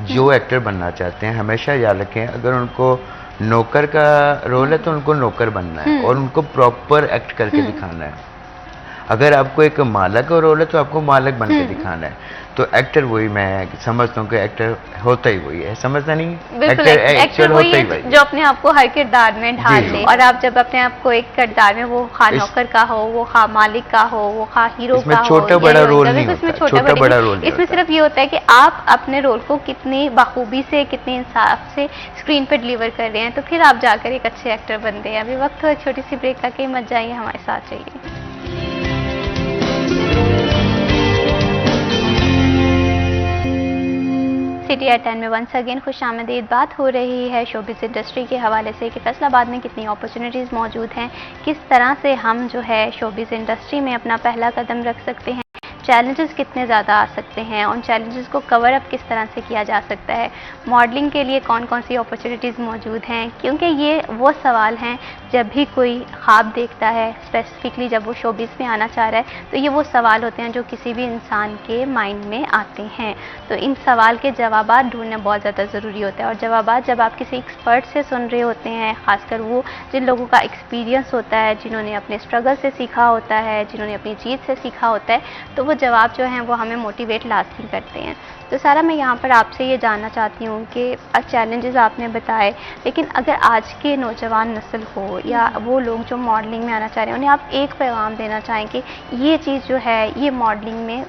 Speaker 4: जो एक्टर बनना चाहते हैं हमेशा याद रखें, अगर उनको नौकर का रोल है तो उनको नौकर बनना है और उनको प्रॉपर एक्ट करके दिखाना है। अगर आपको एक मालक का रोल है तो आपको मालक बन के दिखाना है। तो एक्टर वही, मैं समझता हूँ कि एक्टर होता ही वही है, समझता नहीं,
Speaker 1: बिल्कुल एक्टर
Speaker 4: एक्चुअल
Speaker 1: वही
Speaker 4: होता ही
Speaker 1: है
Speaker 4: वही है।
Speaker 1: जो अपने आप को हर किरदार में ढाल
Speaker 4: जी।
Speaker 1: ले, और आप जब अपने आप को एक किरदार में, वो खा नौकर का हो, वो खा मालिक का हो, वो खा हीरो
Speaker 4: इसमें
Speaker 1: का हो,
Speaker 4: छोटा
Speaker 1: या
Speaker 4: बड़ा
Speaker 1: हीरोइन
Speaker 4: रोल
Speaker 1: का,
Speaker 4: नहीं
Speaker 1: बिल्कुल इसमें
Speaker 4: होता,
Speaker 1: छोटा
Speaker 4: छोटा बड़ा
Speaker 1: नहीं।
Speaker 4: रोल नहीं
Speaker 1: इसमें
Speaker 4: होता।
Speaker 1: सिर्फ ये होता है कि आप अपने रोल को कितनी बखूबी से, कितने इंसाफ से स्क्रीन पर डिलीवर कर रहे हैं, तो फिर आप जाकर एक अच्छे एक्टर बनते हैं। अभी वक्त हो एक छोटी सी ब्रेक का, कहीं मत जाइए, हमारे साथ रहिए। सिटी एट 10 में वंस अगेन खुश आमदीद। बात हो रही है शोबिस इंडस्ट्री के हवाले से कि फैसलाबाद में कितनी अपॉर्चुनिटीज़ मौजूद हैं, किस तरह से हम जो है शोबिस इंडस्ट्री में अपना पहला कदम रख सकते हैं, चैलेंजेस कितने ज़्यादा आ सकते हैं, उन चैलेंजेस को कवर अप किस तरह से किया जा सकता है, मॉडलिंग के लिए कौन कौन सी अपॉर्चुनिटीज़ मौजूद हैं, क्योंकि ये वो सवाल हैं जब भी कोई ख्वाब देखता है, स्पेसिफिकली जब वो शोबिस में आना चाह रहा है, तो ये वो सवाल होते हैं जो किसी भी इंसान के माइंड में आते हैं। तो इन सवाल के जवाबात ढूंढना बहुत ज़्यादा ज़रूरी होता है, और जवाबात जब आप किसी एक्सपर्ट से सुन रहे होते हैं, ख़ासकर वो जिन लोगों का एक्सपीरियंस होता है, जिन्होंने अपने स्ट्रगल से सीखा होता है, जिन्होंने अपनी जीत से सीखा होता है, तो वो जवाब जो हैं वो हमें मोटिवेट लाजमी करते हैं। तो सारा मैं यहाँ पर आपसे ये जानना चाहती हूँ कि चैलेंजेस आपने बताए, लेकिन अगर आज के नौजवान नस्ल हो या वो लोग जो मॉडलिंग में आना चाह रहे हैं, उन्हें आप एक पैगाम देना चाहें कि ये चीज़ जो है, ये मॉडलिंग में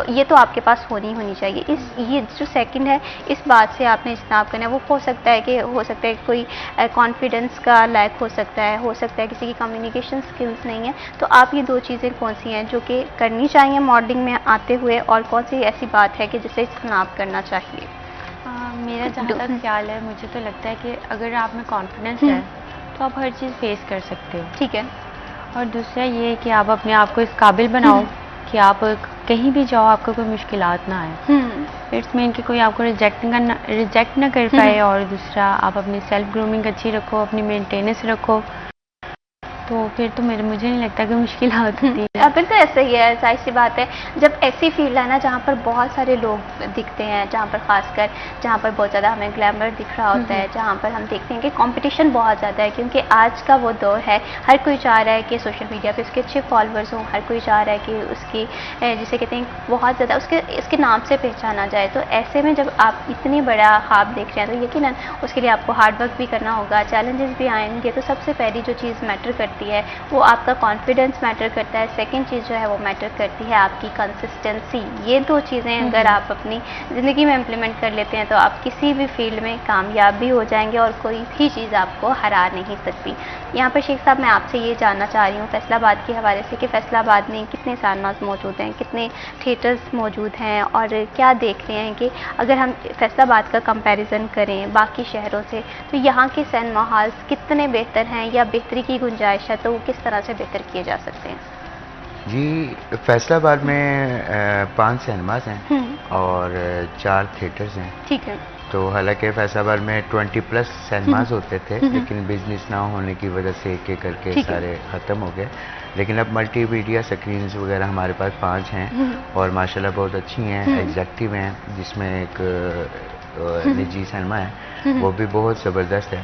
Speaker 1: ये तो आपके पास होनी चाहिए, इस ये जो सेकंड है, इस बात से आपने इज्तनाब करना है। वो हो सकता है कि कोई कॉन्फिडेंस का लैक हो सकता है किसी की कम्युनिकेशन स्किल्स नहीं है। तो आप ये दो चीज़ें कौन सी हैं जो कि करनी चाहिए मॉडलिंग में आते हुए, और कौन सी ऐसी बात है कि जिसे इज्तनाब करना चाहिए?
Speaker 3: मेरा जहाँ तक ख्याल है, मुझे तो लगता है कि अगर आप में कॉन्फिडेंस है तो आप हर चीज़ फेस कर सकते हो।
Speaker 1: ठीक है।
Speaker 3: और दूसरा ये है कि आप अपने आप को इस काबिल बनाओ कि आप कहीं भी जाओ आपको कोई मुश्किलात ना आए। इट्स मीन कि कोई आपको रिजेक्ट ना कर पाए। और दूसरा, आप अपनी सेल्फ ग्रूमिंग अच्छी रखो, अपनी मेंटेनेंस रखो, तो फिर तो मुझे नहीं लगता कि मुश्किल होती है।
Speaker 1: बिल्कुल ऐसा ही है, जाहिर सी बात है। जब ऐसी फील्ड है ना जहाँ पर बहुत सारे लोग दिखते हैं, जहाँ पर खासकर जहाँ पर बहुत ज़्यादा हमें ग्लैमर दिख रहा होता है, जहाँ पर हम देखते हैं कि कंपटीशन बहुत ज़्यादा है, क्योंकि आज का वो दौर है, हर कोई चाह रहा है कि सोशल मीडिया पे उसके अच्छे फॉलोअर्स हों, हर कोई चाह रहा है कि उसकी जिसे कहते हैं बहुत ज़्यादा इसके नाम से पहचाना जाए। तो ऐसे में जब आप इतनी बड़ा ख्वाब देख रहे हैं, तो यकीनन उसके लिए आपको हार्ड वर्क भी करना होगा, चैलेंजेस भी आएंगे। तो सबसे पहली जो चीज़ मैटर करती है वो आपका कॉन्फिडेंस मैटर करता है। सेकंड चीज़ जो है वो मैटर करती है आपकी कंसिस्टेंसी। ये दो चीज़ें अगर आप अपनी ज़िंदगी में इम्प्लीमेंट कर लेते हैं तो आप किसी भी फील्ड में कामयाब भी हो जाएंगे और कोई भी चीज़ आपको हरा नहीं सकती। यहाँ पर शेख साहब, मैं आपसे ये जानना चाह रही हूँ फैसलाबाद के हवाले से कि फैसलाबाद में कितने सिनेमास मौजूद हैं, कितने थिएटर्स मौजूद हैं, और क्या देख रहे हैं कि अगर हम फैसलाबाद का कंपैरिजन करें बाकी शहरों से, तो यहाँ के सिनेमा हॉल्स कितने बेहतर हैं या बेहतरी की गुंजाइश है, तो वो किस तरह से बेहतर किए जा सकते हैं?
Speaker 4: जी, फैसलाबाद में 5 सिनेमास हैं और 4 थिएटर्स हैं।
Speaker 1: ठीक है।
Speaker 4: तो हालांकि फैसलाबाद में 20+ सिनेमास होते थे, लेकिन बिजनेस ना होने की वजह से एक एक करके सारे ख़त्म हो गए। लेकिन अब मल्टीमीडिया स्क्रीन्स वगैरह हमारे पास 5 हैं और माशाल्लाह बहुत अच्छी हैं, एग्जेक्टिव हैं, जिसमें एक निजी सिनेमा है, वो भी बहुत ज़बरदस्त है।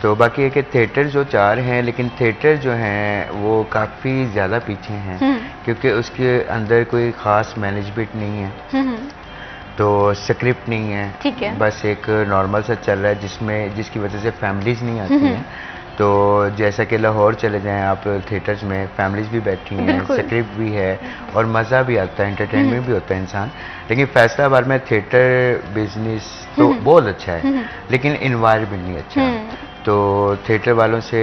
Speaker 4: तो बाकी है कि थिएटर जो 4 हैं, लेकिन थिएटर जो हैं वो काफ़ी ज़्यादा पीछे हैं, क्योंकि उसके अंदर कोई ख़ास मैनेजमेंट नहीं है, तो स्क्रिप्ट नहीं है,
Speaker 1: ठीक है।
Speaker 4: बस एक नॉर्मल सा चल रहा है जिसकी वजह से फैमिलीज़ नहीं आती हैं। तो जैसा कि लाहौर चले जाएं आप थिएटर्स में, फैमिलीज़ भी बैठी हैं, स्क्रिप्ट भी है और मज़ा भी आता है, एंटरटेनमेंट भी होता है इंसान। लेकिन फैसलाबाद में थिएटर बिजनेस तो बहुत अच्छा है, लेकिन इन्वायरमेंट नहीं अच्छा है। तो थिएटर वालों से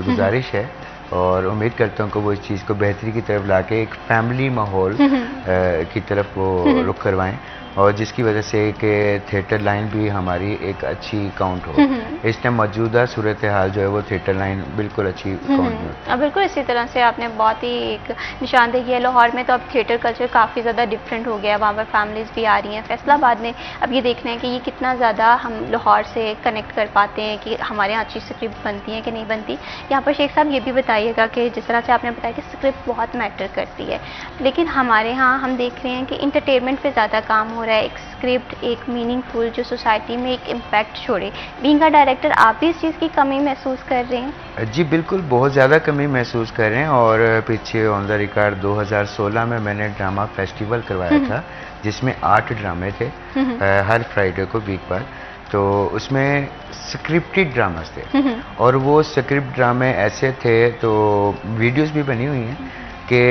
Speaker 4: गुजारिश है और उम्मीद करता हूँ कि वो इस चीज़ को बेहतरी की तरफ लाके एक फैमिली माहौल की तरफ वो रुख करवाएं और जिसकी वजह से कि थिएटर लाइन भी हमारी एक अच्छी काउंट हो। इस टाइम मौजूदा सूरत हाल जो है वो थिएटर लाइन बिल्कुल अच्छी काउंट में होती है।
Speaker 1: बिल्कुल इसी तरह से आपने बहुत ही एक निशानदेही है। लाहौर में तो अब थिएटर कल्चर काफ़ी ज़्यादा डिफरेंट हो गया, वहाँ पर फैमिलीज़ भी आ रही हैं। फैसलाबाद में अब ये देखना है कि ये कितना ज़्यादा हम लाहौर से कनेक्ट कर पाते हैं कि हमारे यहाँ अच्छी स्क्रिप्ट बनती है कि नहीं बनती। यहाँ पर शेख साहब ये भी बताइएगा कि जिस तरह से आपने बताया कि स्क्रिप्ट बहुत मैटर करती है, लेकिन हमारे यहाँ हम देख रहे हैं कि इंटरटेनमेंट पे ज़्यादा काम हो रहा है। एक स्क्रिप्ट एक मीनिंगफुल जो सोसाइटी में एक इम्पैक्ट छोड़े। बीइंग अ डायरेक्टर आप भी इस चीज़ की कमी महसूस कर रहे हैं?
Speaker 4: जी बिल्कुल, बहुत ज़्यादा कमी महसूस कर रहे हैं। और पीछे ऑन द रिकॉर्ड 2016 में मैंने ड्रामा फेस्टिवल करवाया था जिसमें 8 ड्रामे थे हर फ्राइडे को वीक पर। तो उसमें स्क्रिप्टेड ड्रामास थे और वो स्क्रिप्ट ड्रामे ऐसे थे, तो वीडियोस भी बनी हुई हैं कि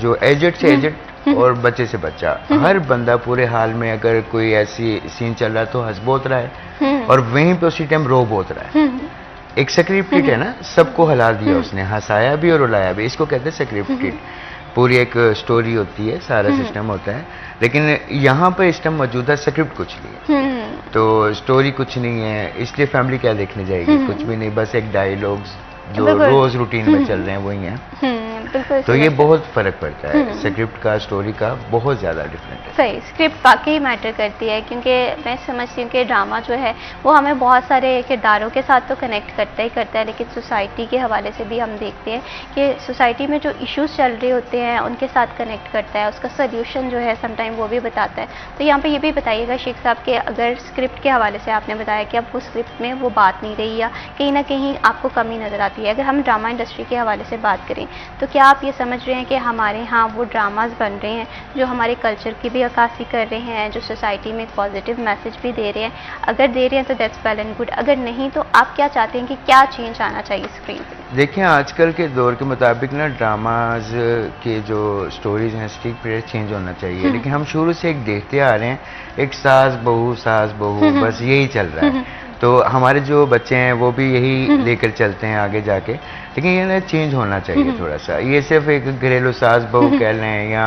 Speaker 4: जो एजेड से एजेड और बच्चे से बच्चा, हर बंदा पूरे हाल में अगर कोई ऐसी सीन चल रहा है तो हंस बोत रहा है और वहीं पे उसी टाइम रो बोत रहा है। एक स्क्रिप्टेड है ना, सबको हिला दिया उसने, हंसाया भी और रुलाया भी, इसको कहते हैं स्क्रिप्टेड। पूरी एक स्टोरी होती है, सारा सिस्टम होता है, लेकिन यहाँ पर इस टाइम मौजूदा स्क्रिप्ट कुछ नहीं है, तो स्टोरी कुछ नहीं है, इसलिए फैमिली क्या देखने जाएगी? कुछ भी नहीं, बस एक डायलॉग्स जो रोज रूटीन में चल रहे हैं वही हैं। तो ये बहुत फर्क पड़ता है, स्क्रिप्ट का स्टोरी का बहुत ज़्यादा डिफरेंट है।
Speaker 1: सही, स्क्रिप्ट वाकई मैटर करती है, क्योंकि मैं समझती हूँ कि ड्रामा जो है वो हमें बहुत सारे किरदारों के साथ तो कनेक्ट करता ही करता है, लेकिन सोसाइटी के हवाले से भी हम देखते हैं कि सोसाइटी में जो इश्यूज चल रहे होते हैं उनके साथ कनेक्ट करता है, उसका सोल्यूशन जो है समटाइम वो भी बताता है। तो यहाँ पर ये भी बताइएगा शेख साहब कि अगर स्क्रिप्ट के हवाले से आपने बताया कि अब वो स्क्रिप्ट में वो बात नहीं रही या कहीं ना कहीं आपको कमी नज़र आती है, अगर हम ड्रामा इंडस्ट्री के हवाले से बात करें तो क्या आप ये समझ रहे हैं कि हमारे यहाँ वो ड्रामाज बन रहे हैं जो हमारे कल्चर की भी अक्कासी कर रहे हैं, जो सोसाइटी में एक पॉजिटिव मैसेज भी दे रहे हैं? अगर दे रहे हैं तो दैट्स वेल एंड गुड, अगर नहीं तो आप क्या चाहते हैं कि क्या चेंज आना चाहिए स्क्रीन पे?
Speaker 4: देखिए, आजकल के दौर के मुताबिक ना ड्रामाज के जो स्टोरीज हैं स्टिक पीरियड चेंज होना चाहिए, लेकिन हम शुरू से एक देखते आ रहे हैं, एक सास बहू बस यही चल रहा है। तो हमारे जो बच्चे हैं वो भी यही लेकर चलते हैं आगे जाके, लेकिन ये ना चेंज होना चाहिए थोड़ा सा। ये सिर्फ एक घरेलू सास बहू कह लें या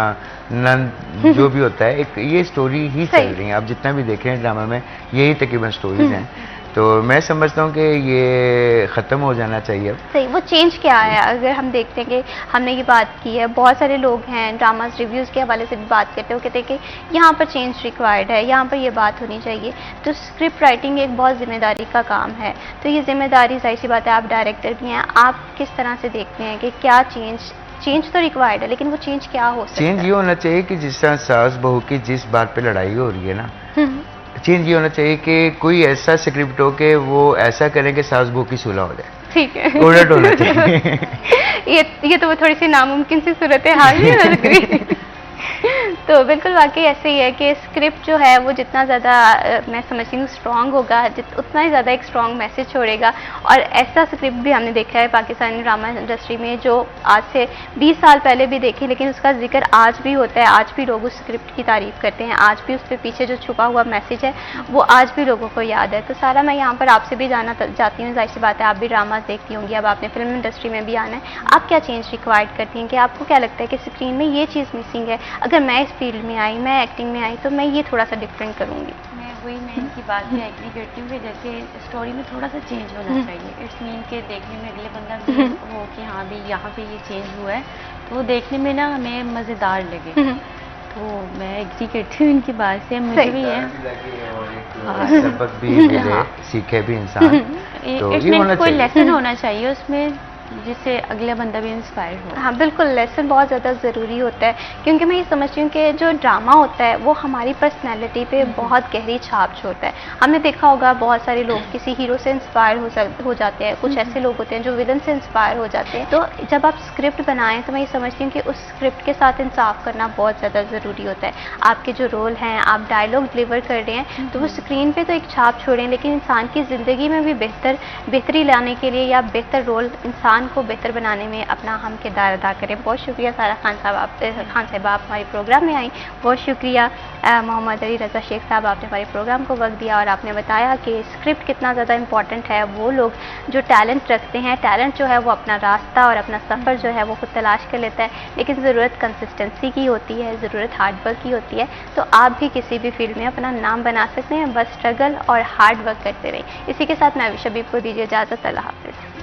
Speaker 4: नंद जो भी होता है, एक ये स्टोरी ही चल रही है। आप जितना भी देख रहे हैं ड्रामा में यही तकरीबन स्टोरीज हैं, तो मैं समझता हूँ कि ये ख़त्म हो जाना चाहिए अब।
Speaker 1: सही, वो चेंज क्या है? अगर हम देखते हैं कि हमने ये बात की है, बहुत सारे लोग हैं ड्रामास रिव्यूज़ के हवाले से भी बात करते हैं, वो कहते हैं कि यहाँ पर चेंज रिक्वायर्ड है, यहाँ पर ये बात होनी चाहिए। तो स्क्रिप्ट राइटिंग एक बहुत जिम्मेदारी का काम है, तो ये जिम्मेदारी जाहिर सी बात है, आप डायरेक्टर भी हैं, आप किस तरह से देखते हैं कि क्या चेंज तो रिक्वायर्ड है, लेकिन वो चेंज क्या हो सकता है?
Speaker 4: चेंज ये होना चाहिए कि जिस तरह सास बहू की जिस बात पे लड़ाई हो रही है ना, चेंज ये होना चाहिए कि कोई ऐसा स्क्रिप्ट हो कि वो ऐसा करें कि सास बहू की सुलह हो जाए।
Speaker 1: ठीक है,
Speaker 4: उलट होना चाहिए।
Speaker 1: ये तो वो थोड़ी सी नामुमकिन सी सूरत हाल नहीं लग रही। तो बिल्कुल वाकई ऐसे ही है कि स्क्रिप्ट जो है वो जितना ज़्यादा मैं समझती हूँ स्ट्रॉन्ग होगा, उतना ही ज़्यादा एक स्ट्रॉन्ग मैसेज छोड़ेगा। और ऐसा स्क्रिप्ट भी हमने देखा है पाकिस्तानी ड्रामा इंडस्ट्री में जो आज से 20 साल पहले भी देखी, लेकिन उसका जिक्र आज भी होता है, आज भी लोग उस स्क्रिप्ट की तारीफ़ करते हैं, आज भी उसके पीछे जो छुपा हुआ मैसेज है वो आज भी लोगों को याद है। तो सारा मैं यहाँ पर आपसे भी जानना चाहती हूँ, जाहिर सी बात है आप भी ड्रामाज देखती होंगी, अब आपने फिल्म इंडस्ट्री में भी आना है, आप क्या चेंज रिक्वायर्ड करती हैं कि आपको क्या लगता है कि स्क्रीन में ये चीज़ मिसिंग है, अगर मैं इस फील्ड में आई, मैं एक्टिंग में आई तो मैं ये थोड़ा सा डिफरेंट करूँगी?
Speaker 3: मैं इनकी बात भी एग्री करती हूँ कि जैसे स्टोरी में थोड़ा सा चेंज होना चाहिए। इट्स मीन के देखने में अगले बंदा भी हो कि हाँ भी यहाँ पे ये चेंज हुआ है, तो देखने में ना हमें मज़ेदार लगे। तो मैं एग्री करती हूँ इनकी बात से, मुझे भी है
Speaker 4: सबक भी मिले, सीखे भी इंसान। तो
Speaker 3: इट्स मीन कोई लेसन होना चाहिए उसमें जिससे अगला बंदा भी इंस्पायर हो।
Speaker 1: हाँ बिल्कुल, लेसन बहुत ज़्यादा ज़रूरी होता है, क्योंकि मैं ये समझती हूँ कि जो ड्रामा होता है वो हमारी पर्सनैलिटी पे बहुत गहरी छाप छोड़ता है। हमने देखा होगा बहुत सारे लोग किसी हीरो से इंस्पायर हो जाते हैं, कुछ ऐसे लोग होते हैं जो विलन से इंस्पायर हो जाते हैं। तो जब आप स्क्रिप्ट बनाएं तो मैं ये समझती हूँ कि उस स्क्रिप्ट के साथ इंसाफ करना बहुत ज़्यादा ज़रूरी होता है। आपके जो रोल हैं, आप डायलॉग डिलीवर कर रहे हैं तो वो स्क्रीन पर तो एक छाप छोड़ें, लेकिन इंसान की ज़िंदगी में भी बेहतरी लाने के लिए या बेहतर रोल इंसान हिंदुस्तान को बेहतर बनाने में अपना अहम किरदार अदा करें। बहुत शुक्रिया सारा खान साहब, खान साहिबा, आप हमारे प्रोग्राम में आई। बहुत शुक्रिया मोहम्मद अली रज़ा शेख साहब, आपने हमारे प्रोग्राम को वक्त दिया और आपने बताया कि स्क्रिप्ट कितना ज़्यादा इंपॉर्टेंट है। वो लोग जो टैलेंट रखते हैं, टैलेंट जो है वो अपना रास्ता और अपना सफ़र जो है वो खुद तलाश कर लेता है, लेकिन ज़रूरत कंसिस्टेंसी की होती है, ज़रूरत हार्ड वर्क की होती है। तो आप भी किसी भी फील्ड में अपना नाम बना सकते हैं, बस स्ट्रगल और हार्ड वर्क करते रहें। इसी के साथ मैं शबीब को दीजिए इजाज़त। अल्लाह हाफ़िज़।